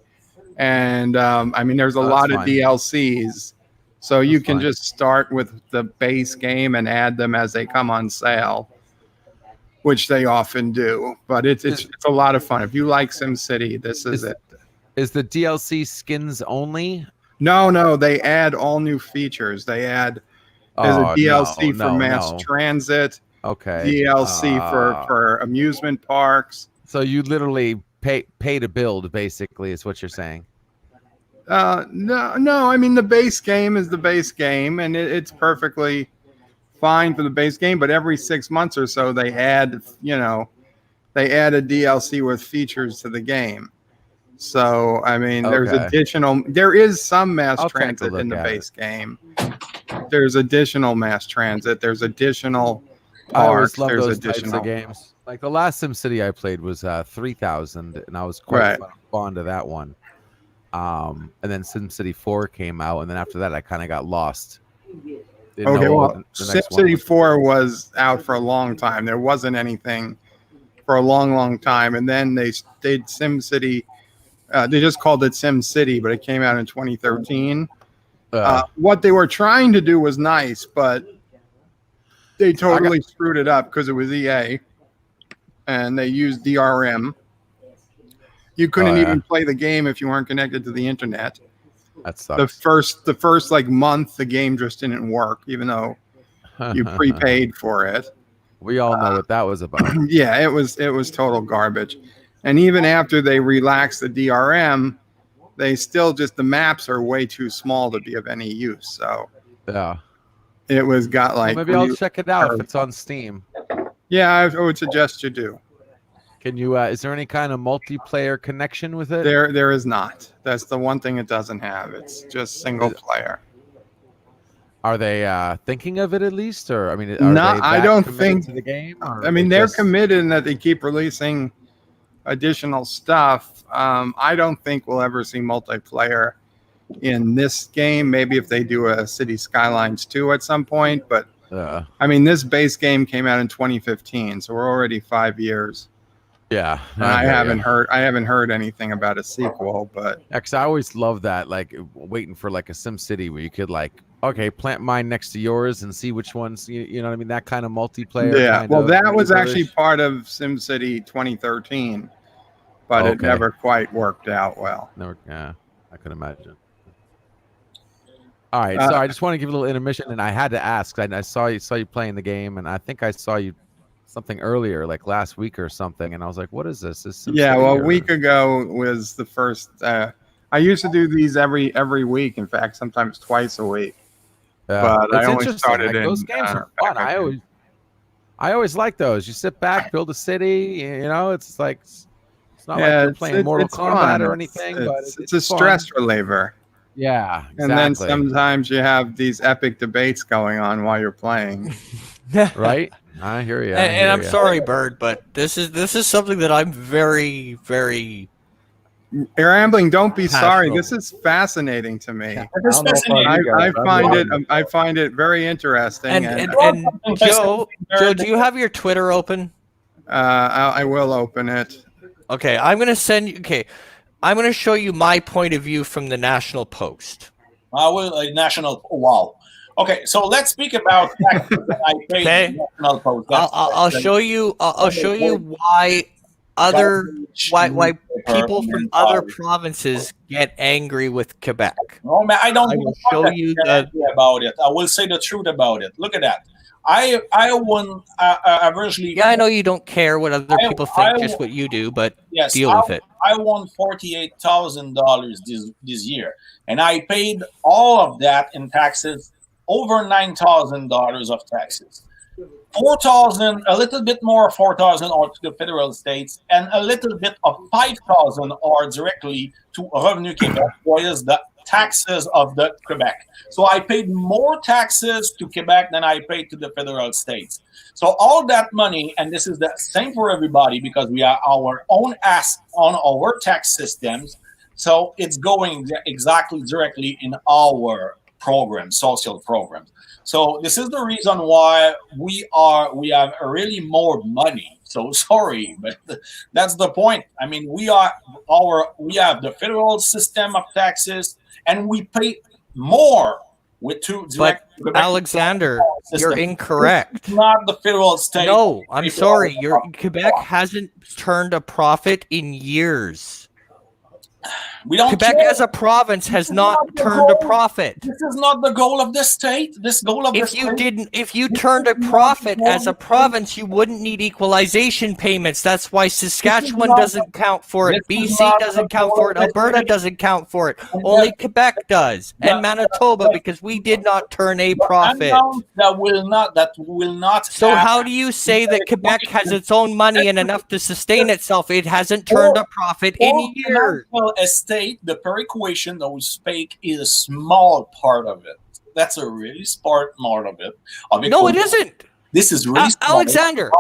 And I mean, there's a Oh, that's lot of fine. DLCs, so you That's can fine. just start with the base game and add them as they come on sale, which they often do. But it's a lot of fun. If you like SimCity, this is it. Is the DLC skins only? No, they add all new features. There's a DLC for mass no. transit, Okay. DLC for amusement parks. So you literally pay to build, basically, is what you're saying. No. I mean, the base game is the base game, and it's perfectly fine for the base game. But every 6 months or so, they add a DLC with features to the game. So, I mean, there is some mass I'll take a transit look in the at base game. There's additional mass transit. There's additional I always parks. love There's those additional types of games. Like the last SimCity I played was 3000, and I was quite fond of that one. And then SimCity 4 came out, and then after that, I kind of got lost. Didn't know what the next one SimCity was. 4 was out for a long time. There wasn't anything for a long time, and then they did SimCity. They just called it SimCity, but it came out in 2013. What they were trying to do was nice, but they totally screwed it up because it was EA, and they used DRM. You couldn't even play the game if you weren't connected to the internet. That sucks. The first like month, the game just didn't work, even though you prepaid for it. We all know what that was about. Yeah, it was total garbage. And even after they relaxed the DRM, they still the maps are way too small to be of any use. So Yeah. it was got like Maybe I'll check it out if it's on Steam. Yeah, I would suggest you do. Can you? Is there any kind of multiplayer connection with it? There is not. That's the one thing it doesn't have. It's just single player. Are they thinking of it at least, or I mean, are No, they I that don't committed think. to the game. I mean, they're committed in that they keep releasing additional stuff. I don't think we'll ever see multiplayer in this game. Maybe if they do a City Skylines 2 at some point, but I mean, this base game came out in 2015, so we're already 5 years. Yeah, and I haven't heard anything about a sequel, but I always love that, like waiting for like a SimCity where you could like, okay, plant mine next to yours and see which ones you know what I mean, that kind of multiplayer. Yeah, well, that was actually part of SimCity 2013, but it never quite worked out well. Never, yeah, I can imagine. All right, so I just want to give a little intermission, and I had to ask. I saw you playing the game, and I think I saw you something earlier, like last week or something, and I was like, "What is this?" Yeah, well, a week ago was the first. I used to do these every week. In fact, sometimes twice a week. But I only started like, those games are fun. I always like those. You sit back, build a city. You know, it's like it's not like you're playing Mortal Kombat or anything, but it's a stress reliever. Yeah, exactly. And then sometimes you have these epic debates going on while you're playing. Right? I hear you. And I'm sorry, Bird, but this is something that I'm very, very Rambling. Don't be sorry. This is fascinating to me. I find it very interesting. And Joe, do you have your Twitter open? I will open it. Okay, I'm going to send you. Okay, I'm going to show you my point of view from the National Post. Wow. Okay, so let's speak about National Post. I'll show you. I'll show you why why people from other provinces get angry with Quebec. Oh man, I will show you about it. I will say the truth about it. Look at that. I won averagely. Yeah, I know you don't care what other I- people think, I- just what you do, but Yes, deal with it. I won $48,000 this year, and I paid all of that in taxes, over $9,000 of taxes. 4,000, a little bit more, 4,000 are to the federal states, and a little bit of 5,000 are directly to Revenu Québec, which is the taxes of the Quebec. So I paid more taxes to Quebec than I paid to the federal states. So all that money, and this is the same for everybody because we are our own on our tax systems. So it's going exactly directly in our programs, social programs. So this is the reason why we have really more money. So sorry, but that's the point. I mean, we have the federal system of taxes, and we pay more with two direct. But Alexander, you're incorrect. It's not the federal state. No, I'm sorry. Quebec hasn't turned a profit in years. We don't Quebec care. as a province has not turned a profit. This is not the goal of the state. If you turned a profit as a province, you wouldn't need equalization payments. That's why Saskatchewan doesn't count for it. BC doesn't count for it. Alberta doesn't count for it. Only Quebec does, and Manitoba, because we did not turn a profit. That will not. So how do you say that Quebec has its own money and enough to sustain itself? It hasn't turned a profit in years. The perequation that we speak is a small part of it. That's a really smart part of it. No, it isn't. This is really Alexander,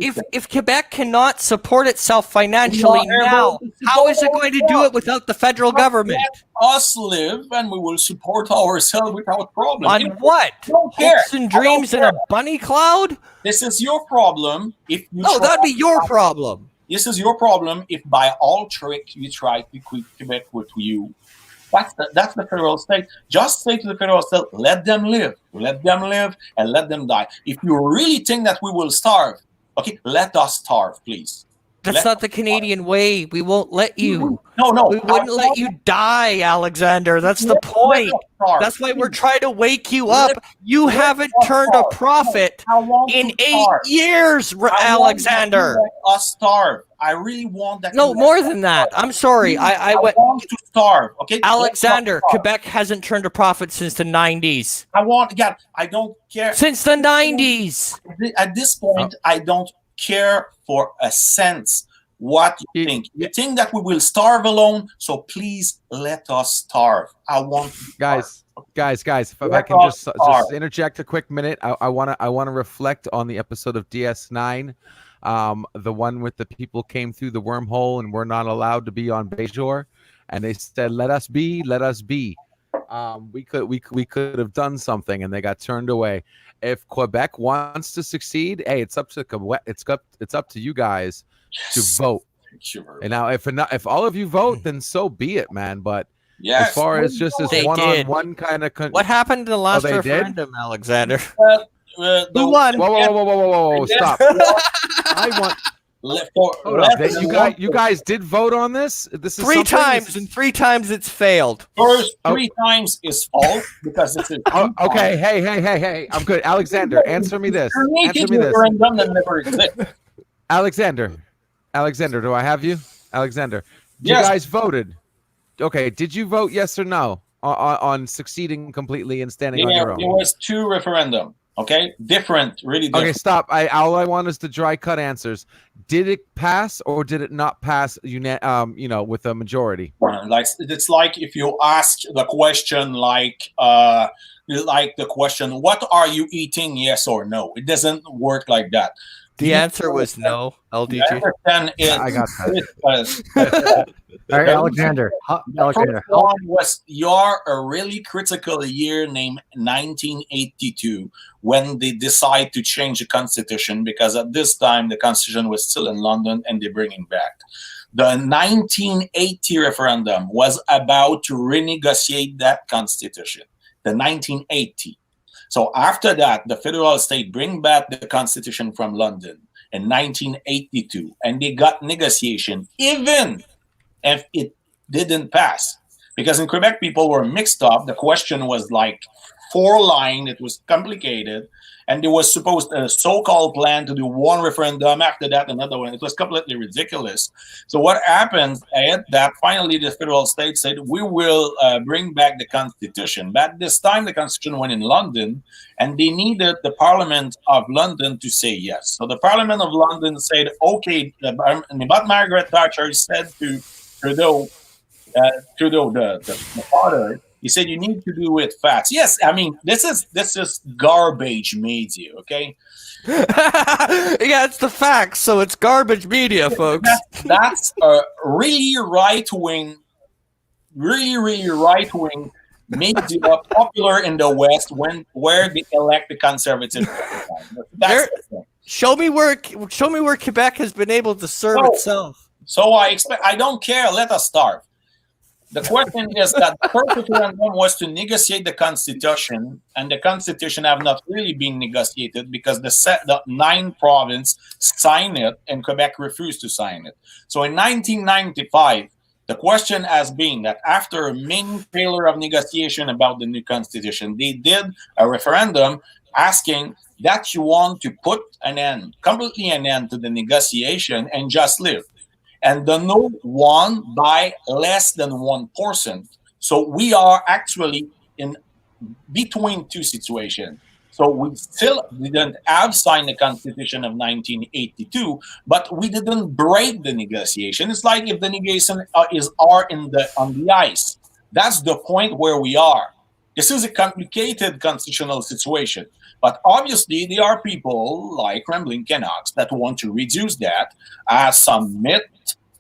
if Quebec cannot support itself financially now, how is it going to do it without the federal government? Let us live, and we will support ourselves without problem. On what? Hopes and dreams in a bunny cloud? This is your problem. That'd be your problem. This is your problem if by all trick you try to quit Quebec with you. That's the federal state. Just say to the federal state, let them live, and let them die. If you really think that we will starve, okay, let us starve, please. That's not the Canadian way. We won't let you. No. We wouldn't let you die, Alexander. That's the point. That's why we're trying to wake you up. You haven't turned a profit in 8 years, Alexander. Let us starve. I really want that. No, more than that. I'm sorry. I want to starve. Okay, Alexander, Quebec hasn't turned a profit since the 90s. I don't care. Since the 90s. At this point, I don't care for a cent. What you think? You think that we will starve alone? So please let us starve. I want to guys. If I can just interject a quick minute, I want to reflect on the episode of DS9, the one with the people came through the wormhole and were not allowed to be on Bajor, and they said, "Let us be, let us be." We could have done something, and they got turned away. If Quebec wants to succeed, hey, it's up to you guys to vote. Sure. And now, if all of you vote, then so be it, man. But yes, as far as just this one-on-one kind of, what happened to the last referendum, Alexander? Who won? Whoa! Stop! I want. You guys did vote on this. This is 3 times, and 3 times it's failed. First 3 times is false because it's okay. Hey! I'm good. Alexander, answer me this. Alexander, do I have you? Alexander, you guys voted. Okay, did you vote yes or no on succeeding completely and standing on your own? There was 2 referendum. Okay, really different. Okay, stop. All I want is the dry cut answers. Did it pass or did it not pass? With a majority. It's like if you ask the question, like the question, "What are you eating?" Yes or no. It doesn't work like that. The answer was no, LDG. I got that. All right, Alexander. You're a really critical year named 1982 when they decide to change the constitution, because at this time the constitution was still in London and they're bringing back. The 1980 referendum was about to renegotiate that constitution. The 1980. So after that, the federal state bring back the constitution from London in 1982, and they got negotiation, even if it didn't pass. Because in Quebec, people were mixed up. The question was like 4-line. It was complicated. And there was supposed a so-called plan to do one referendum, after that another one. It was completely ridiculous. So what happened at that finally the federal state said, we will bring back the Constitution. But this time the Constitution went in London, and they needed the Parliament of London to say yes. So the Parliament of London said, okay, but Margaret Thatcher said to Trudeau, the father, he said, you need to do it fast. Yes, I mean, this is garbage media, okay? Yeah, it's the facts, so it's garbage media, folks. That's a really right-wing media popular in the West where they elect the conservative. Show me where Quebec has been able to serve itself. So I don't care. Let us starve. The question is that the first referendum was to negotiate the Constitution, and the Constitution have not really been negotiated because the 9 provinces signed it and Quebec refused to sign it. So in 1995, the question has been that after many failure of negotiation about the new Constitution, they did a referendum asking that you want to put completely an end to the negotiation and just live. And the no won by less than 1%. So we are actually in between two situations. So we still didn't have signed the Constitution of 1982, but we didn't break the negotiation. It's like if the negotiation are on the ice. That's the point where we are. This is a complicated constitutional situation. But obviously, there are people like Rambling Canucks that want to reduce that as some myth,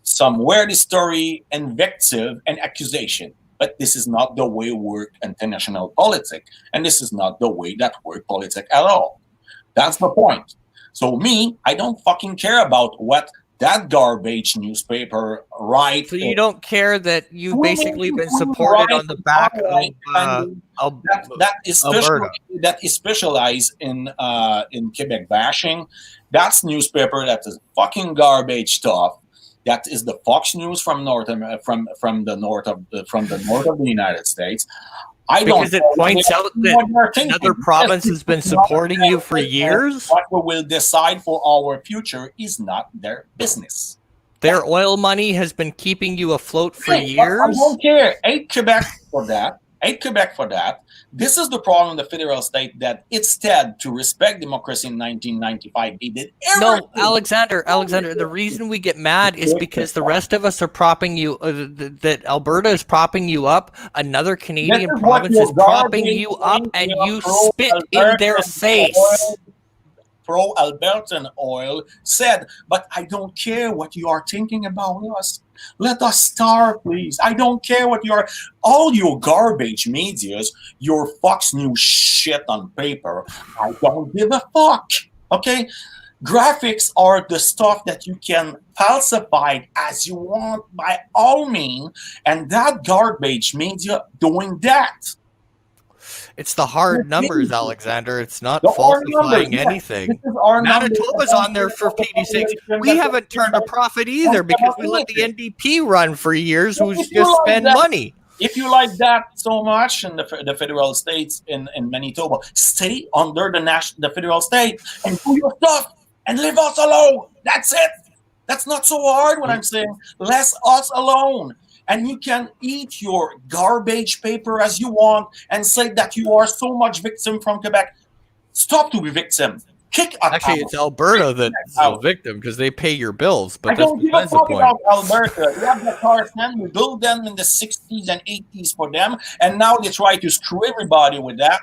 some weird story, invective, and accusation. But this is not the way we work international politics. And this is not the way that work politics at all. That's the point. So me, I don't fucking care about what that garbage newspaper writes. So you don't care that you've basically been supported on the back of that is specialized in Quebec bashing. That's newspaper that is fucking garbage stuff. That is the Fox News from from the north of the United States. Because it points out that another province has been supporting you for years. What we will decide for our future is not their business. Their oil money has been keeping you afloat for years. I don't care. Hate Quebec for that. This is the problem with the federal state, that instead to respect democracy in 1995, they did everything. No, Alexander, the reason we get mad is because the rest of us are propping you, that Alberta is propping you up, another Canadian province is propping you up, and you spit in their face. Pro-Albertan oil said, but I don't care what you are thinking about us. Let us starve, please. I don't care what you are. All your garbage medias, your Fox News shit on paper, I don't give a fuck. Okay? Graphics are the stuff that you can falsify as you want by all means, and that garbage media doing that. It's the hard numbers, Alexander. It's not falsifying anything. Manitoba's on there for Pete's sake. We haven't turned a profit either because we let the NDP run for years, who's just spend money. If you like that so much in the federal states in Manitoba, stay under the federal state and do your stuff and leave us alone. That's it. That's not so hard what I'm saying. Let us alone. And you can eat your garbage paper as you want and say that you are so much victim from Quebec. Stop to be victim. Actually, it's Alberta that's a victim because they pay your bills. But I don't give a fuck about Alberta. You have the cars, man. We built them in the 60s and 80s for them. And now they try to screw everybody with that.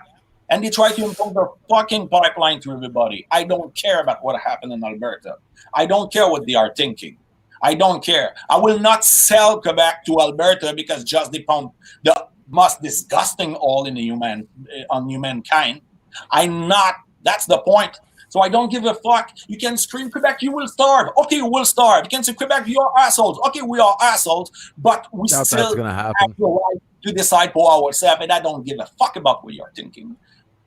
And they try to impose their fucking pipeline to everybody. I don't care about what happened in Alberta. I don't care what they are thinking. I don't care. I will not sell Quebec to Alberta because just they found the most disgusting oil in on humankind. I'm not. That's the point. So I don't give a fuck. You can scream Quebec, you will starve. Okay, you will starve. You can say Quebec, you are assholes. Okay, we are assholes, but we still have the right to decide for ourselves, and I don't give a fuck about what you're thinking.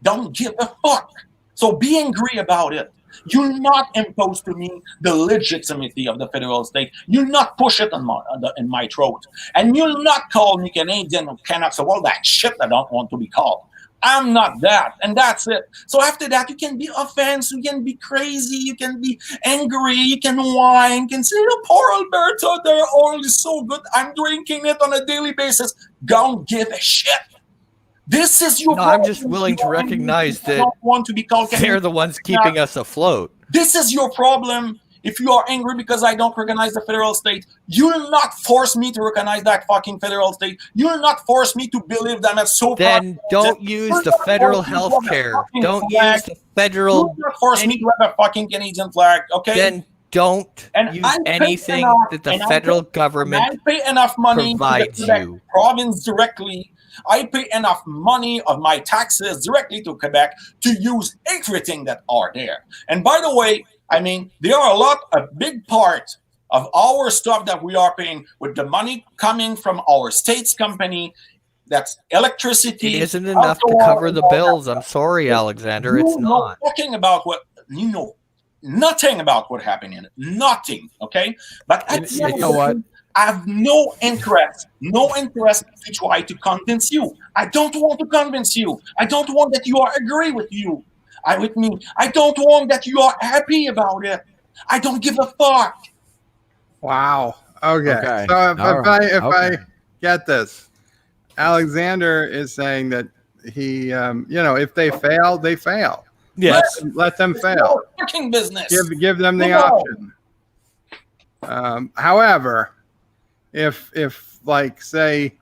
Don't give a fuck. So be angry about it. You'll not impose to me the legitimacy of the federal state. You'll not push it in my throat. And you'll not call me Canadian or Canucks or all that shit I don't want to be called. I'm not that, and that's it. So after that, you can be offensive, you can be crazy, you can be angry, you can whine, you can say, "Oh, poor Alberto, their oil is so good. I'm drinking it on a daily basis." Don't give a shit. This is your No, problem. I'm just willing to recognize You that don't want to be called they're the ones keeping us afloat. This is your problem. If you are angry because I don't recognize the federal state, you will not force me to recognize that fucking federal state. You will not force me to believe them as so. Then don't use the federal health care. Don't use the You federal. will not force me to have a fucking Canadian flag, okay? Then don't use I pay anything enough, that the and federal I government pay enough money provides to the Quebec you. province directly. I pay enough money of my taxes directly to Quebec to use everything that are there. And by the way, I mean, there are a big part of our stuff that we are paying with the money coming from our state's company. That's electricity. It isn't enough to cover the bills. I'm sorry, Alexander. It's not. Talking about what you know, nothing about what happened in it. Nothing. Okay, but You know what? I have no interest to try to convince you. I don't want to convince you. I don't want that you are agree with you. With me. I don't want that you are happy about it. I don't give a fuck. Wow. Okay. So Right. if I get this, Alexander is saying that he, if they fail, they fail. Yes. Let them fail. Fucking business. Give them the option. However, if like say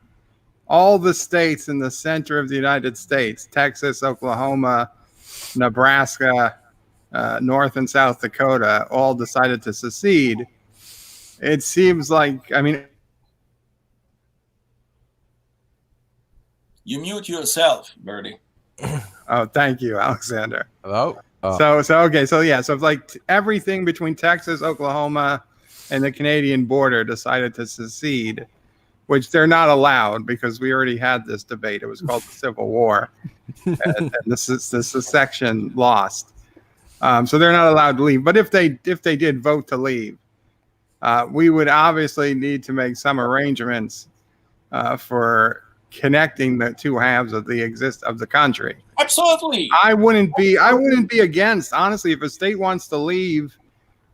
all the states in the center of the United States, Texas, Oklahoma, Nebraska, North and South Dakota, all decided to secede, it seems like, I mean, you mute yourself, Birdie. Oh, thank you, Alexander. Hello. So okay, so yeah, so if like everything between Texas, Oklahoma, and the Canadian border decided to secede, which they're not allowed because we already had this debate. It was called the Civil War, and the secession lost. So they're not allowed to leave. But if they did vote to leave, we would obviously need to make some arrangements for connecting the two halves of the country. Absolutely. I wouldn't be against, honestly, if a state wants to leave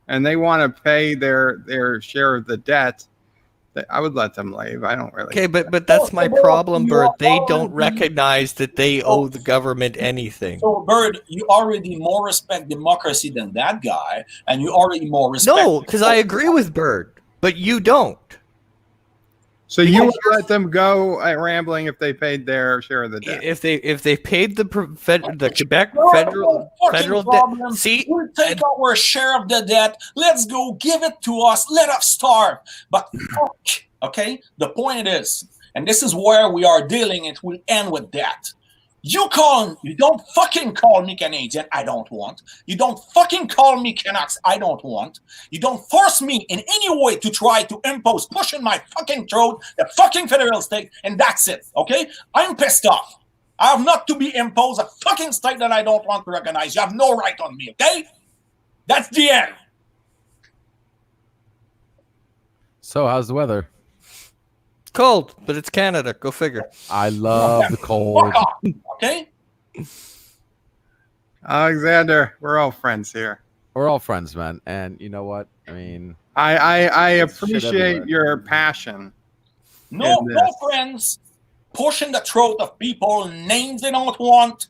and they want to pay their share of the debt, I would let them leave. I don't really. Okay, but that's my problem, Bird. They don't recognize that they owe the government anything. So, Bird, you already more respect democracy than that guy, and you already more respect. No, because I agree with Bird, but you don't. So you would let them go rambling if they paid their share of the debt. If they paid the Quebec federal debt, see, we'll take our share of the debt. Let's go, give it to us. Let us starve. But fuck, okay. The point is, and this is where we are dealing. It will end with that. You don't fucking call me Canadian, I don't want. You don't fucking call me Canucks, I don't want. You don't force me in any way to try to impose, push in my fucking throat, the fucking federal state, and that's it, okay? I'm pissed off. I have not to be imposed a fucking state that I don't want to recognize. You have no right on me, okay? That's the end. So how's the weather? cold, but it's Canada. Go figure. I love the cold. Okay. Alexander, we're all friends here. We're all friends, man. And you know what? I mean, I appreciate your passion. No friends pushing the throat of people, names they don't want.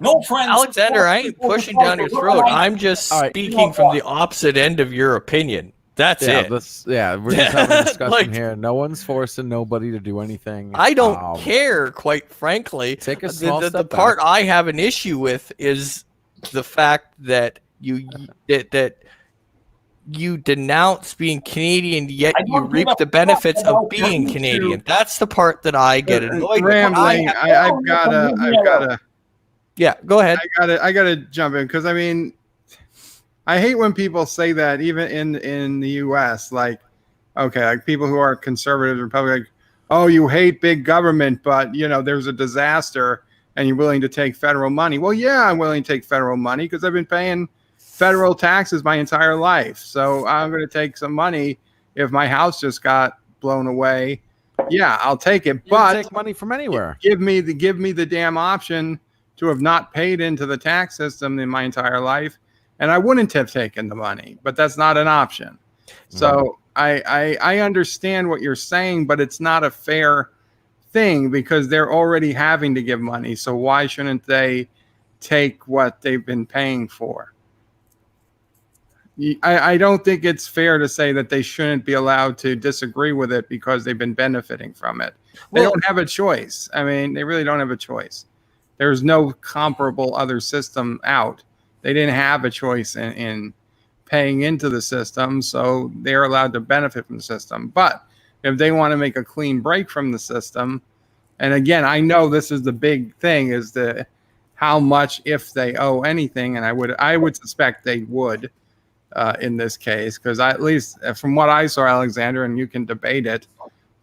No friends. Alexander, I ain't pushing down your throat. I'm just speaking from the opposite end of your opinion. That's it. We're just having a discussion here. No one's forcing nobody to do anything. I don't care, quite frankly. Take a small the step part back. I have an issue with is the fact that you denounce being Canadian, yet you reap the benefits of being Canadian. That's the part that I get annoyed with. Rambling. I've gotta. Yeah, go ahead. I gotta jump in because I mean, I hate when people say that even in the U.S. Like people who are conservative Republican, like, oh, you hate big government, but there's a disaster and you're willing to take federal money. Well, yeah, I'm willing to take federal money because I've been paying federal taxes my entire life. So I'm going to take some money if my house just got blown away. Yeah, I'll take it. You can But take money from anywhere. give me the damn option to have not paid into the tax system in my entire life, and I wouldn't have taken the money. But that's not an option. So I understand what you're saying, but it's not a fair thing because they're already having to give money. So why shouldn't they take what they've been paying for? I don't think it's fair to say that they shouldn't be allowed to disagree with it because they've been benefiting from it. They don't have a choice. I mean, they really don't have a choice. There's no comparable other system out. They didn't have a choice in paying into the system, so they're allowed to benefit from the system. But if they want to make a clean break from the system, and again, I know this is the big thing, is the how much if they owe anything, and I would suspect they would in this case, because at least from what I saw, Alexander, and you can debate it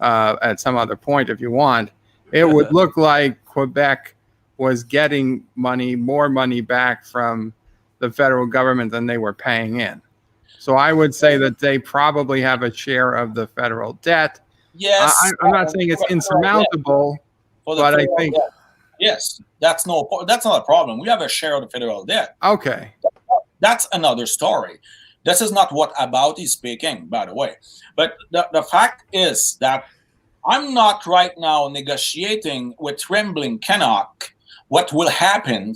at some other point if you want, it would look like Quebec was getting more money back from the federal government than they were paying in. So I would say that they probably have a share of the federal debt. Yes, I'm not saying it's insurmountable, but I think yes, that's not a problem. We have a share of the federal debt. Okay, that's another story. This is not what About is speaking, by the way. But the fact is that I'm not right now negotiating with Trembling Canuck what will happen in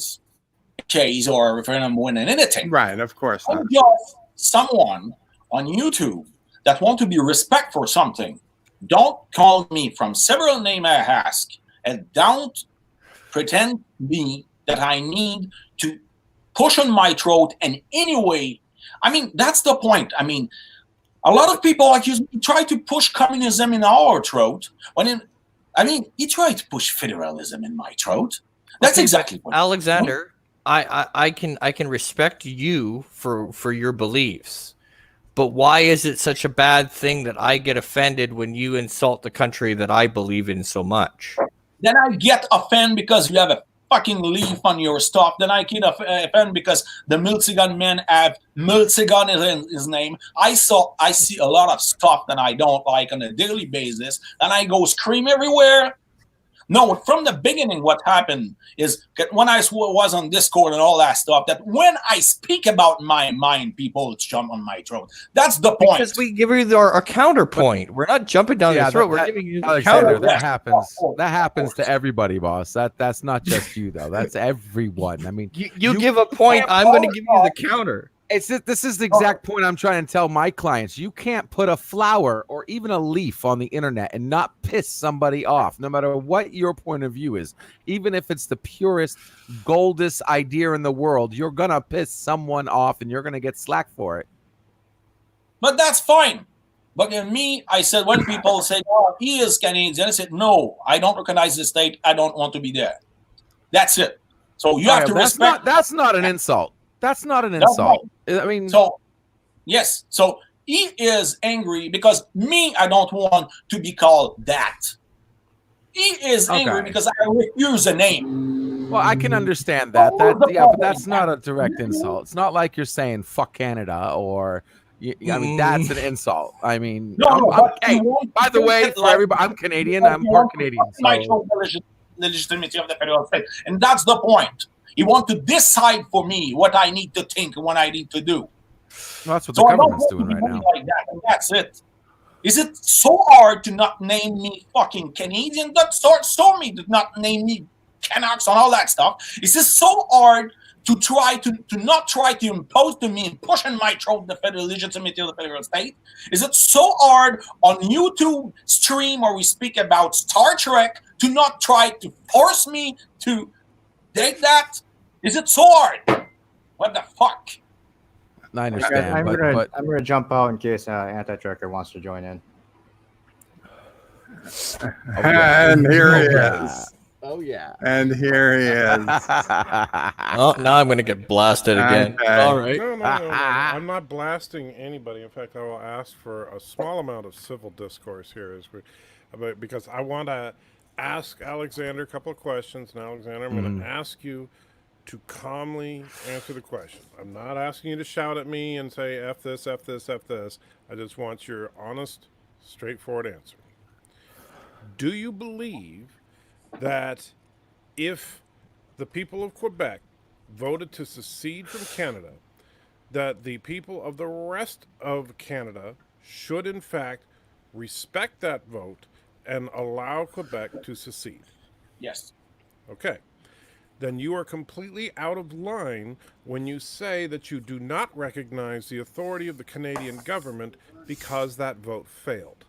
case or a referendum win anything. Right, of course. I'm just someone on YouTube that want to be respect for something. Don't call me from several names I ask, and don't pretend me that I need to push on my throat in any way. I mean, that's the point. I mean, a lot of people accuse me try to push communism in our throat. He tried to push federalism in my throat. That's exactly what Alexander. I can respect you for your beliefs, but why is it such a bad thing that I get offended when you insult the country that I believe in so much? Then I get offended because you have a fucking leaf on your stuff. Then I get offended because the Multigun men have Multigun in his name. I see a lot of stuff that I don't like on a daily basis, and I go scream everywhere. No, from the beginning, what happened is when I was on Discord and all that stuff, that when I speak about my mind, people jump on my throat. That's the point. Because we give you our counterpoint. We're not jumping down your throat. We're giving you the counter. That happens. That happens to everybody, boss. That's not just you, though. That's everyone. I mean, you give a point, I'm going to give you the counter. This is the exact point I'm trying to tell my clients. You can't put a flower or even a leaf on the internet and not piss somebody off, no matter what your point of view is. Even if it's the purest, goldest idea in the world, you're going to piss someone off and you're going to get slack for it. But that's fine. But in me, I said, when people say, oh, he is Canadian, I said, no, I don't recognize the state. I don't want to be there. That's it. So you have to respect. That's not an insult. That's not an insult. I mean, so yes. So he is angry because me, I don't want to be called that. He is angry because I refuse a name. Well, I can understand that. But that's not a direct insult. It's not like you're saying "fuck Canada" or. I mean, that's an insult. I mean, hey, by the way, for everybody, I'm Canadian. I'm part Canadian. So. The legitimacy of the federal state, and that's the point. You want to decide for me what I need to think and what I need to do. Well, that's what the government's doing right now. Like that, and that's it. Is it so hard to not name me fucking Canadian? That so me to not name me Canucks and all that stuff. Is this so hard to try to not try to impose to me and push in my throat the federal legitimacy of the federal state? Is it so hard on YouTube stream where we speak about Star Trek to not try to force me to take that? Is it so hard? What the fuck? I understand. I'm gonna jump out in case Anti-Tracker wants to join in. And here he is. Oh yeah. And here he is. Oh, now I'm going to get blasted again. All right. No. I'm not blasting anybody. In fact, I will ask for a small amount of civil discourse here, because I want to ask Alexander a couple of questions. And Alexander, I'm going to ask you to calmly answer the question. I'm not asking you to shout at me and say F this, F this, F this. I just want your honest, straightforward answer. Do you believe that if the people of Quebec voted to secede from Canada, that the people of the rest of Canada should in fact respect that vote and allow Quebec to secede? Yes. Okay. Then you are completely out of line when you say that you do not recognize the authority of the Canadian government because that vote failed.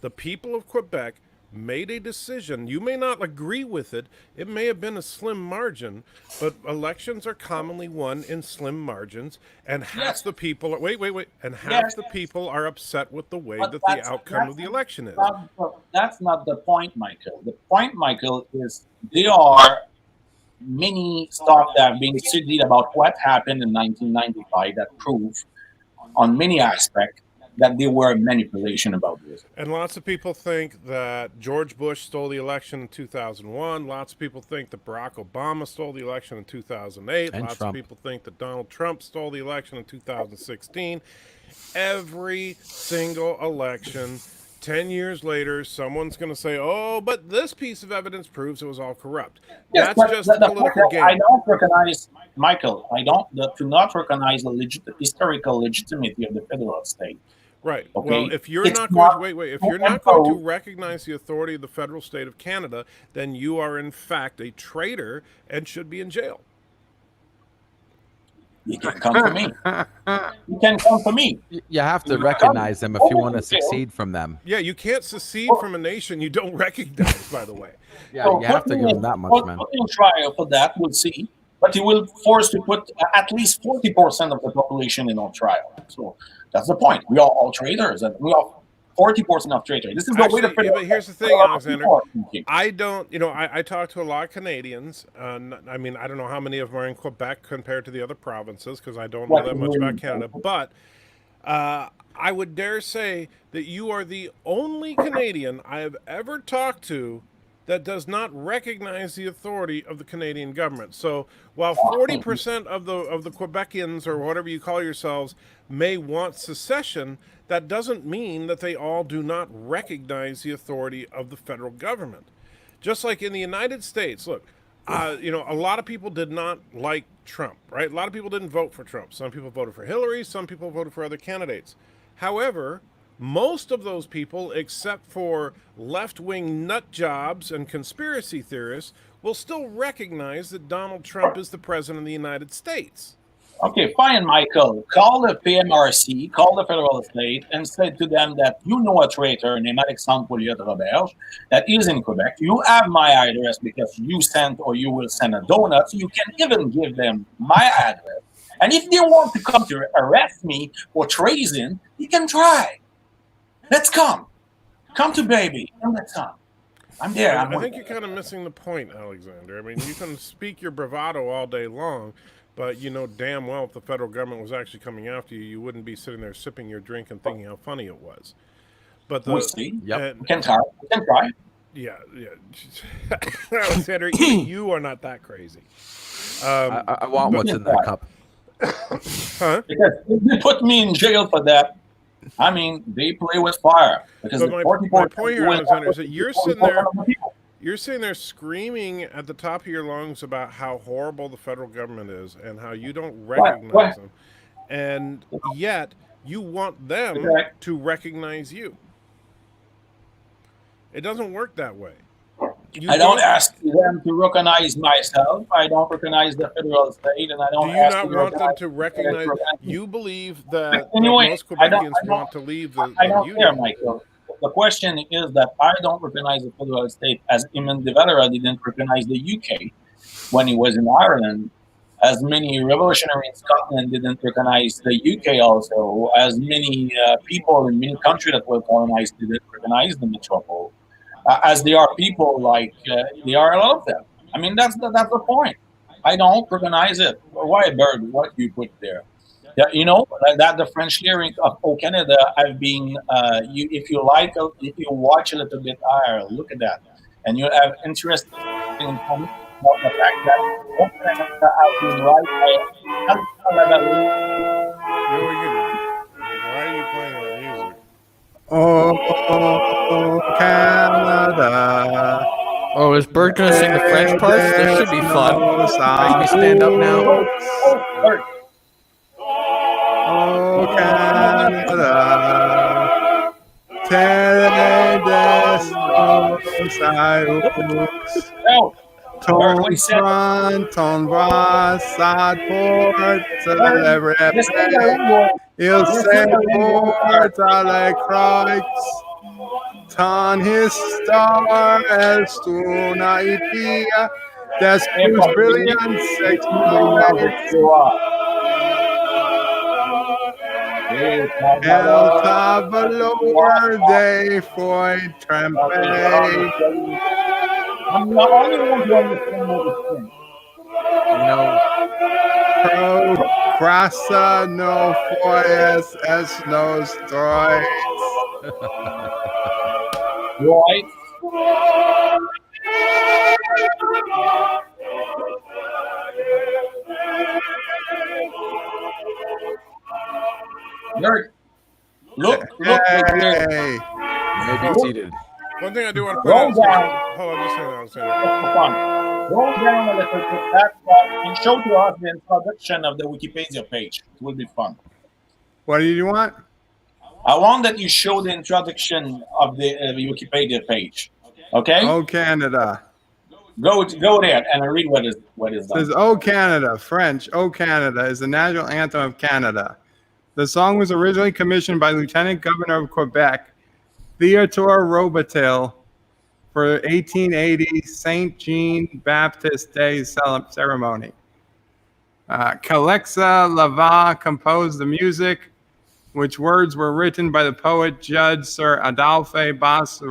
The people of Quebec made a decision. You may not agree with it. It may have been a slim margin, but elections are commonly won in slim margins, and half Yes. the people are, wait, and half Yes. the people are upset with the way But that the outcome of the election is. That's not the point, Michael. The point, Michael, is there are many stuff that have been studied about what happened in 1995 that prove on many aspects that there were manipulation about this. And lots of people think that George Bush stole the election in 2001. Lots of people think that Barack Obama stole the election in 2008. And Lots Trump. of people think that Donald Trump stole the election in 2016. Every single election, 10 years later, someone's going to say, oh, but this piece of evidence proves it was all corrupt. Yes, That's but just the a political point, I game. don't recognize, Michael, do not recognize the historical legitimacy of the federal state. Right. Okay. Well, if you're It's not going not- to wait, if you're not going to recognize the authority of the federal state of Canada, then you are in fact a traitor and should be in jail. You can come for me. You can come for me. You have to recognize them if you want to succeed from them. Yeah, you can't secede from a nation you don't recognize, by the way. Yeah, So you have to put give me them that much, put man. in trial for that, we'll see. But he will force to put at least 40% of the population in on trial. So that's the point. We are all traitors, and we are 40% of traitors. This is the way to Actually, yeah, but here's the thing, Alexander. I don't, I talk to a lot of Canadians. I mean, I don't know how many of them are in Quebec compared to the other provinces because I don't know that much about Canada. But I would dare say that you are the only Canadian I have ever talked to that does not recognize the authority of the Canadian government. So while 40% of the Quebecians, or whatever you call yourselves, may want secession, that doesn't mean that they all do not recognize the authority of the federal government. Just like in the United States, look, a lot of people did not like Trump, right? A lot of people didn't vote for Trump. Some people voted for Hillary, some people voted for other candidates. However, most of those people, except for left-wing nut jobs and conspiracy theorists, will still recognize that Donald Trump is the president of the United States. Okay, fine, Michael. Call the PMRC, call the federal state, and say to them that you know a traitor named Alexandre Pouliot-Roberge that is in Quebec. You have my address because you sent or you will send a donut. So you can even give them my address. And if they want to come to arrest me for treason, you can try. Let's come. Come to baby. And let's come. I'm there. I think you're kind of missing the point, Alexander. I mean, you can speak your bravado all day long, but you know damn well if the federal government was actually coming after you, you wouldn't be sitting there sipping your drink and thinking how funny it was. But we'll see. Yep. We can try. We can try. Yeah. Alexander, you are not that crazy. I want what's in that cup. Huh? Because if they put me in jail for that, I mean, they play with fire. Because But my point here, Alexander, is that you're sitting there screaming at the top of your lungs about how horrible the federal government is and how you don't recognize them. And yet you want them to recognize you. It doesn't work that way. I don't ask them to recognize myself. I don't recognize the federal state, and I don't. Do you not want them to recognize? You believe that most Quebecians want to leave the I don't union. care, Michael. The question is that I don't recognize the federal state, as Eamon de Valera didn't recognize the UK when he was in Ireland, as many revolutionaries in Scotland didn't recognize the UK also, as many people in many countries that were colonized didn't recognize the metropole. As there are people like there are a lot of them. I mean, that's the point. I don't recognize it. Why, Bird? What you put there? Yeah, like that the French lyrics of "Oh Canada" have been. If you watch a little bit higher, look at that, and you have interest in about the fact that "Oh Canada" has been right Why are you playing that music? Oh, Canada. is Bert gonna sing the French parts? This should be fun. Make me stand up now. Bert. Oh, Canada, No. Bert, what ton he said. front, ton bras, sad port, celebrate. Listen to the language. Il Listen se to the language. porta le croix, ton histoire est una idea, des plus brillantes El tableau de foi trempé. I'm the only one to understand what he's saying. Procrasta no foies es nos droits. Right? Bert, look. Hey. Maybe seated. One thing I do want to Roll point out. down. Hold on, just hang on a second. For fun. Roll down a little bit that and show to us the introduction of the Wikipedia page. It will be fun. What do you want? I want that you show the introduction of the Wikipedia page. Okay? Oh, Canada. Go there and read what is It says, done. Oh, Canada, French, Oh, Canada is the national anthem of Canada. The song was originally commissioned by Lieutenant Governor of Quebec, Theodore Robitel, for 1880 Saint Jean Baptist Day ceremony. Calexa Lava composed the music, which words were written by the poet Judge Sir Adolphe Bas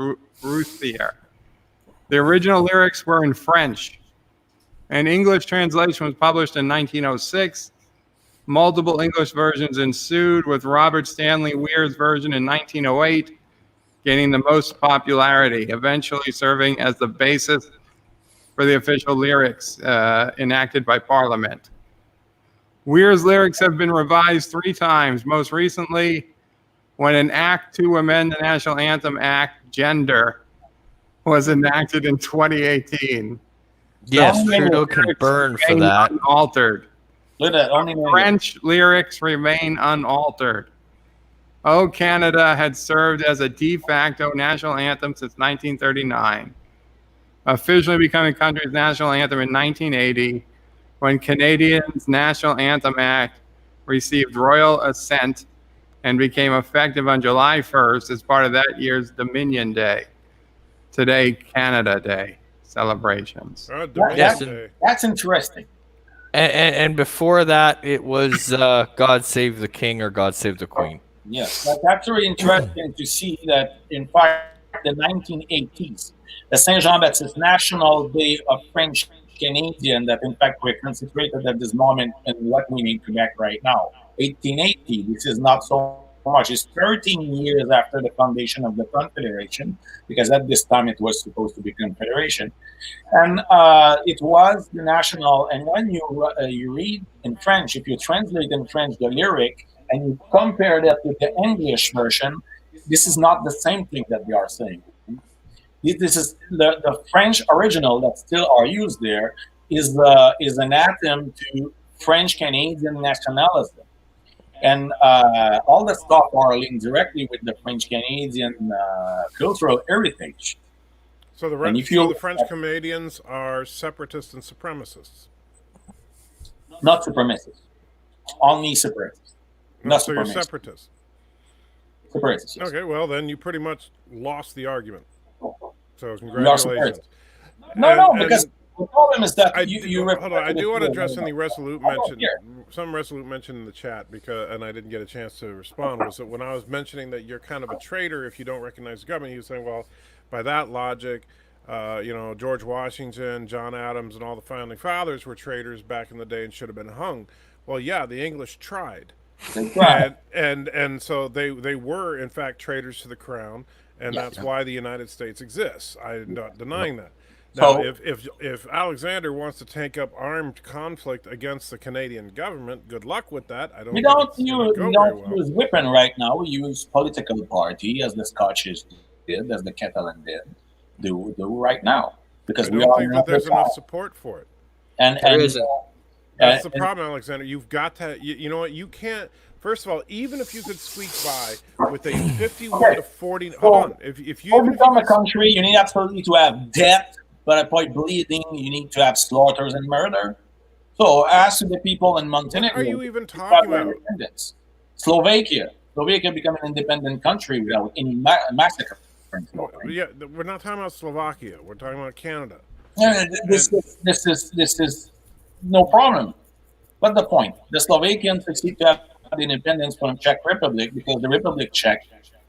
Routhier. The original lyrics were in French. An English translation was published in 1906. Multiple English versions ensued, with Robert Stanley Weir's version in 1908 gaining the most popularity, eventually serving as the basis for the official lyrics enacted by Parliament. Weir's lyrics have been revised 3 times, most recently when an act to amend the National Anthem Act, Gender, was enacted in 2018. Yes, Some Trudeau can lyrics burn for remain that. Unaltered. Look at that. Only French lyrics remain unaltered. Oh, Canada had served as a de facto national anthem since 1939, officially becoming the country's national anthem in 1980, when Canadians' National Anthem Act received royal assent and became effective on July 1st as part of that year's Dominion Day. Today, Canada Day celebrations. Yes. That's interesting. And before that, it was God Save the King or God Save the Queen. Yes, that's very interesting to see that, in fact, the 1980s, the Saint Jean-Baptiste National Day of French Canadian, that in fact we're consecrated at this moment in what we need Quebec right now. 1880, this is not so much. It's 13 years after the foundation of the Confederation, because at this time it was supposed to be Confederation. And it was the national, and when you read in French, if you translate in French the lyric, and you compare that with the English version, this is not the same thing that they are saying. This is the French original that still are used there is an anthem to French Canadian nationalism, and all the stuff are linked directly with the French Canadian cultural heritage. So the French Canadians are separatists and supremacists. Not supremacists, only separatists. No, so you're separatists. Separatists. Yes. Okay, well then you pretty much lost the argument. So congratulations. Because the problem is that hold on. I do want to address any Resolute mention. Some Resolute mentioned in the chat and I didn't get a chance to respond. Was that when I was mentioning that you're kind of a traitor if you don't recognize the government? He was saying, well, by that logic, George Washington, John Adams, and all the founding fathers were traitors back in the day and should have been hung. Well, yeah, the English tried. And so they were in fact traitors to the crown, and that's why the United States exists. I'm not denying that. Now, if Alexander wants to take up armed conflict against the Canadian government, good luck with that. I don't. We don't use weapon right now. We use political party, as the Scottish did, as the Catalan did, do right now. because I we don't are think in that there's another enough time. support for it. And There isn't. That's the and- problem, Alexander. You've got to, you know what? You can't. First of all, even if you could squeak by with a 51 to 40, hold on. If you to even if you become a could, country, you need absolutely to have death, but by bleeding, you need to have slaughters and murder. So ask the people in Montenegro. what are you even about talking their about? independence. Slovakia became an independent country without any massacre. Yeah, we're not talking about Slovakia. We're talking about Canada. This is no problem. But the point, the Slovakians seek to have independence from Czech Republic because the Republic Czech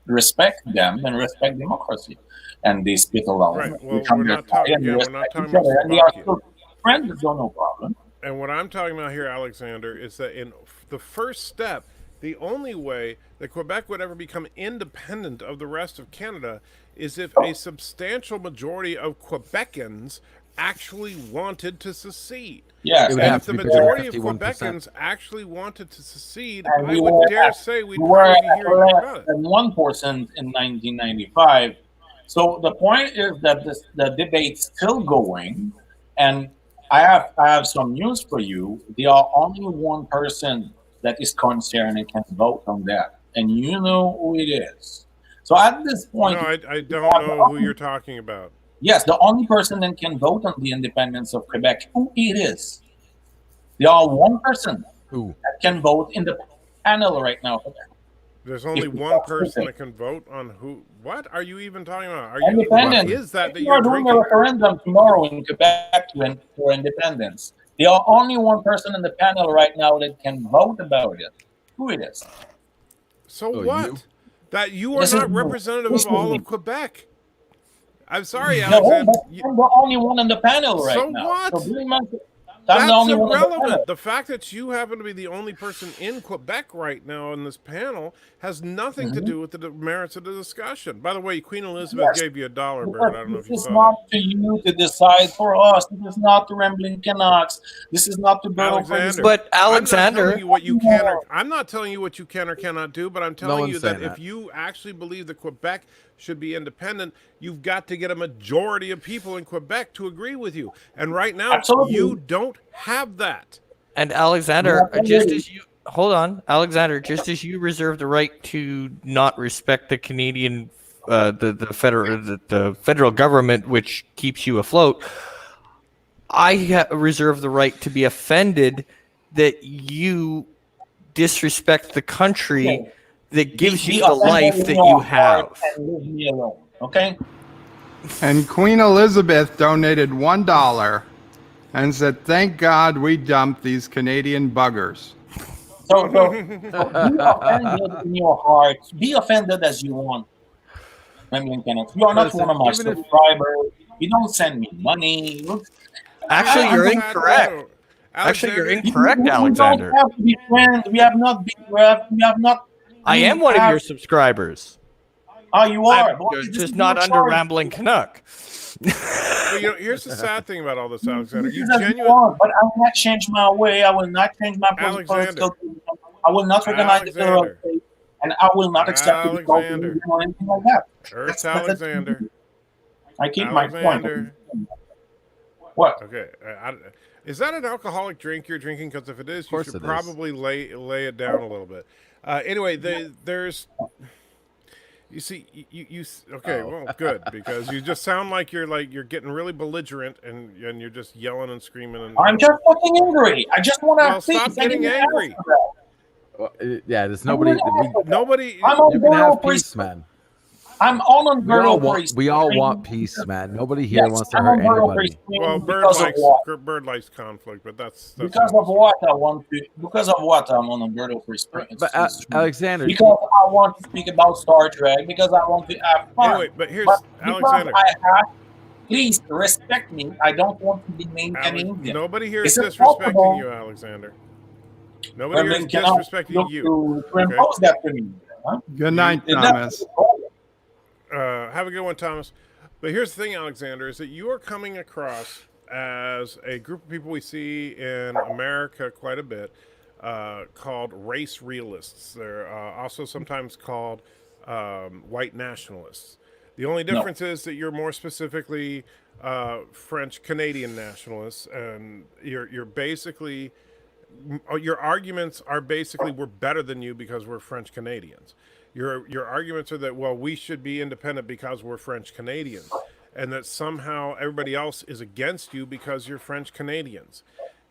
respect them and respect democracy, and they spit along. Right. Well, we're not talking. Yeah, we're not talking about and they are Slovakia. still friends, so no problem. And what I'm talking about here, Alexander, is that in the first step, the only way that Quebec would ever become independent of the rest of Canada is if a substantial majority of Quebecans actually wanted to secede. Yes, It would And have if to the be bigger than majority of 51%. Quebecans actually wanted to secede, and I we would were dare at- say we'd we were probably be at hearing more about less it. than 1% in 1995. So the point is that the debate's still going, and I have some news for you. There are only one person that is concerned and can vote on that, and you know who it is. So at this point, No, I don't know who you're talking about. yes, the only person that can vote on the independence of Quebec, who it is. There are one person Who? that can vote in the panel right now. There's only If one that's person the that can vote on who. What are you even talking about? Are you? Independence. What is that We you're are doing a drinking? referendum tomorrow in Quebec for independence. There are only one person in the panel right now that can vote about it. Who it is? So Oh, what? you? That you are This is not me. representative This of is all me. of Quebec. I'm sorry, No, Alexander. but I'm the only one in the panel right So now. what? So pretty much, I'm the That's only one in the panel. irrelevant. The fact that you happen to be the only person in Quebec right now in this panel has nothing to do with the merits of the discussion. By the way, Queen Elizabeth Yes. gave you $1, Bert. Because I don't know if this you is saw not to you to decide for us. This is not to Rambling Canucks. This is not to that. Battle Alexander, But I'm not Alexander, telling you what you can or I'm not telling you what you can or cannot do, but I'm telling one's you that saying if that. you actually believe that Quebec should be independent, you've got to get a majority of people in Quebec to agree with you. And right now, Absolutely. you don't have that. and Alexander, Yeah, just really. as you hold on, Alexander, just as you reserve the right to not respect the Canadian, the federal government, which keeps you afloat, I reserve the right to be offended that you disrespect the country Okay. that gives Be you the offended life in that your you heart have. and leave me alone. Okay. And Queen Elizabeth donated $1 and said, "Thank God we dumped these Canadian buggers." So be offended in your heart. Be offended as you want. Rambling Canucks. You are not Listen, one of my even if- subscribers. You don't send me money. Actually, I- you're I'm- incorrect. Actually, you're Alexander, incorrect, We Alexander. don't have to be friends. We have not been. We have not. I am one of your subscribers. Oh, you are. I'm Boy, this just is not your under choice. Rambling Canuck. But, you know, here's the sad thing about all this, Alexander. This You is as you genuinely, want, but I will not change my way. I will not change my Alexander. political. I will not recognize the federal Alexander. state, and I will not accept to be called Alexander. Canadian or anything like that. Earth That's- Alexander. I keep my point. Alexander. What? Okay. Is that an alcoholic drink you're drinking? Because if it is, you course should it is. probably lay it down a little bit. Anyway, there's. You see, you okay? Oh. Well, good, because you just sound like you're getting really belligerent and you're just yelling and screaming. And I'm just fucking angry. I just want to Well, stop getting angry. Well, yeah, there's nobody. Nobody. I'm on You can Berto have peace, Priest. man. I'm on We all Berto want. Priest. We all want peace, man. Nobody here Yes, wants to I'm hurt on Berto anybody. Priest Well, Bird likes conflict, but that's because of what I want to. Because of what I'm on Berto Priest. But Alexander, Because I want to speak about Star Trek. Because I want to have fun. Anyway, but here's But because Alexander. I have, please respect me. I don't want to be named Canadian. Nobody here is Is it disrespecting possible? you, Alexander. Nobody here is Can I disrespecting look you. to impose that to me? Huh? Good night, Is that- Thomas. Have a good one, Thomas. But here's the thing, Alexander, is that you are coming across as a group of people we see in America quite a bit called race realists. They're also sometimes called white nationalists. The only difference is that you're more specifically French Canadian nationalists, and you're basically your arguments are basically we're better than you because we're French Canadians. Your arguments are that, well, we should be independent because we're French Canadians, and that somehow everybody else is against you because you're French Canadians.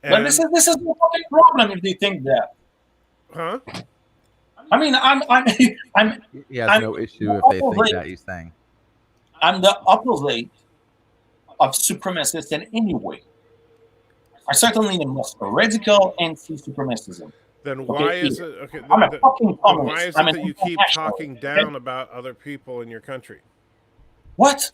But this is the fucking problem if they think that. Huh? I mean, He has I'm no issue if they think that, he's saying. I'm the opposite of supremacist in any way. I certainly am most radical anti-supremacism. Then why is it okay? I'm a fucking communist. Why is it I'm that an you keep international. talking down about other people in your country? What?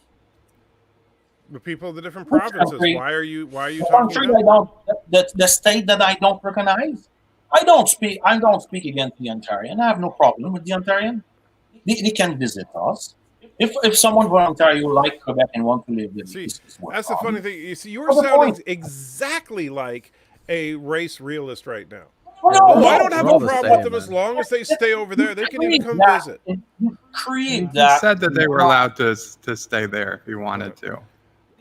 The people of the different Which provinces. country? Why are you The talking country down? I don't, the state that I don't recognize. I don't speak against the Ontarian. I have no problem with the Ontarian. They can visit us. If someone from Ontario like Quebec and want to live there, See, it's that's the funny thing. You see, you're What's the sounding point? exactly like a race realist right now. No, Well, I don't have We're all a the problem with same, them as man. long as they stay over there. They can even come Create visit. that. You create He that. said that they were allowed to stay there if he wanted to.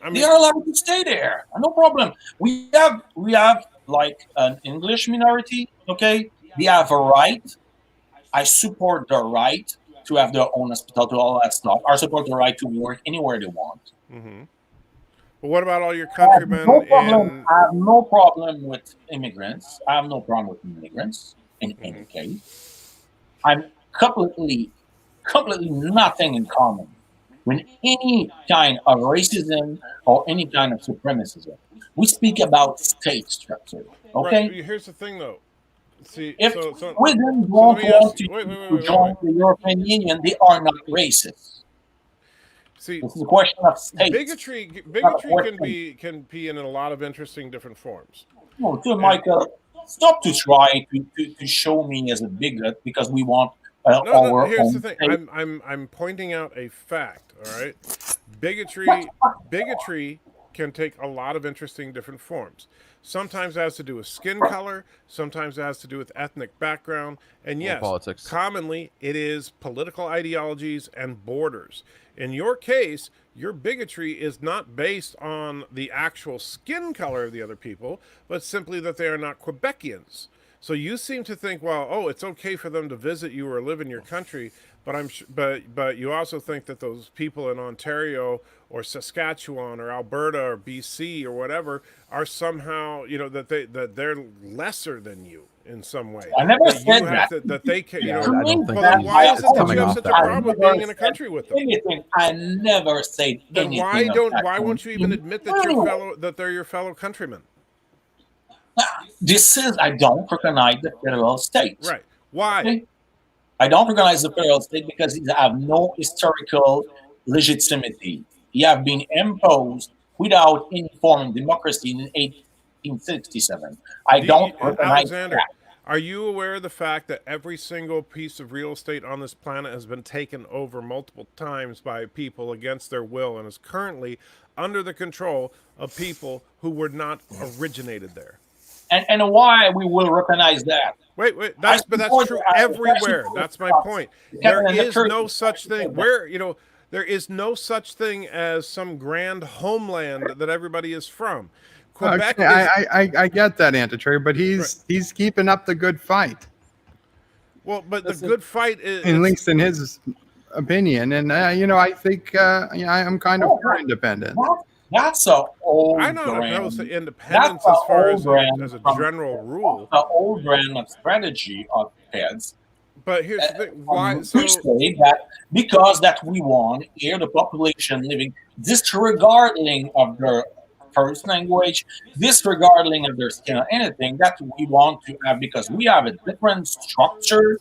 I They mean, are allowed to stay there. No problem. We have like an English minority. Okay, they have a right. I support their right to have their own hospital, to all that stuff. I support the right to work anywhere they want. mhm. But what about all your I have countrymen no problem. in? I have no problem with immigrants. I have no problem with immigrants in any case. I'm completely nothing in common with any kind of racism or any kind of supremacism. We speak about state structure. Okay. Right. Here's the thing, though. See, If so Sweden let don't me ask want you. to, Wait. to join the European Union, they are not racist. See, This is a question of state. bigotry can be in a lot of interesting different forms. No, so Michael, stop to try to show me as a bigot because we want No. our Here's own the thing. state. I'm pointing out a fact. All right. Bigotry can take a lot of interesting different forms. Sometimes it has to do with skin color. Sometimes it has to do with ethnic background. And yes, politics. commonly it is political ideologies and borders. In your case, your bigotry is not based on the actual skin color of the other people, but simply that they are not Quebecians. So you seem to think, well, oh, it's okay for them to visit you or live in your country, but you also think that those people in Ontario or Saskatchewan or Alberta or BC or whatever are somehow, that they're lesser than you in some way. I never That said you have that. that they can, Yeah, To I me, don't think well, then he's why is it that coming you have off such a that way. problem with being in a country with them? Anything. I never said Then anything. why won't you even admit that they're your fellow countrymen? This is I don't recognize the federal state. Right. Why? Okay? I don't recognize the federal state because they have no historical legitimacy. They have been imposed without any form of democracy in 1867. I don't recognize Alexander, that. are you aware of the fact that every single piece of real estate on this planet has been taken over multiple times by people against their will and is currently under the control of people who were not originated there? And why we will recognize that? Wait, but that's true everywhere. That's my point. There is no such thing there is no such thing as some grand homeland that everybody is from. Quebec Okay, is, I get that, Antitrade, but he's keeping up the good fight. well, but the good fight is At least in his opinion, and I think I'm kind of for independence. That's a old I'm not brand. opposed to independence That's as far an as old brand as a from- general rule. The old brand of strategy of Feds. But here's the thing: why? We So say that because that we want here the population living disregarding of their first language, disregarding of their skin or anything that we want to have because we have a different structure,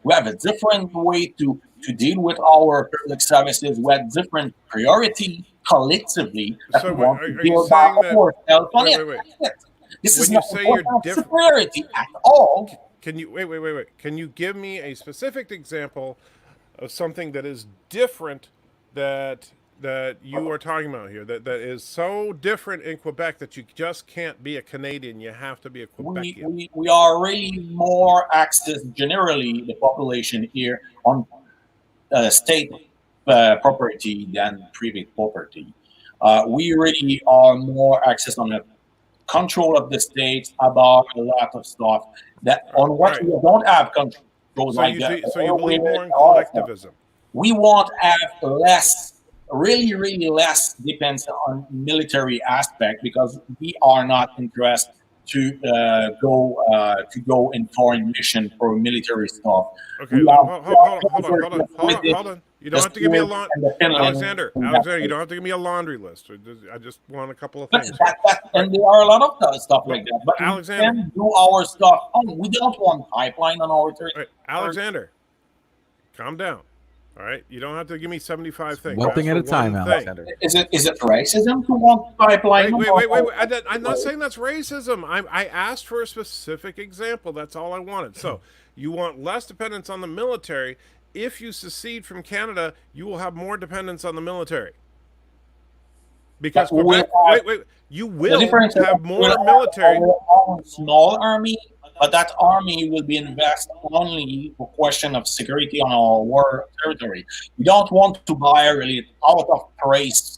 we have a different way to deal with our public services, we have different priority collectively that So we want are to you build by saying that- ourselves on wait, it. wait. That's it. This When is you not say a you're question of different- superiority at all. can you wait? Can you give me a specific example of something that is different that you are talking about here? That is so different in Quebec that you just can't be a Canadian. You have to be a Quebecian. We are really more access generally the population here on state property than private property. We really are more access on the control of the states about a lot of stuff that on what Right. we don't have control. So Like you believe more in all that stuff. collectivism. We want to have less, really less depends on military aspect because we are not interested to go in foreign mission for military stuff. Okay, hold on. You don't have to give me a Alexander, you don't have to give me a laundry list. I just want a couple of things. And there are a lot of stuff like that. But Alexander, we can do our stuff. We don't want pipeline on our territory. Alexander, calm down. All right, you don't have to give me 75 things. One thing at a time, Alexander. Is it racism to want pipeline? Wait. I'm not saying that's racism. I asked for a specific example. That's all I wanted. So you want less dependence on the military. If you secede from Canada, you will have more dependence on the military. Because Quebec, you will have more military. Small army, but that army will be invested only for question of security on our war territory. We don't want to buy really out of price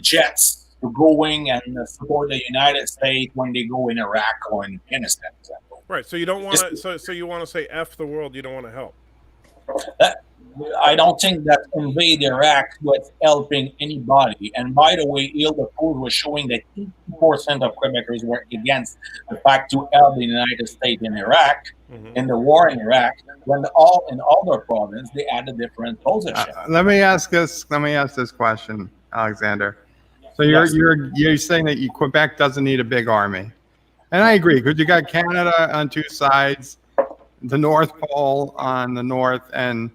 jets to going and support the United States when they go in Iraq or in Afghanistan, for example. Right. So you don't want to. So you want to say F the world. You don't want to help. I don't think that invade Iraq was helping anybody. And by the way, the poll was showing that 80% of Quebecers were against the fact to help the United States in Iraq, in the war in Iraq, when all in other provinces they had a different position. Let me ask this question, Alexander. So you're saying that Quebec doesn't need a big army, and I agree because you got Canada on two sides, the North Pole on the north, and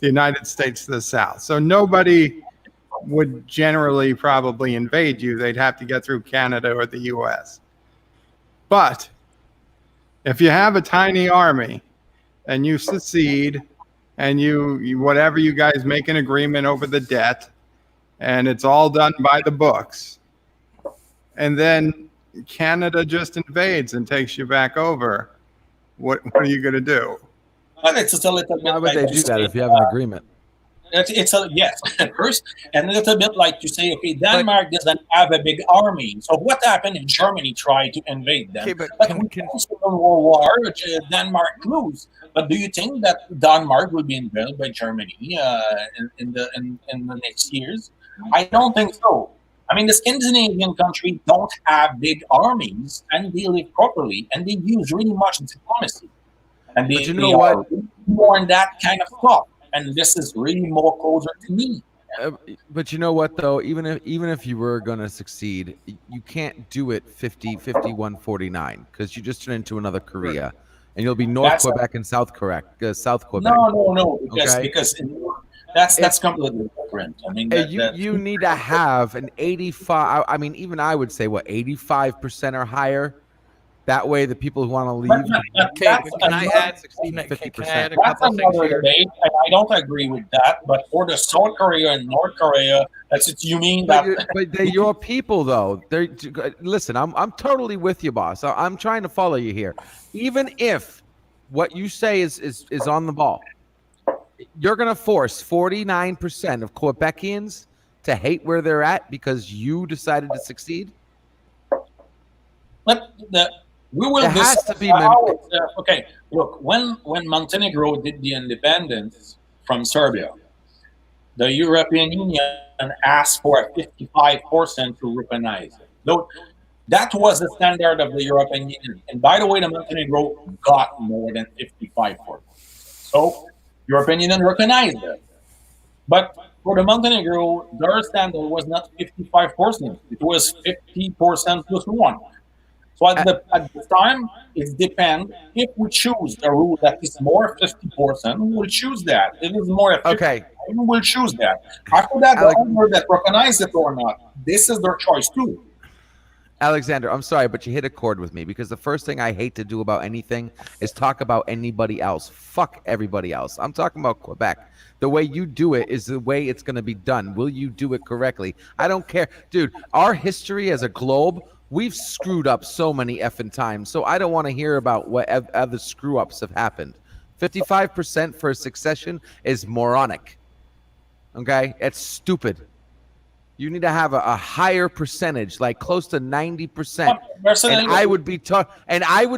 the United States to the south. So nobody would generally probably invade you. They'd have to get through Canada or the U.S. But if you have a tiny army and you secede and you whatever you guys make an agreement over the debt and it's all done by the books, and then Canada just invades and takes you back over, what are you going to do? But it's just a little bit. Why would they do that if you have an agreement? It's a yes, first, and a little bit like you say, okay, Denmark doesn't have a big army. So what happened if Germany tried to invade them? Okay, but World War, Denmark lose. But do you think that Denmark will be invaded by Germany in the next years? I don't think so. I mean, the Scandinavian countries don't have big armies, and they live properly, and they use really much diplomacy. And they are more in that kind of stuff. And this is really more closer to me. But you know what, though? Even if you were going to succeed, you can't do it 51-49 because you just turn into another Korea. And you'll be North Quebec and South Quebec. No. Because that's completely different. I mean, you need to have an 85. I mean, even I would say 85% or higher. That way, the people who want to leave. Can I add 50%? That's another debate, and I don't agree with that. But for the South Korea and North Korea, you mean that? But they're your people, though. Listen. I'm totally with you, boss. I'm trying to follow you here. Even if what you say is on the ball, you're going to force 49% of Quebecians to hate where they're at because you decided to succeed. But we will. It has to be. Okay, look. When Montenegro did the independence from Serbia, the European Union asked for a 55% to recognize it. So that was the standard of the European Union. And by the way, the Montenegro got more than 55%. So European Union recognized it. But for the Montenegro, their standard was not 55%. It was 50% plus 1. So at the time, it depends. If we choose a rule that is more 50%, we will choose that. If it is more 50%, we will choose that. After that, the owner that recognize it or not, this is their choice too. Alexander, I'm sorry, but you hit a chord with me because the first thing I hate to do about anything is talk about anybody else. Fuck everybody else. I'm talking about Quebec. The way you do it is the way it's going to be done. Will you do it correctly? I don't care. Dude, our history as a globe, we've screwed up so many effing times, so I don't want to hear about what other screw-ups have happened. 55% for a succession is moronic. Okay, it's stupid. You need to have a higher percentage, like close to 90%. And I would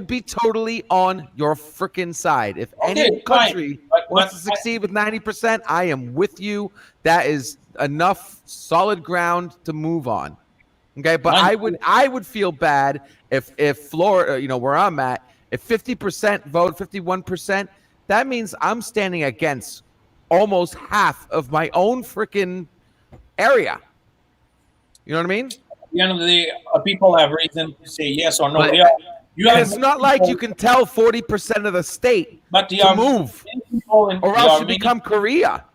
be totally on your freaking side. If any country wants to succeed with 90%, I am with you. That is enough solid ground to move on. Okay, but I would feel bad if Florida, where I'm at, if 50% vote, 51%, that means I'm standing against almost half of my own freaking area. You know what I mean? At the end of the day, people have reason to say yes or no. But it's not like you can tell 40% of the state to move, or else you become Korea.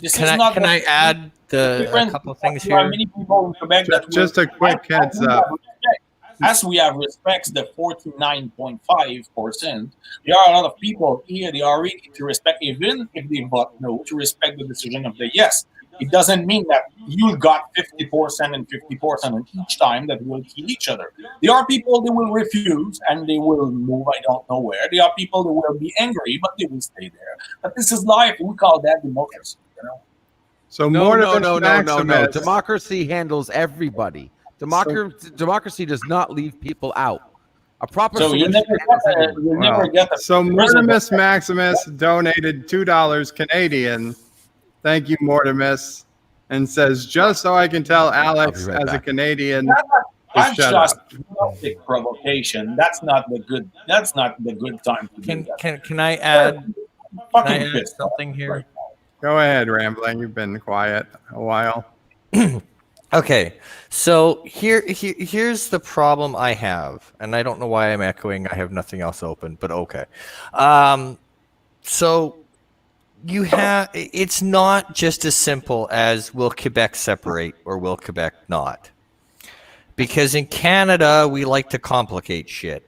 Can I add a couple of things there are here? many people in Quebec that Just a quick heads up. As we have respects the 49.5%, there are a lot of people here, they are ready to respect, even if they vote no, to respect the decision of the yes. It doesn't mean that you got 50% and 50% each time that will kill each other. There are people that will refuse and they will move, I don't know where. There are people that will be angry, but they will stay there. But this is life. We call that democracy, So no. Democracy handles everybody. Democracy does not leave people out. A proper solution. So Mortimus Maximus donated $2 Canadian. Thank you, Mortimus, and says, just so I can tell Alex as a Canadian. That's just provocation. That's not the good time to do that. Can I add something here? Right. Go ahead, Rambling. You've been quiet a while. Okay, so here's the problem I have, and I don't know why I'm echoing. I have nothing else open, but okay. So it's not just as simple as will Quebec separate or will Quebec not, because in Canada we like to complicate shit.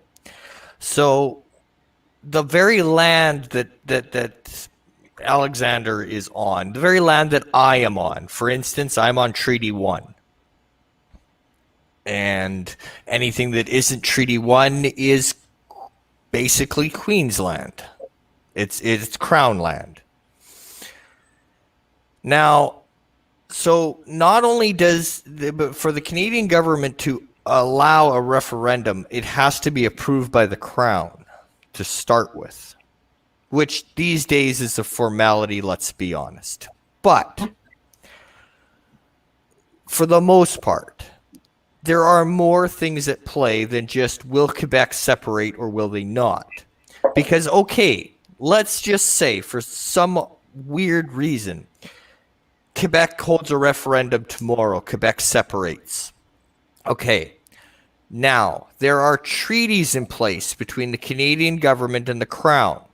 So the very land that Alexander is on, the very land that I am on, for instance, I'm on Treaty 1. And anything that isn't Treaty 1 is basically Queensland. It's Crown land. Now, so not only but for the Canadian government to allow a referendum, it has to be approved by the Crown to start with, which these days is a formality, let's be honest. But for the most part, there are more things at play than just will Quebec separate or will they not? Because, okay, let's just say for some weird reason, Quebec holds a referendum tomorrow, Quebec separates. Okay, now there are treaties in place between the Canadian government and the Crown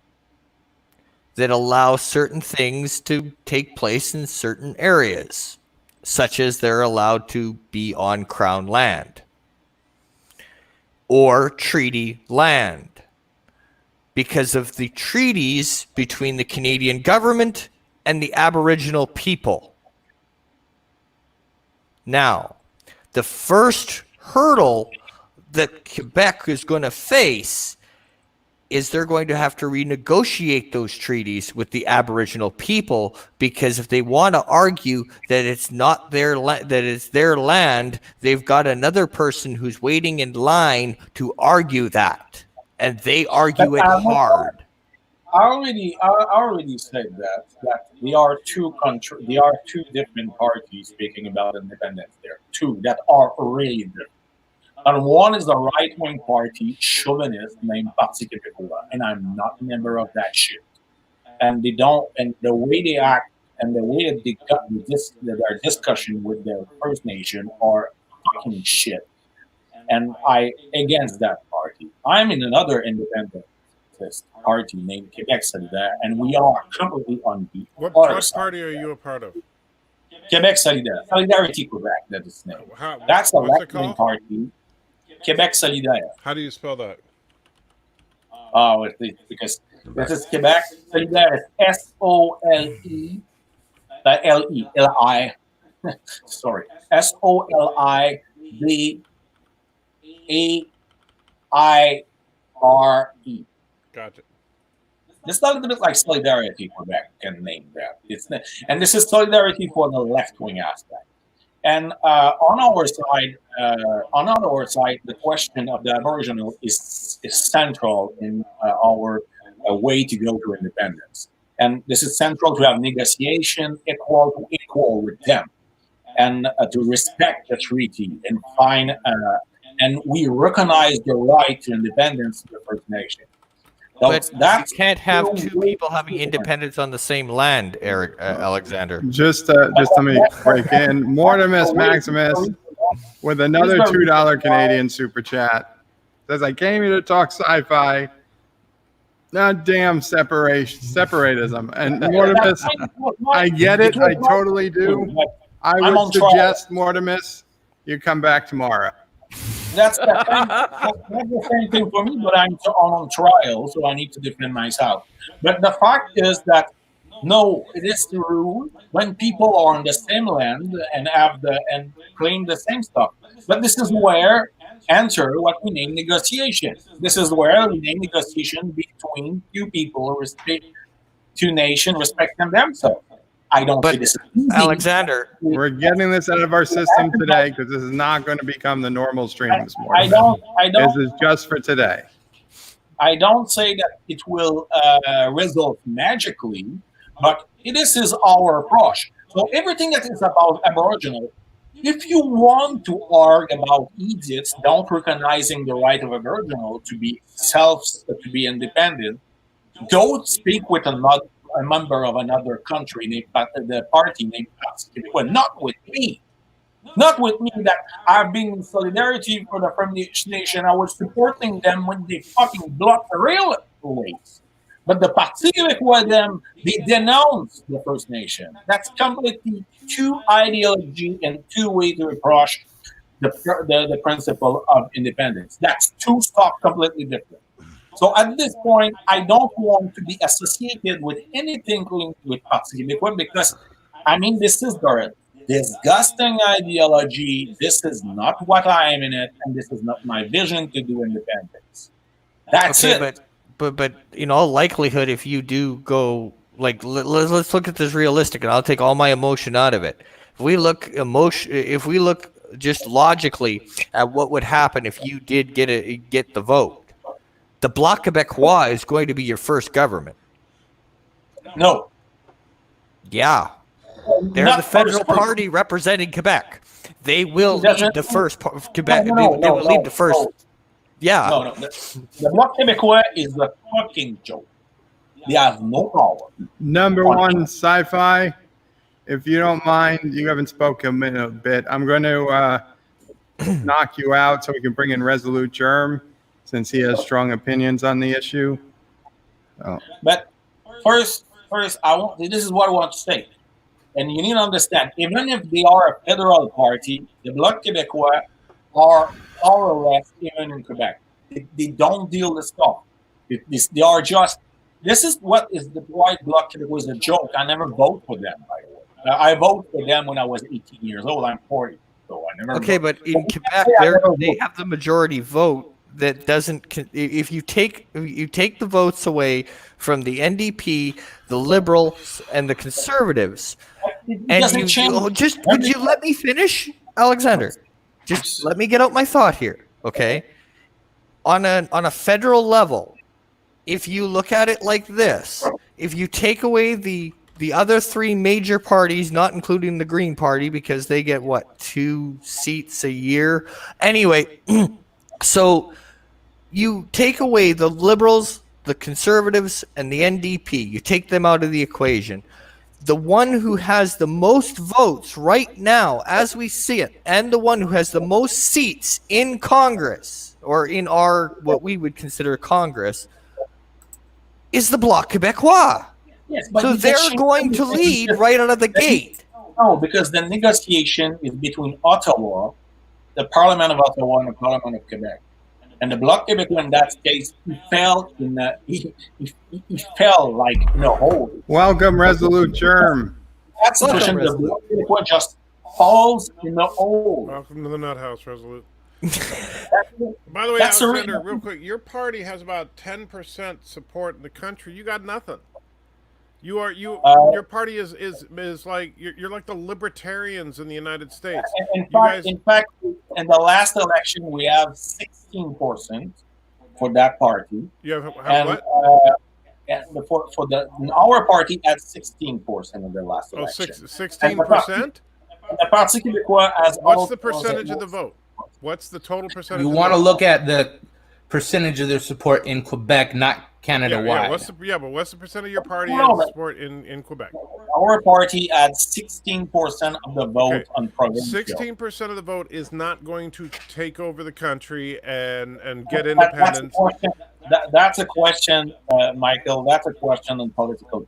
that allow certain things to take place in certain areas, such as they're allowed to be on Crown land or treaty land because of the treaties between the Canadian government and the Aboriginal people. Now, the first hurdle that Quebec is going to face is they're going to have to renegotiate those treaties with the Aboriginal people, because if they want to argue that it's not their that it's their land, they've got another person who's waiting in line to argue that, and they argue it hard. I already said that there are two different parties speaking about independence. There are two that are really different. And one is the right-wing party, chauvinist, named Parti Québécois, and I'm not a member of that shit. And the way they act and the way that they got their discussion with their First Nation are fucking shit. And I against that party. I'm in another independent party named Quebec Solidaire, and we are completely on the What party are you a part of? Quebec Solidaire, Solidarity Quebec. That is name. That's the right-wing party. Quebec Solidaire. How do you spell that? Oh, because this is Quebec Solidaire. SOLE. L-I. Sorry. SOLIDAIRE. Gotcha. This is a little bit like Solidarity Quebec can name that. And this is solidarity for the left-wing aspect. And on our side, the question of the Aboriginal is central in our way to go to independence. And this is central to have negotiation equal with them, and to respect the treaty and find. And we recognize the right to independence to the First Nation. But you can't have two people having independence on the same land, Alexander. Just let me break in. Mortimus Maximus with another $2 Canadian super chat says, "I came here to talk sci-fi, not damn separatism." And Mortimus, I get it. I totally do. I would suggest, Mortimus, you come back tomorrow. That's the same thing for me, but I'm on trial, so I need to defend myself. But the fact is that, no, it is true when people are on the same land and and claim the same stuff. But this is where enter what we name negotiation. This is where we name negotiation between two people, two nations respecting themselves. I don't see this. Alexander, we're getting this out of our system today because this is not going to become the normal stream this morning. I don't. This is just for today. I don't say that it will result magically, but this is our approach. So everything that is about Aboriginal, if you want to argue about idiots don't recognizing the right of Aboriginal to be independent, don't speak with a member of another country named the party named Quebec, not with me. Not with me that I've been in solidarity for the First Nation. I was supporting them when they fucking blocked the railways. But the Parti Québécois, them, they denounced the First Nation. That's completely two ideology and two ways to approach the principle of independence. That's two stuff completely different. So at this point, I don't want to be associated with anything linked with Parti Québécois because, I mean, this is the disgusting ideology. This is not what I am in it, and this is not my vision to do independence. That's it. But in all likelihood, if you do go, like, let's look at this realistic, and I'll take all my emotion out of it. If we look just logically at what would happen if you did get the vote, the Bloc Québécois is going to be your first government. No. Yeah. They're the federal party representing Quebec. They will lead the first Quebec. They will lead the first. Yeah. No. The Bloc Québécois is a fucking joke. They have no power. Number one, sci-fi. If you don't mind, you haven't spoken in a bit. I'm going to knock you out so we can bring in Resolute Germ, since he has strong opinions on the issue. Oh. But first, this is what I want to say. And you need to understand, even if they are a federal party, the Bloc Québécois are more or less even in Quebec. They don't deal with stuff. They are just, this is what is the white Bloc Québécois was a joke. I never vote for them, by the way. I voted for them when I was 18 years old. I'm 40. So I never voted. But in Quebec, they have the majority vote. That doesn't. If you take the votes away from the NDP, the Liberals, and the Conservatives, and would you let me finish, Alexander? Just let me get out my thought here, okay? On a federal level, if you look at it like this, if you take away the other three major parties, not including the Green Party, because they get 2 seats a year, anyway. So you take away the Liberals, the Conservatives, and the NDP. You take them out of the equation. The one who has the most votes right now, as we see it, and the one who has the most seats in Congress, or in what we would consider Congress, is the Bloc Québécois. Yes, but so they're going to lead right out of the gate. No, because the negotiation is between Ottawa, the Parliament of Ottawa, and the Parliament of Quebec. And the Bloc Québécois in that case, he fell like in a hole. Welcome, Resolute Germ. That's the question. The Bloc Québécois just falls in the hole. Welcome to the Nut House, Resolute. By the way, That's the Alexander, reason. real quick, your party has about 10% support in the country. You got nothing. Your party is like you're like the libertarians in the United States. In You guys, fact, in the last election, we have 16% for that party. you have And, what? and for our party at 16% in the last Oh, election. 16%? The Parti Québécois has What's the percentage of the vote? What's the total percentage? You of want the to vote? look at the percentage of their support in Quebec, not Canada wide. But what's the percent of your party No, has support in Quebec? Our party had 16% of the vote Okay. on provincial. 16% of the vote is not going to take over the country and get That's a independence. question, that's a question, Michael. That's a question on political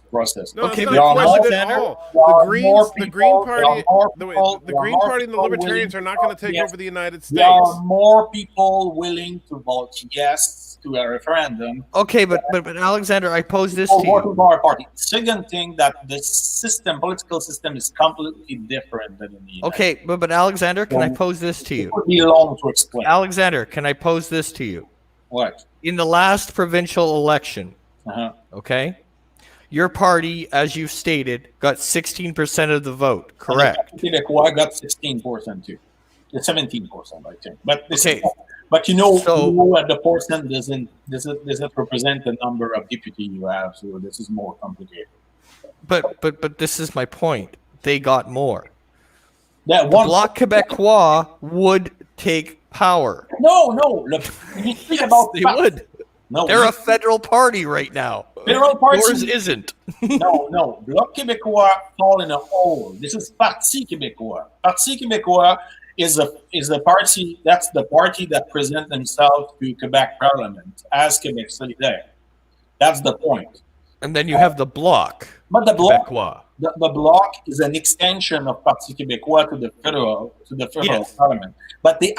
process. No, Okay, it's but not a question Alexander, at all. there The are Greens, more the people- Green there are Party, more the people- the there are Green more Party and the people Libertarians are willing not going to to take yes. over the United There are States. more people willing to vote yes to a referendum. Okay, but Alexander, I pose this People to you. voting for our party. Second thing, that the political system is completely different than in the United Okay, but Alexander, can I pose this to States. It you? would be long to explain. Alexander, can I pose this to you? What? In the last provincial election, Uh-huh. okay, your party, as you stated, got 16% of the vote. Correct. Quebec got 16% too. 17%, I think. But this Okay. But So- the portion doesn't represent the number of deputies you have, so this is more complicated. But this is my point. They got more. That The one Bloc Québécois would take power. No, look, when you speak about They would. no, They're a federal party right now. Federal party- Yours isn't. no, Bloc Québécois fall in a hole. This is Parti Québécois. Parti Québécois is a party, that's the party that presents themselves to Quebec Parliament as Quebec Solidaire. That's the point. And then you have the Bloc But the Bloc, Québécois. the Bloc is an extension of Parti Québécois to the federal Yes. parliament. But the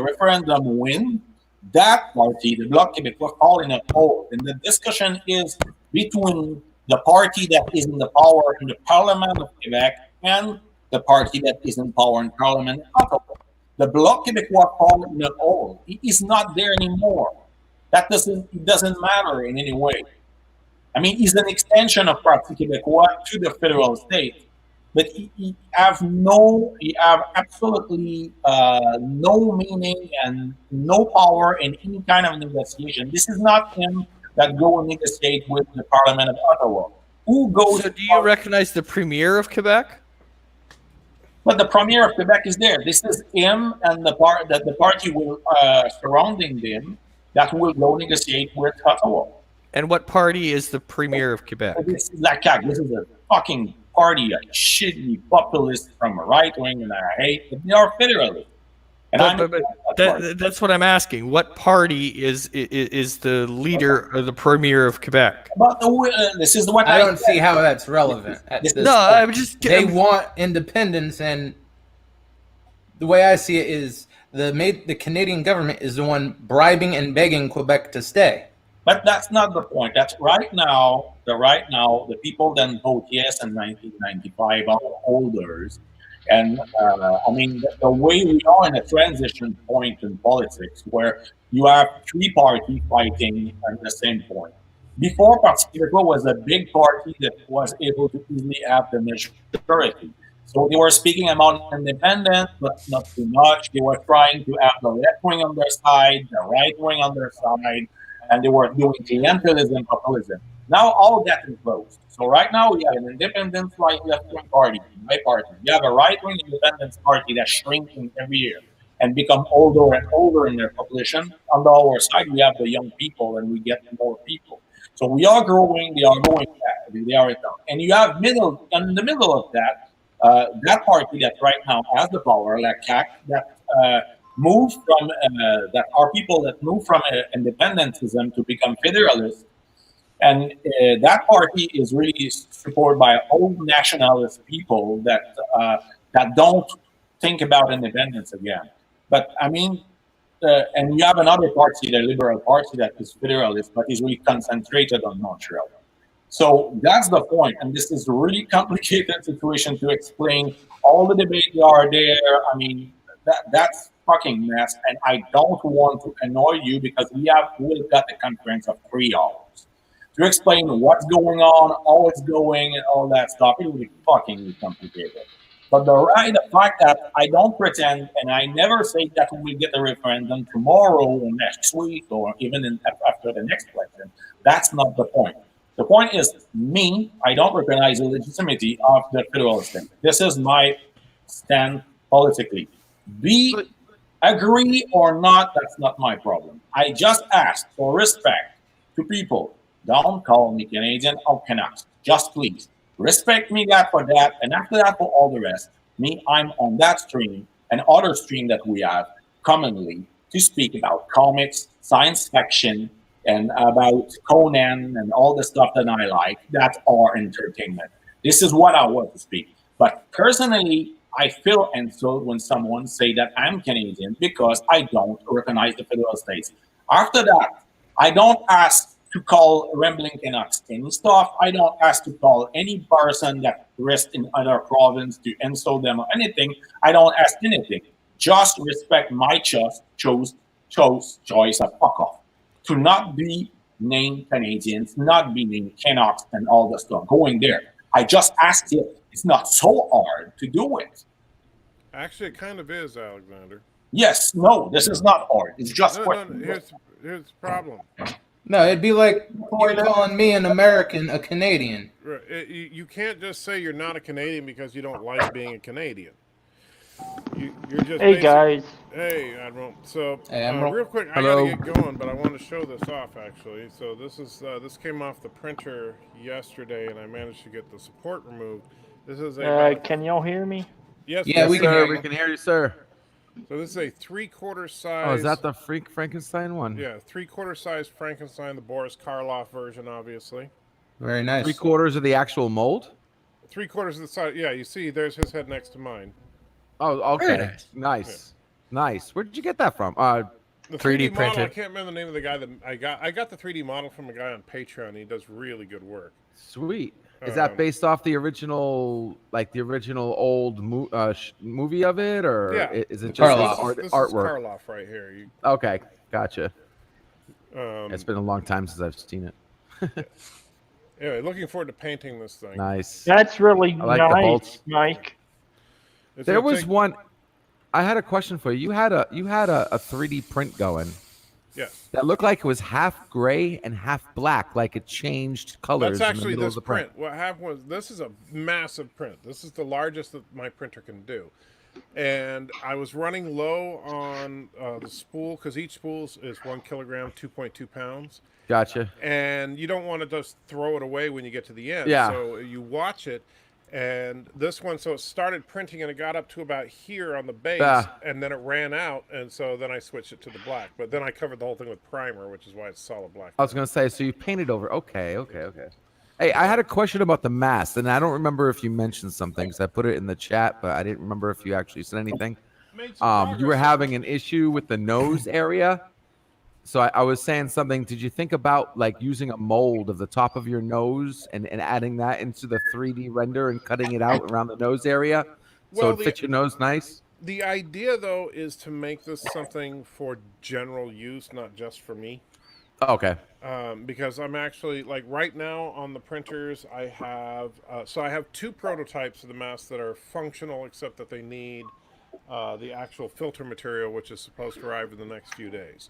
referendum win, that party, the Bloc Québécois, fall in a hole. And the discussion is between the party that is in the power in the Parliament of Quebec and the party that is in power in Parliament in Ottawa. The Bloc Québécois fall in a hole. It is not there anymore. It doesn't matter in any way. I mean, it's an extension of Parti Québécois to the federal state, but he have absolutely no meaning and no power in any kind of negotiation. This is not him that go and negotiate with the Parliament of Ottawa. Who goes? So do you recognize the Premier of Quebec? But the Premier of Quebec is there. This is him and the party will surrounding him that will go negotiate with Ottawa. And what party is the Premier of Quebec? This is like this is a fucking party, a shitty populist from a right wing, and I hate. But they are federalists. And That's what I'm asking. What party is the leader or the Premier of Quebec? But this is what I don't see how that's relevant. At this No, point. I'm just. They want independence, and the way I see it is the Canadian government is the one bribing and begging Quebec to stay. But that's not the point. That's right now, the people that vote yes in 1995 are holders. And I mean, the way we are in a transition point in politics where you have three parties fighting at the same point. Before, Parti Québécois was a big party that was able to easily have the majority. So they were speaking about independence, but not too much. They were trying to have the left wing on their side, the right wing on their side, and they were doing clientelism, populism. Now all that is closed. So right now we have an independent left-wing party, my party. You have a right-wing independence party that's shrinking every year and become older and older in their population. On the other side, we have the young people, and we get more people. So we are growing. They are going back. They are down. And you have in the middle of that, that party that right now has the power, like CAC, that move from that are people that move from independentism to become federalists. And that party is really supported by old nationalist people that don't think about independence again. But I mean, and you have another party, the Liberal Party, that is federalist, but is really concentrated on Montreal. So that's the point, and this is a really complicated situation to explain. All the debate are there. I mean, that's fucking mess, and I don't want to annoy you because we've got a conference of 3 hours to explain what's going on, how it's going, and all that stuff. It will be fucking complicated. But the fact that I don't pretend, and I never say that we will get a referendum tomorrow or next week or even after the next election, that's not the point. The point is, me, I don't recognize the legitimacy of the federal state. This is my stand politically. Be agree or not, that's not my problem. I just ask for respect to people. Don't call me Canadian or Canucks. Just please respect me that for that, and after that for all the rest. Me, I'm on that stream and other stream that we have commonly to speak about comics, science fiction, and about Conan and all the stuff that I like that are entertainment. This is what I want to speak. But personally, I feel insulted when someone say that I'm Canadian because I don't recognize the federal states. After that, I don't ask to call Rambling Canucks any stuff. I don't ask to call any person that rests in other province to insult them or anything. I don't ask anything. Just respect my choice of fuck off. To not be named Canadians, not be named Canucks and all the stuff going there. I just asked it. It's not so hard to do it. Actually, it kind of is, Alexander. Yes, no, this is not hard. It's just here's the problem. No, it'd be like you're calling me an American a Canadian. You can't just say you're not a Canadian because you don't like being a Canadian. You're just hey guys. Hey Admiral. So hey, Admiral. Real quick, I gotta get going, but I want to show this off actually. So this came off the printer yesterday, and I managed to get the support removed. This is a. Can y'all hear me? Yes. Yeah, we can hear you. We can hear you, sir. So this is a 3/4 size. Oh, is that the Frankenstein one? Yeah, 3/4 size Frankenstein, the Boris Karloff version, obviously. Very nice. 3/4 of the actual mold? 3/4 of the size. Yeah, you see, there's his head next to mine. Oh, okay. Nice. Yeah. Nice. Where did you get that from? The 3D model, printed. I can't remember the name of the guy that I got. I got the 3D model from a guy on Patreon. He does really good work. Sweet. Is that based off the original, like the original old movie of it, or is it just artwork? This is Karloff right here. Okay, gotcha. It's been a long time since I've seen it. Anyway, looking forward to painting this thing. Nice. That's really like nice, Mike. There was one. I had a question for you. You had a 3D print going. Yes. That looked like it was half gray and half black, like it changed colors. That's actually in the middle this of the print. What happened was this is a massive print. This is the largest that my printer can do. And I was running low on the spool because each spool is 1 kilogram, 2.2 pounds. Gotcha. And you don't want to just throw it away when you get to the end. Yeah. So you watch it. And this one, so it started printing and it got up to about here on the base, and then it ran out, and so then I switched it to the black. But then I covered the whole thing with primer, which is why it's solid black. I was going to say, so you painted over. Okay. Hey, I had a question about the mask, and I don't remember if you mentioned something, because I put it in the chat, but I didn't remember if you actually said anything. You were having an issue with the nose area. So I was saying something. Did you think about like using a mold of the top of your nose and adding that into the 3D render and cutting it out around the nose area so it fits your nose nice? The idea, though, is to make this something for general use, not just for me. Oh, okay. Because I'm actually, like right now on the printers, I have 2 prototypes of the mask that are functional, except that they need the actual filter material, which is supposed to arrive in the next few days.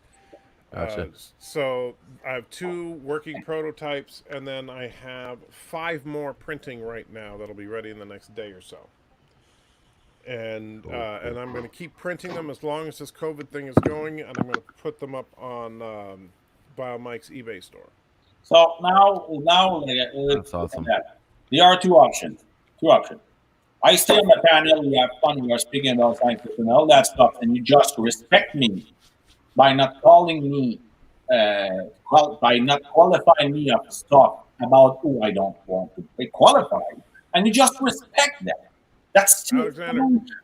Gotcha. So I have 2 working prototypes, and then I have 5 more printing right now that'll be ready in the next day or so. And and I'm going to keep printing them as long as this COVID thing is going, and I'm going to put them up on BioMike's eBay store. So now that's awesome. There are 2 options. I stay on the panel, we have fun, we are speaking about science and all that stuff, and you just respect me by not calling me, by not qualifying me of stuff about who I don't want to be qualified, and you just respect that. That's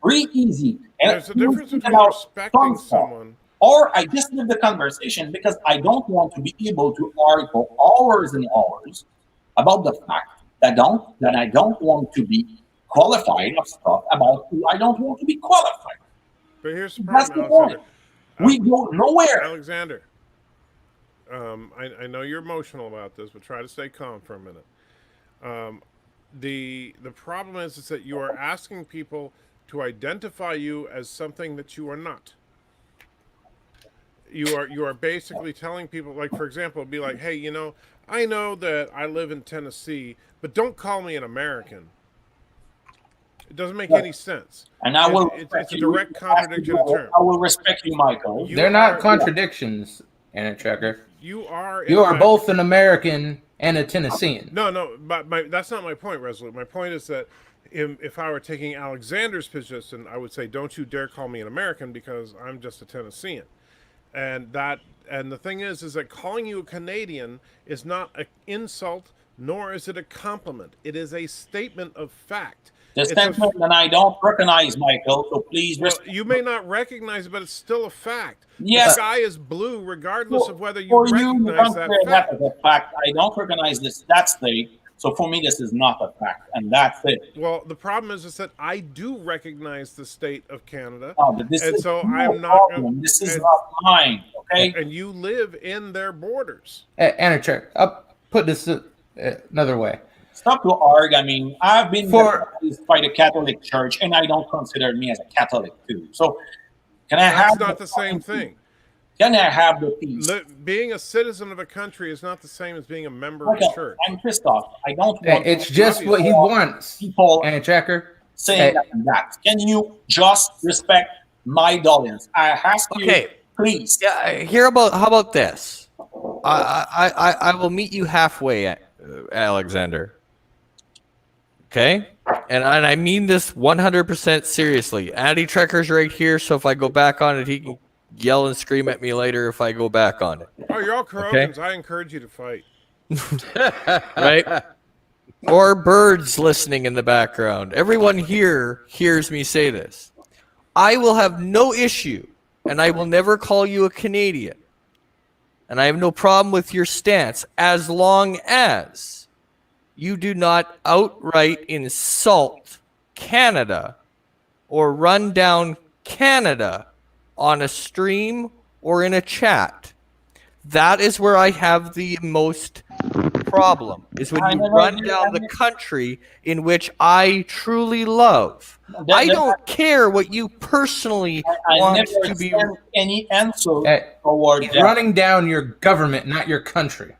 really easy. And there's a difference between respecting someone. Or I just leave the conversation because I don't want to be able to argue for hours and hours about the fact that I don't want to be qualified of stuff about who I don't want to be qualified. But here's the That's problem, the point. Alexander. We go nowhere. Alexander, I know you're emotional about this, but try to stay calm for a minute. The problem is that you are asking people to identify you as something that you are not. You are basically telling people, like, for example, be like, hey, you know, I know that I live in Tennessee, but don't call me an American. It doesn't make any sense. And I will. It's a direct contradiction of terms. I will respect you, Michael. They're not contradictions, Anna Checker. You are. You are both an American and a Tennessean. No, but that's not my point, Resolute. My point is that if I were taking Alexander's position, I would say, don't you dare call me an American because I'm just a Tennessean. And the thing is that calling you a Canadian is not an insult, nor is it a compliment. It is a statement of fact. The statement that I don't recognize, Michael, so please respect. You may not recognize it, but it's still a fact. Yes. The sky is blue regardless of whether you recognize that fact. As a fact. I don't recognize that state, so for me this is not a fact, and that's it. Well, the problem is that I do recognize the state of Canada, but this and is so no I'm not. problem. This is not mine, okay? And you live in their borders. Anna Checker, I'll put this another way. Stop to argue. I mean, I've been baptized by the Catholic Church, and I don't consider me as a Catholic too. So, can I have? That's not the same thing. Can I have the peace? Being a citizen of a country is not the same as being a member of a church. I'm pissed off. I don't want. It's just what he wants. People Anna Checker saying that. Can you just respect my dollars? I ask you, please. Yeah. How about this? I will meet you halfway, Alexander. Okay, and I mean this 100% seriously. Andy Trekker's right here, so if I go back on it, he can yell and scream at me later if I go back on it. Oh, you're all Carogans. I encourage you to fight. Right? Or birds listening in the background. Everyone here hears me say this. I will have no issue, and I will never call you a Canadian. And I have no problem with your stance as long as you do not outright insult Canada or run down Canada on a stream or in a chat. That is where I have the most problem, is when you run down the country in which I truly love. I don't care what you personally want to be. Any answer toward he's running down your government, not your country.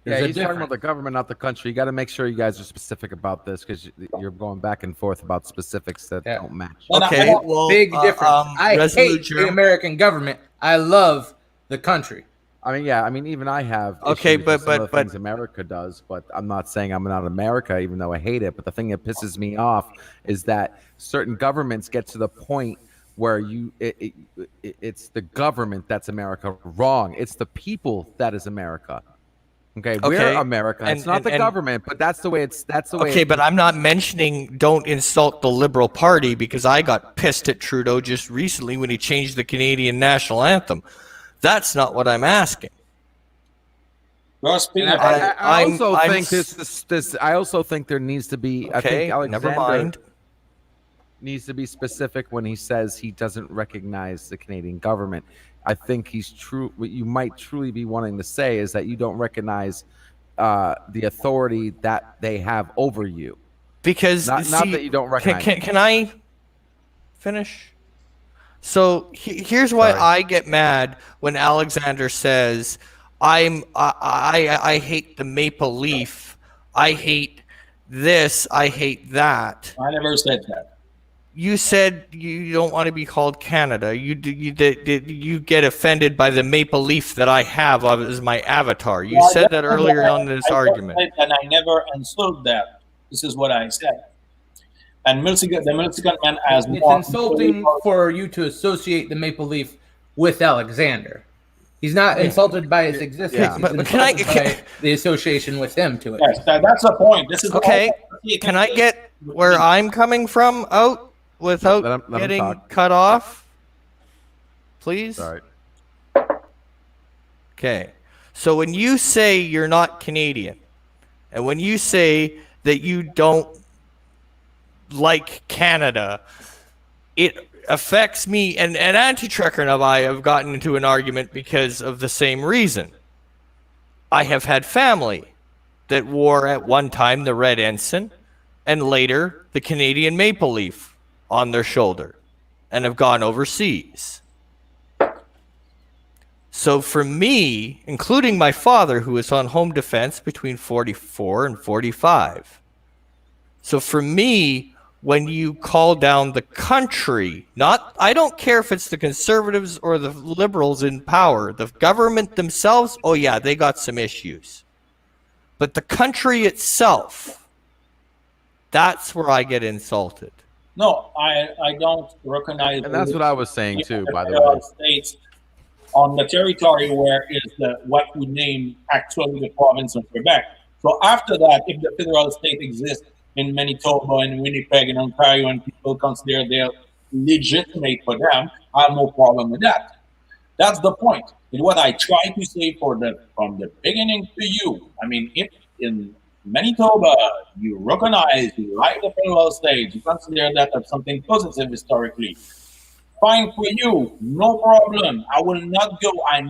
Yeah, he's talking about the government, not the country. You got to make sure you guys are specific about this because you're going back and forth about specifics that don't match. Okay, well, big difference. I hate the American government. I love the country. I mean, yeah, even I have. Okay, but things America does, but I'm not saying I'm not America, even though I hate it. But the thing that pisses me off is that certain governments get to the point where it's the government that's America. Wrong. It's the people that is America. Okay, we're America. It's not the government, but that's the way it's. That's the way. Okay, but I'm not mentioning don't insult the Liberal Party because I got pissed at Trudeau just recently when he changed the Canadian national anthem. That's not what I'm asking. I also think there needs to be. I think Alexander never mind. Needs to be specific when he says he doesn't recognize the Canadian government. I think he's true. What you might truly be wanting to say is that you don't recognize the authority that they have over you. Because not that you don't recognize. Can I finish? So here's why I get mad when Alexander says, I hate the maple leaf. I hate this. I hate that. I never said that. You said you don't want to be called Canada. You get offended by the maple leaf that I have as my avatar. You said that earlier on in this argument. And I never insulted that. This is what I said. And the Mexican man has It's insulting for you to associate the maple leaf with Alexander. He's not insulted by his existence. Yeah. He's insulted by the association with him to it. Yes, that's the point. This is okay. Can I get where I'm coming from out without getting cut off? Please? All right. Okay. So when you say you're not Canadian, And when you say that you don't like Canada, it affects me. And Anti-Trekker and I have gotten into an argument because of the same reason. I have had family that wore at one time the red ensign and later the Canadian maple leaf on their shoulder and have gone overseas. So for me, including my father, who was on home defense between 44 and 45. So for me, when you call down the country, I don't care if it's the Conservatives or the Liberals in power, the government themselves, oh yeah, they got some issues. But the country itself, that's where I get insulted. No, I don't recognize. And that's what I was saying too, by the way. States on the territory where is what we name actually the province of Quebec. So after that, if the federal state exists in Manitoba and Winnipeg and Ontario and people consider they're legitimate for them, I have no problem with that. That's the point. And what I try to say from the beginning to you, I mean, if in Manitoba you recognize, you like the federal state, you consider that as something positive historically, fine for you, no problem. I will not go. I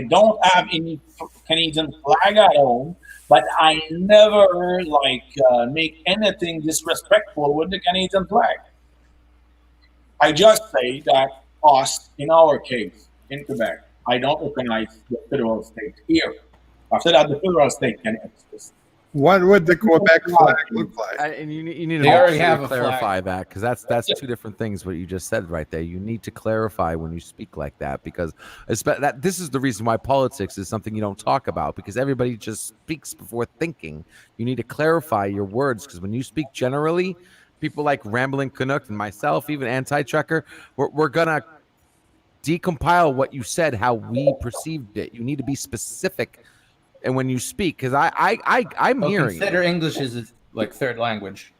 don't have any Canadian flag at home, but I never make anything disrespectful with the Canadian flag. I just say that us, in our case, in Quebec, I don't recognize the federal state here. After that, the federal state can exist. What would the Quebec flag look like? And you need They to already have a clarify flag. that, because that's two different things. What you just said right there, you need to clarify when you speak like that, because this is the reason why politics is something you don't talk about, because everybody just speaks before thinking. You need to clarify your words, because when you speak generally, people like Rambling Canuck and myself, even Anti-Trekker, we're gonna decompile what you said, how we perceived it. You need to be specific. And when you speak, because I'm hearing. Consider English as like third language.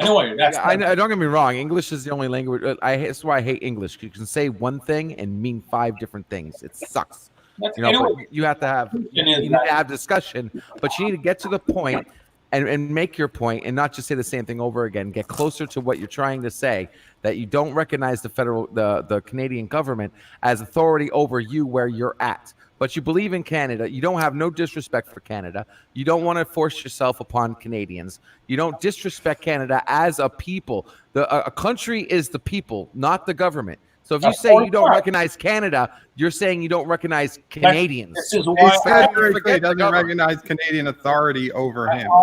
Anyway, I don't get me wrong. English is the only language. That's why I hate English. You can say one thing and mean 5 different things. It sucks. You have to have discussion, but you need to get to the point and make your point, and not just say the same thing over again. Get closer to what you're trying to say. That you don't recognize the Canadian government as authority over you where you're at. But you believe in Canada. You don't have no disrespect for Canada. You don't want to force yourself upon Canadians. You don't disrespect Canada as a people. A country is the people, not the government. So if you say you don't recognize Canada, you're saying you don't recognize Canadians. This is why he doesn't recognize Canadian authority over him. I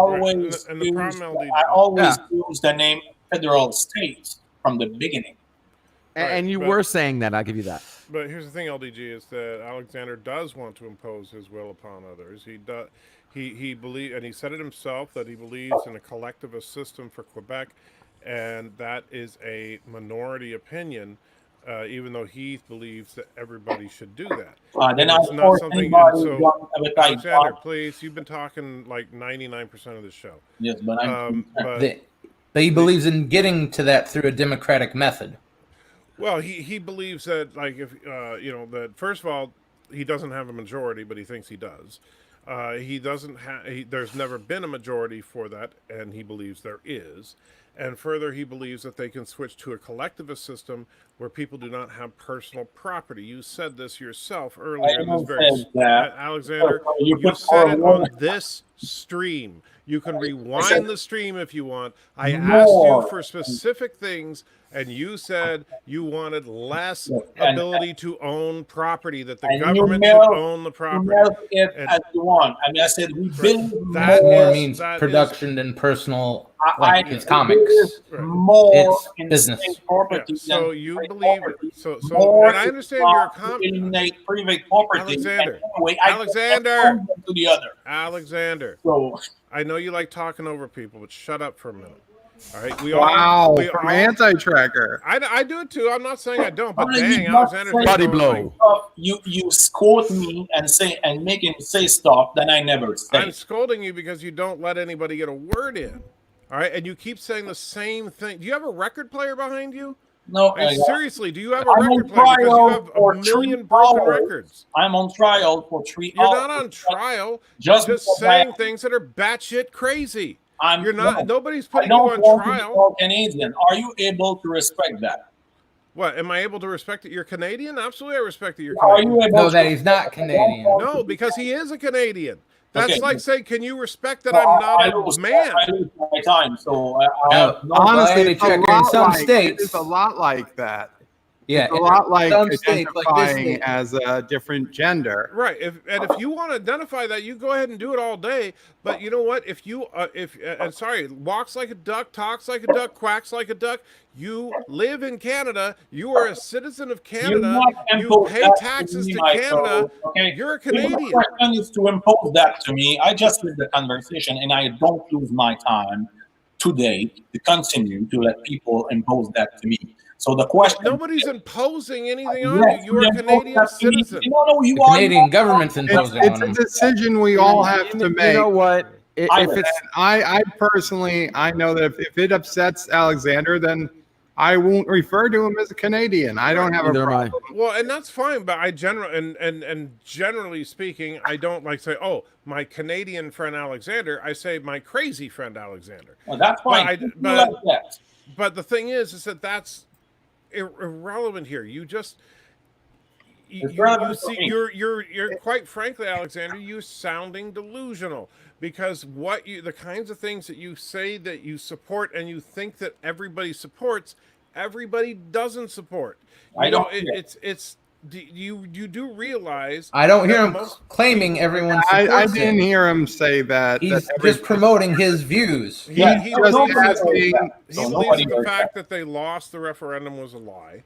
always use the name federal states from the beginning. And you were saying that. I'll give you that. But here's the thing, LDG, is that Alexander does want to impose his will upon others. He believes, and he said it himself, that he believes in a collectivist system for Quebec, and that is a minority opinion, even though he believes that everybody should do that. Then it's not something. Alexander, please, you've been talking like 99% of the show. Yes, but But he believes in getting to that through a democratic method. Well, he believes that, like, if that first of all, he doesn't have a majority, but he thinks he does. He doesn't have. There's never been a majority for that, and he believes there is. And further, he believes that they can switch to a collectivist system where people do not have personal property. You said this yourself earlier. Alexander, you said it on this stream. You can rewind the stream if you want. I asked you for specific things, and you said you wanted less ability to own property, that the government should own the property. As you want. I mean, I said we build that more means production than personal. It's comics. More it's business. Property. So you believe it. So and I understand your eliminate private property. Alexander. Alexander. To the other. Alexander. So I know you like talking over people, but shut up for a minute. All right. From Anti-Trekker. I do it too. I'm not saying I don't, but dang, Alexander, body blow. You scold me and make him say stuff that I never say. I'm scolding you because you don't let anybody get a word in. All right, and you keep saying the same thing. Do you have a record player behind you? No, Seriously, do you have a I'm record on player? Because you trial have for a million 3 broken hours. records. I'm on trial for 3 You're hours. not on trial. Just You're just because saying things that are batshit crazy. You're not. No, Nobody's I putting you don't on want to be trial. called Canadian. Are you able to respect that? What? Am I able to respect that you're Canadian? Absolutely, I respect that you're Are Canadian. you able No, to that he's not Canadian. No, because he is a Canadian. That's Okay. like saying, can you respect that No, I'm not I a lose, man? I lose my time, so I No. have no. Honestly, Andy it's a Checker, in lot some like, states- it's a lot like that. Yeah, It's a lot like some states, like this identifying state. as a different gender. Right. If you want to identify that, you go ahead and do it all day. But you know what? If you walks like a duck, talks like a duck, quacks like a duck. You live in Canada. You are a citizen of Canada. You pay taxes to Canada. Okay. You're a If the Canadian. question is to impose that to me, I just did the conversation, and I don't lose my time today to continue to let people impose that to me. So the question. Nobody's imposing anything on Yes, you. You're a impose Canadian that to me. citizen. No, you The are. Canadian government's imposing It's on a him. decision we all have to make. You know what? If it's I personally, I know that if it upsets Alexander, then I won't refer to him as a Canadian. I don't have a Neither am I. problem. Well, and that's fine, but I generally speaking, I don't like say, "Oh, my Canadian friend Alexander." I say, "My crazy friend Alexander." Well, that's fine. But the thing is that that's irrelevant here. You just you see, you're quite frankly, Alexander, you're sounding delusional because the kinds of things that you say that you support and you think that everybody supports, everybody doesn't support. You do realize I don't hear him claiming everyone supports I didn't hear him say that. He's just promoting his views. He believes nobody the fact that they lost the referendum was a lie,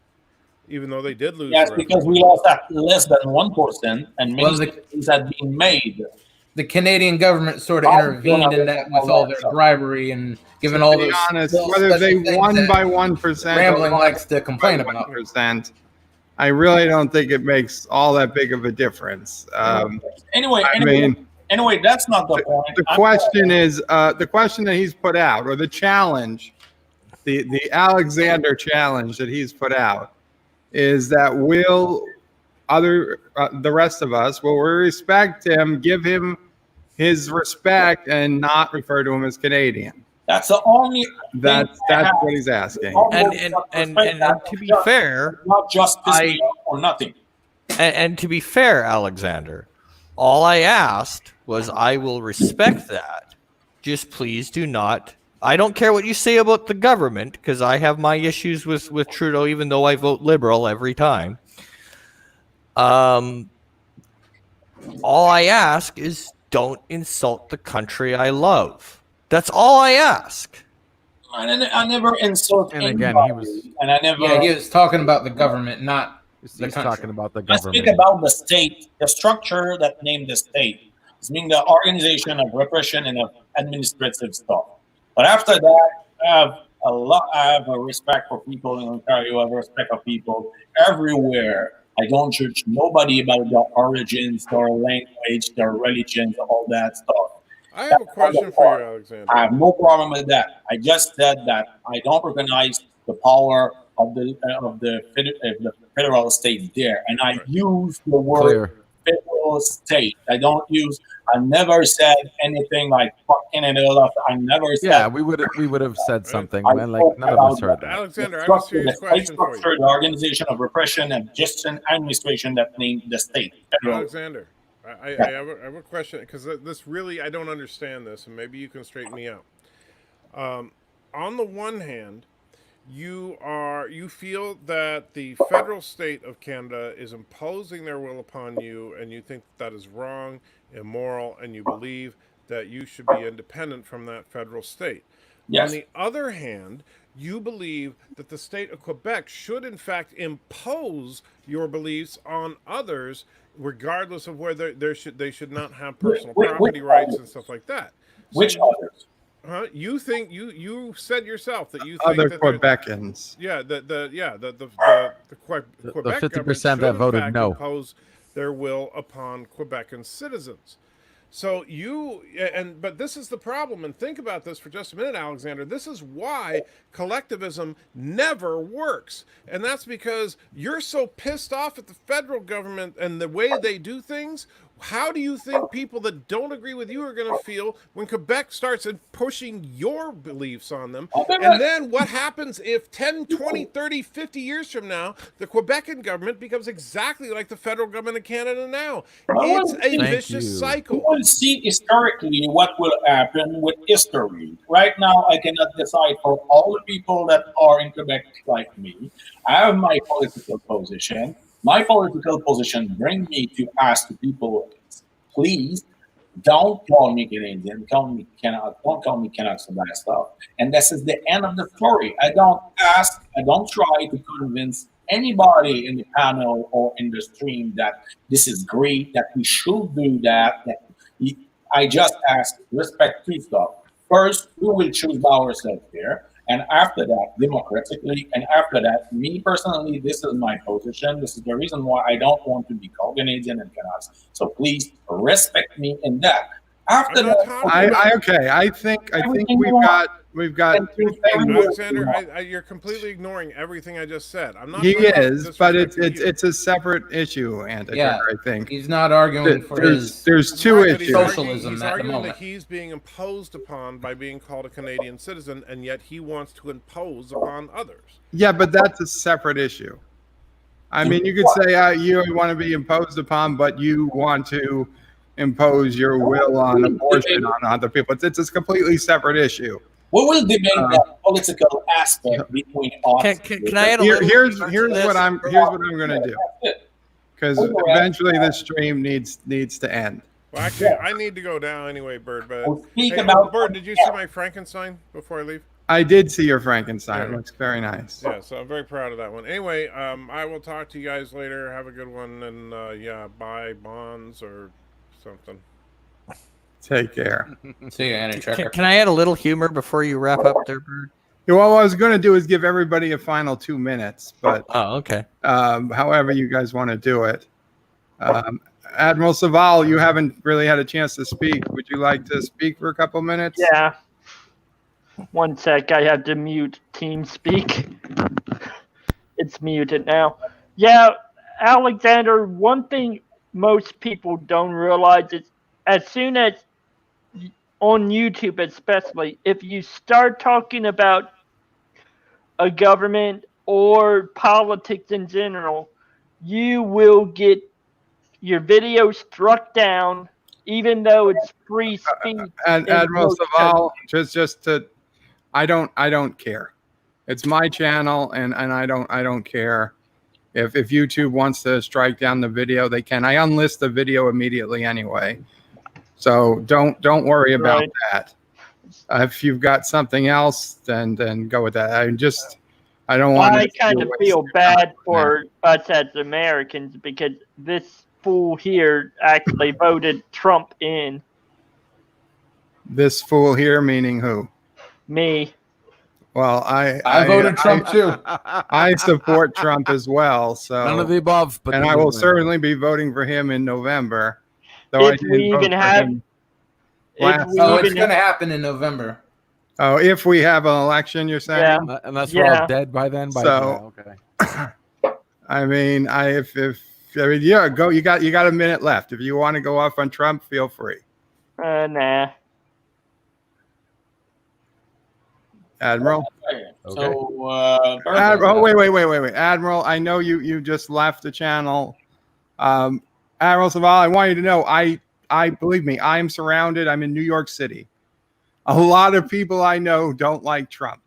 even though they did lose. Yes, the because referendum. we lost at less than 1%, and many things had been made. The Canadian government sort of intervened in that with all their bribery and giving all those. To be honest, whether they won by 1%, Rambling likes to complain about. 1%, I really don't think it makes all that big of a difference. Anyway, that's not the point. The question is the question that he's put out, or the challenge, the Alexander challenge that he's put out, is that will the rest of us will we respect him, give him his respect, and not refer to him as Canadian? That's the only. That's what he's asking. And to be fair, not just or nothing. And to be fair, Alexander, all I asked was I will respect that. Just please do not. I don't care what you say about the government because I have my issues with Trudeau, even though I vote Liberal every time. All I ask is don't insult the country I love. That's all I ask. I never insult And again, anybody, he was. and I never. Yeah, he was talking about the government, not the He's country. talking about the I speak government. about the state, the structure that named the state. It's meaning the organization of repression and of administrative stuff. But after that, I have a respect for people in Ontario. I have a respect for people everywhere. I don't judge nobody about their origins, their language, their religions, all that stuff. I have a question for you, Alexander. I have no problem with that. I just said that I don't recognize the power of the federal state there, and I use the word federal state. I never said anything like "fuck Canada." I never said. Yeah, we would have said something, and like none of us heard that. Alexander, I have a serious question for you. The organization of repression and justice and administration that named the state. Federal. Alexander, I have a question because this really I don't understand this, and maybe you can straighten me out. On the one hand, you feel that the federal state of Canada is imposing their will upon you, and you think that is wrong, immoral, and you believe that you should be independent from that federal state. Yes. On the other hand, you believe that the state of Quebec should in fact impose your beliefs on others, regardless of whether they should not have personal property rights and stuff like that. Which others? Huh? You think you said yourself that you think Other that Quebecans. The Quebec 50% that voted no impose their will upon Quebecan citizens. So but this is the problem. And think about this for just a minute, Alexander. This is why collectivism never works. And that's because you're so pissed off at the federal government and the way they do things. How do you think people that don't agree with you are going to feel when Quebec starts pushing your beliefs on them? And then what happens if 10, 20, 30, 50 years from now, the Quebecan government becomes exactly like the federal government of Canada now? It's a vicious cycle. We will see historically what will happen with history. Right now, I cannot decide for all the people that are in Quebec like me. I have my political position. My political position brings me to ask the people, please don't call me Canadian, don't call me Canucks for that stuff. And this is the end of the story. I don't try to convince anybody in the panel or in the stream that this is great, that we should do that. I just ask respect two stuff. First, we will choose by ourselves here. And after that, democratically, and after that, me personally, this is my position. This is the reason why I don't want to be called Canadian and Canucks. So please respect me in that. After that, I think we've got Alexander, you're completely ignoring everything I just said. I'm not. He is, but it's a separate issue, Andy. Yeah, I think he's not arguing for there's two issues. Socialism he's at the arguing moment. that he's being imposed upon by being called a Canadian citizen, and yet he wants to impose upon others. Yeah, but that's a separate issue. I mean, you could say you want to be imposed upon, but you want to impose your will on abortion on other people. It's a completely separate issue. We will debate that political aspect between us. Can I add a little? Here's what I'm going to do, because eventually this stream needs to end. Well, actually, I need to go down anyway, Bird. But Bird, did you see my Frankenstein before I leave? I did see your Frankenstein. It looks very nice. Yeah, so I'm very proud of that one. Anyway, I will talk to you guys later. Have a good one, and buy bonds or something. Take care. See you, Andy. Can I add a little humor before you wrap up there, Bird? Yeah, well, what I was going to do is give everybody a final 2 minutes, but okay. However you guys want to do it. Admiral Saval, you haven't really had a chance to speak. Would you like to speak for a couple minutes? Yeah. One sec, I have to mute TeamSpeak. It's muted now. Yeah, Alexander, one thing most people don't realize is as soon as on YouTube especially, if you start talking about a government or politics in general, you will get your video struck down, even though it's free speech. Admiral Saval, I don't care. It's my channel, and I don't care. If YouTube wants to strike down the video, they can. I unlist the video immediately anyway. So don't worry about that. If you've got something else, then go with that. I don't want. I kind of feel bad for us as Americans because this fool here actually voted Trump in. This fool here, meaning who? Me. Well, I voted Trump too. I support Trump as well. So none of the above, but I will certainly be voting for him in November. If we even have, it's going to happen in November. Oh, if we have an election, you're saying? Yeah. Unless we're all dead by then. Okay. I mean, go. You got a minute left. If you want to go off on Trump, feel free. Nah. Admiral. Okay. So, Admiral, wait. Admiral, I know you just left the channel. Admiral Saval, I want you to know, I believe me, I am surrounded. I'm in New York City. A lot of people I know don't like Trump.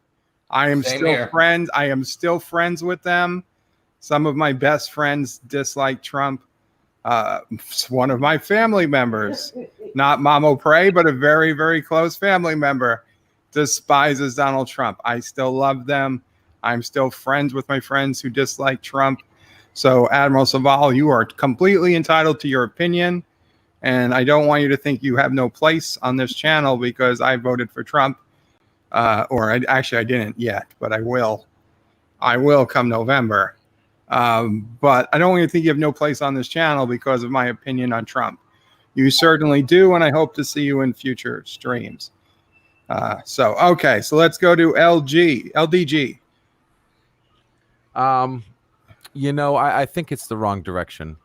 I am friends. I am still friends with them. Some of my best friends dislike Trump. One of my family members, not Mamo Prey, but a very, very close family member, despises Donald Trump. I still love them. I'm still friends with my friends who dislike Trump. So, Admiral Saval, you are completely entitled to your opinion. And I don't want you to think you have no place on this channel because I voted for Trump. I didn't yet, but I will. I will come November. But I don't want you to think you have no place on this channel because of my opinion on Trump. You certainly do, and I hope to see you in future streams. Okay, so let's go to LDG. I think it's the wrong direction.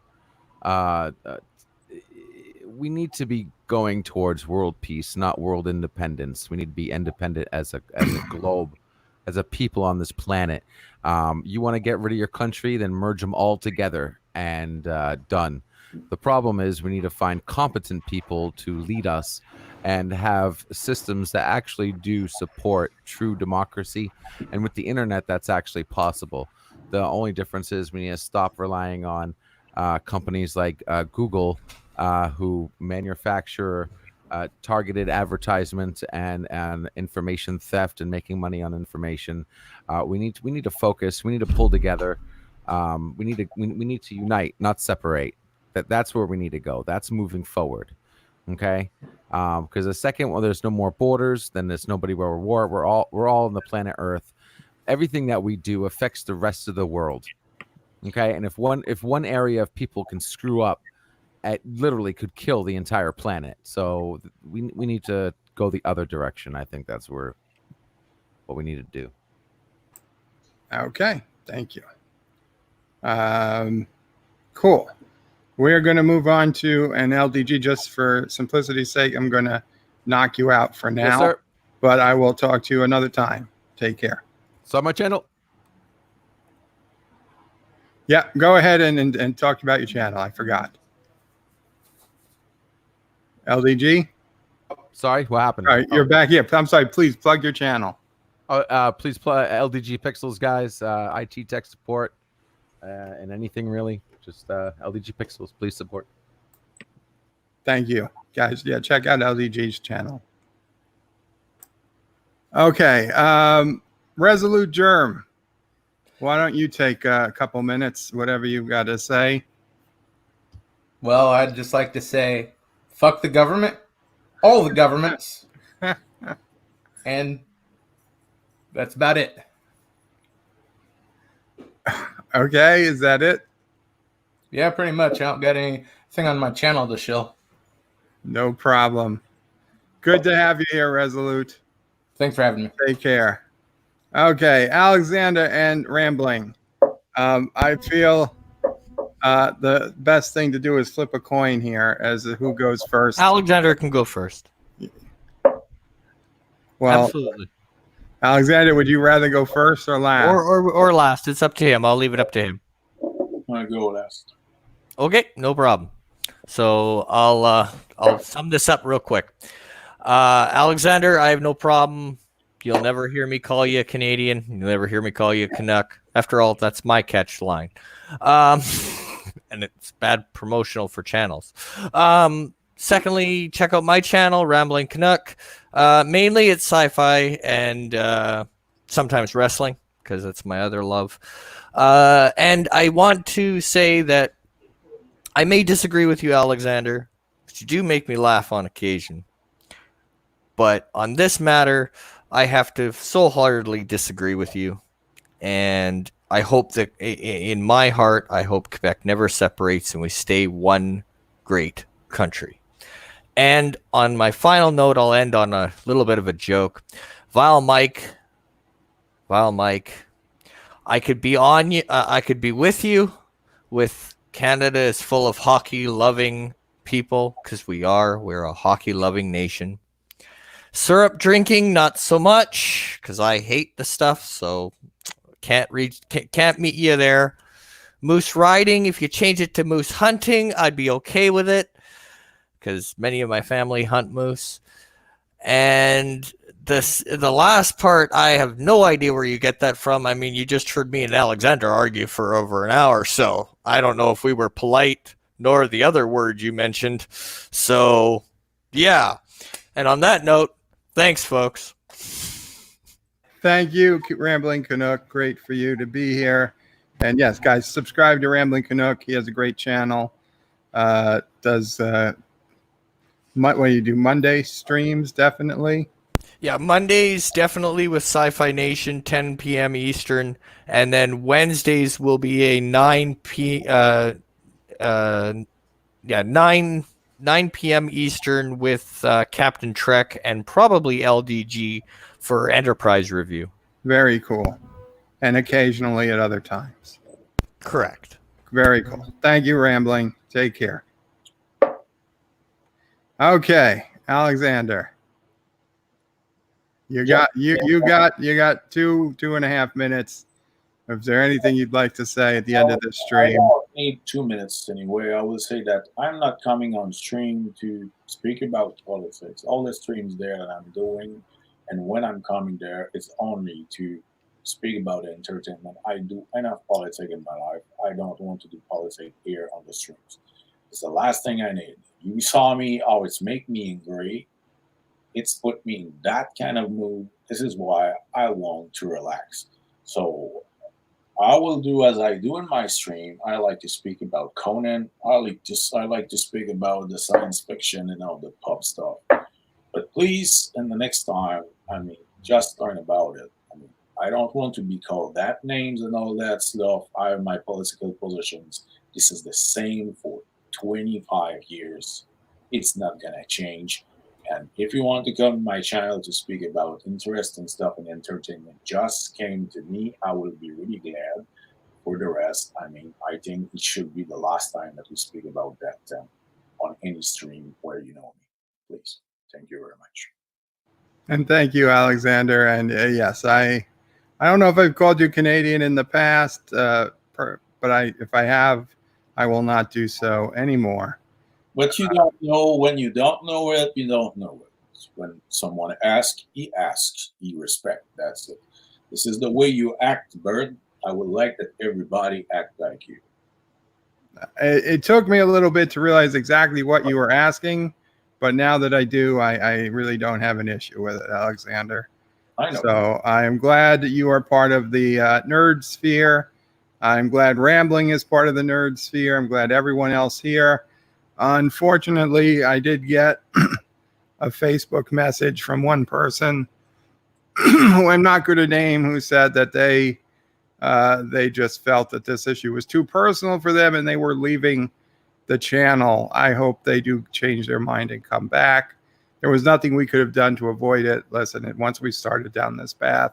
We need to be going towards world peace, not world independence. We need to be independent as a globe, as a people on this planet. You want to get rid of your country, then merge them all together and done. The problem is we need to find competent people to lead us and have systems that actually do support true democracy. And with the internet, that's actually possible. The only difference is we need to stop relying on companies like Google, who manufacture targeted advertisements and information theft and making money on information. We need to focus. We need to pull together. We need to unite, not separate. That's where we need to go. That's moving forward. Okay, because the second, there's no more borders, then there's nobody where we're we're all on the planet Earth. Everything that we do affects the rest of the world. Okay, and if one area of people can screw up, it literally could kill the entire planet. So we need to go the other direction. I think that's what we need to do. Okay, thank you. Cool. We're going to move on to an LDG. Just for simplicity's sake, I'm going to knock you out for now. Yes, sir. But I will talk to you another time. Take care. Sub my channel. Yeah, go ahead and talk about your channel. I forgot. LDG? Sorry, what happened? All right, you're back here. I'm sorry. Please plug your channel. Please plug LDG Pixels, guys. IT tech support and anything really. Just LDG Pixels. Please support. Thank you, guys. Yeah, check out LDG's channel. Okay, Resolute Germ. Why don't you take a couple minutes, whatever you've got to say? Well, I'd just like to say, fuck the government, all the governments, and that's about it. Okay, is that it? Yeah, pretty much. I don't got anything on my channel to show. No problem. Good to have you here, Resolute. Thanks for having me. Take care. Okay, Alexander and Rambling. I feel the best thing to do is flip a coin here as to who goes first. Alexander can go first. Well, absolutely. Alexander, would you rather go first or last? Or last? It's up to him. I'll leave it up to him. I go last. Okay, no problem. So I'll sum this up real quick. Alexander, I have no problem. You'll never hear me call you a Canadian. You'll never hear me call you a Canuck. After all, that's my catch line. And it's bad promotional for channels. Secondly, check out my channel, Rambling Canuck. Mainly it's sci-fi and sometimes wrestling, because that's my other love. And I want to say that I may disagree with you, Alexander, but you do make me laugh on occasion. But on this matter, I have to so wholeheartedly disagree with you. And I hope that in my heart, I hope Quebec never separates and we stay one great country. And on my final note, I'll end on a little bit of a joke. Vile Mike, I could be on you. I could be with you. With Canada is full of hockey-loving people, because we're a hockey-loving nation. Syrup drinking, not so much, because I hate the stuff, so can't meet you there. Moose riding, if you change it to moose hunting, I'd be okay with it, because many of my family hunt moose. And the last part, I have no idea where you get that from. I mean, you just heard me and Alexander argue for over an hour, so I don't know if we were polite, nor the other word you mentioned. So, yeah. And on that note, thanks, folks. Thank you, Rambling Canuck. Great for you to be here. And yes, guys, subscribe to Rambling Canuck. He has a great channel. What do you do? Monday streams, definitely. Yeah, Mondays definitely with Sci-Fi Nation, 10 p.m. Eastern, and then Wednesdays will be a 9 9 p.m. Eastern with Captain Trek and probably LDG for Enterprise review. Very cool. And occasionally at other times. Correct. Very cool. Thank you, Rambling. Take care. Okay, Alexander. You got 2.5 minutes. Is there anything you'd like to say at the end of this I stream? don't need 2 minutes anyway. I will say that I'm not coming on stream to speak about politics. All the streams there that I'm doing, and when I'm coming there, it's only to speak about entertainment. I do enough politics in my life. I don't want to do politics here on the streams. It's the last thing I need. You saw me always make me angry. It's put me in that kind of mood. This is why I want to relax. So I will do as I do in my stream. I like to speak about Conan. I like to speak about the science fiction and all the pop stuff. But please, in the next time, just learn about it. I don't want to be called that names and all that stuff. I have my political positions. This is the same for 25 years. It's not gonna change. And if you want to come to my channel to speak about interesting stuff and entertainment, just came to me. I will be really glad. For the rest, I think it should be the last time that we speak about that on any stream where you know me. Please. Thank you very much. And thank you, Alexander. And yes, I don't know if I've called you Canadian in the past, but if I have, I will not do so anymore. But you don't know when you don't know it, you don't know it. When someone asks, he respect. That's it. This is the way you act, Bird. I would like that everybody act like you. It took me a little bit to realize exactly what you were asking, but now that I do, I really don't have an issue with it, Alexander. I know. So I am glad that you are part of the nerd sphere. I'm glad Rambling is part of the nerd sphere. I'm glad everyone else here. Unfortunately, I did get a Facebook message from one person who I'm not going to name, who said that they just felt that this issue was too personal for them and they were leaving the channel. I hope they do change their mind and come back. There was nothing we could have done to avoid it. Listen, once we started down this path,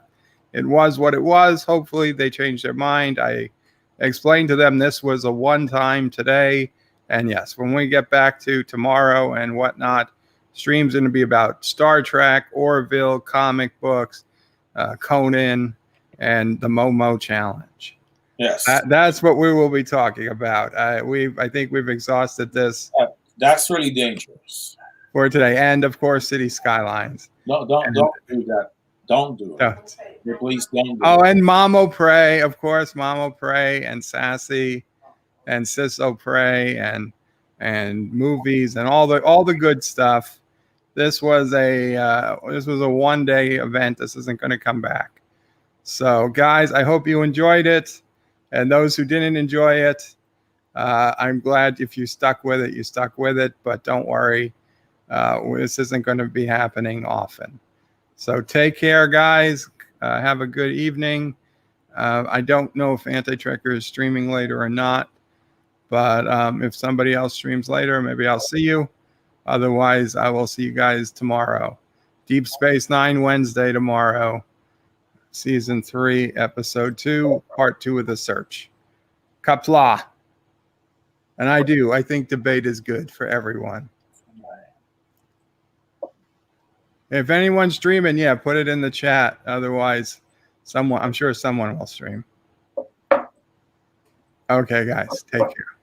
it was what it was. Hopefully they changed their mind. I explained to them this was a one-time today. And yes, when we get back to tomorrow and whatnot, stream's going to be about Star Trek, Orville, comic books, Conan, and the Momo Challenge. Yes, that's what we will be talking about. I think we've exhausted this. That's really dangerous for today, and of course, City Skylines. No, don't do that. Don't do it. Don't. Please don't do it. Oh, and Mamo Prey, of course, Mamo Prey, and Sassy, and Sisso Prey, and movies, and all the good stuff. This was a one-day event. This isn't going to come back. So, guys, I hope you enjoyed it. And those who didn't enjoy it, I'm glad if you stuck with it, you stuck with it. But don't worry, this isn't going to be happening often. So take care, guys. Have a good evening. I don't know if Anti-Trekker is streaming later or not. But if somebody else streams later, maybe I'll see you. Otherwise, I will see you guys tomorrow. Deep Space Nine Wednesday tomorrow. Season 3, Episode 2, Part 2 of The Search. Qapla. And I think debate is good for everyone. If anyone's streaming, yeah, put it in the chat. Otherwise, I'm sure someone will stream. Okay, guys, take care.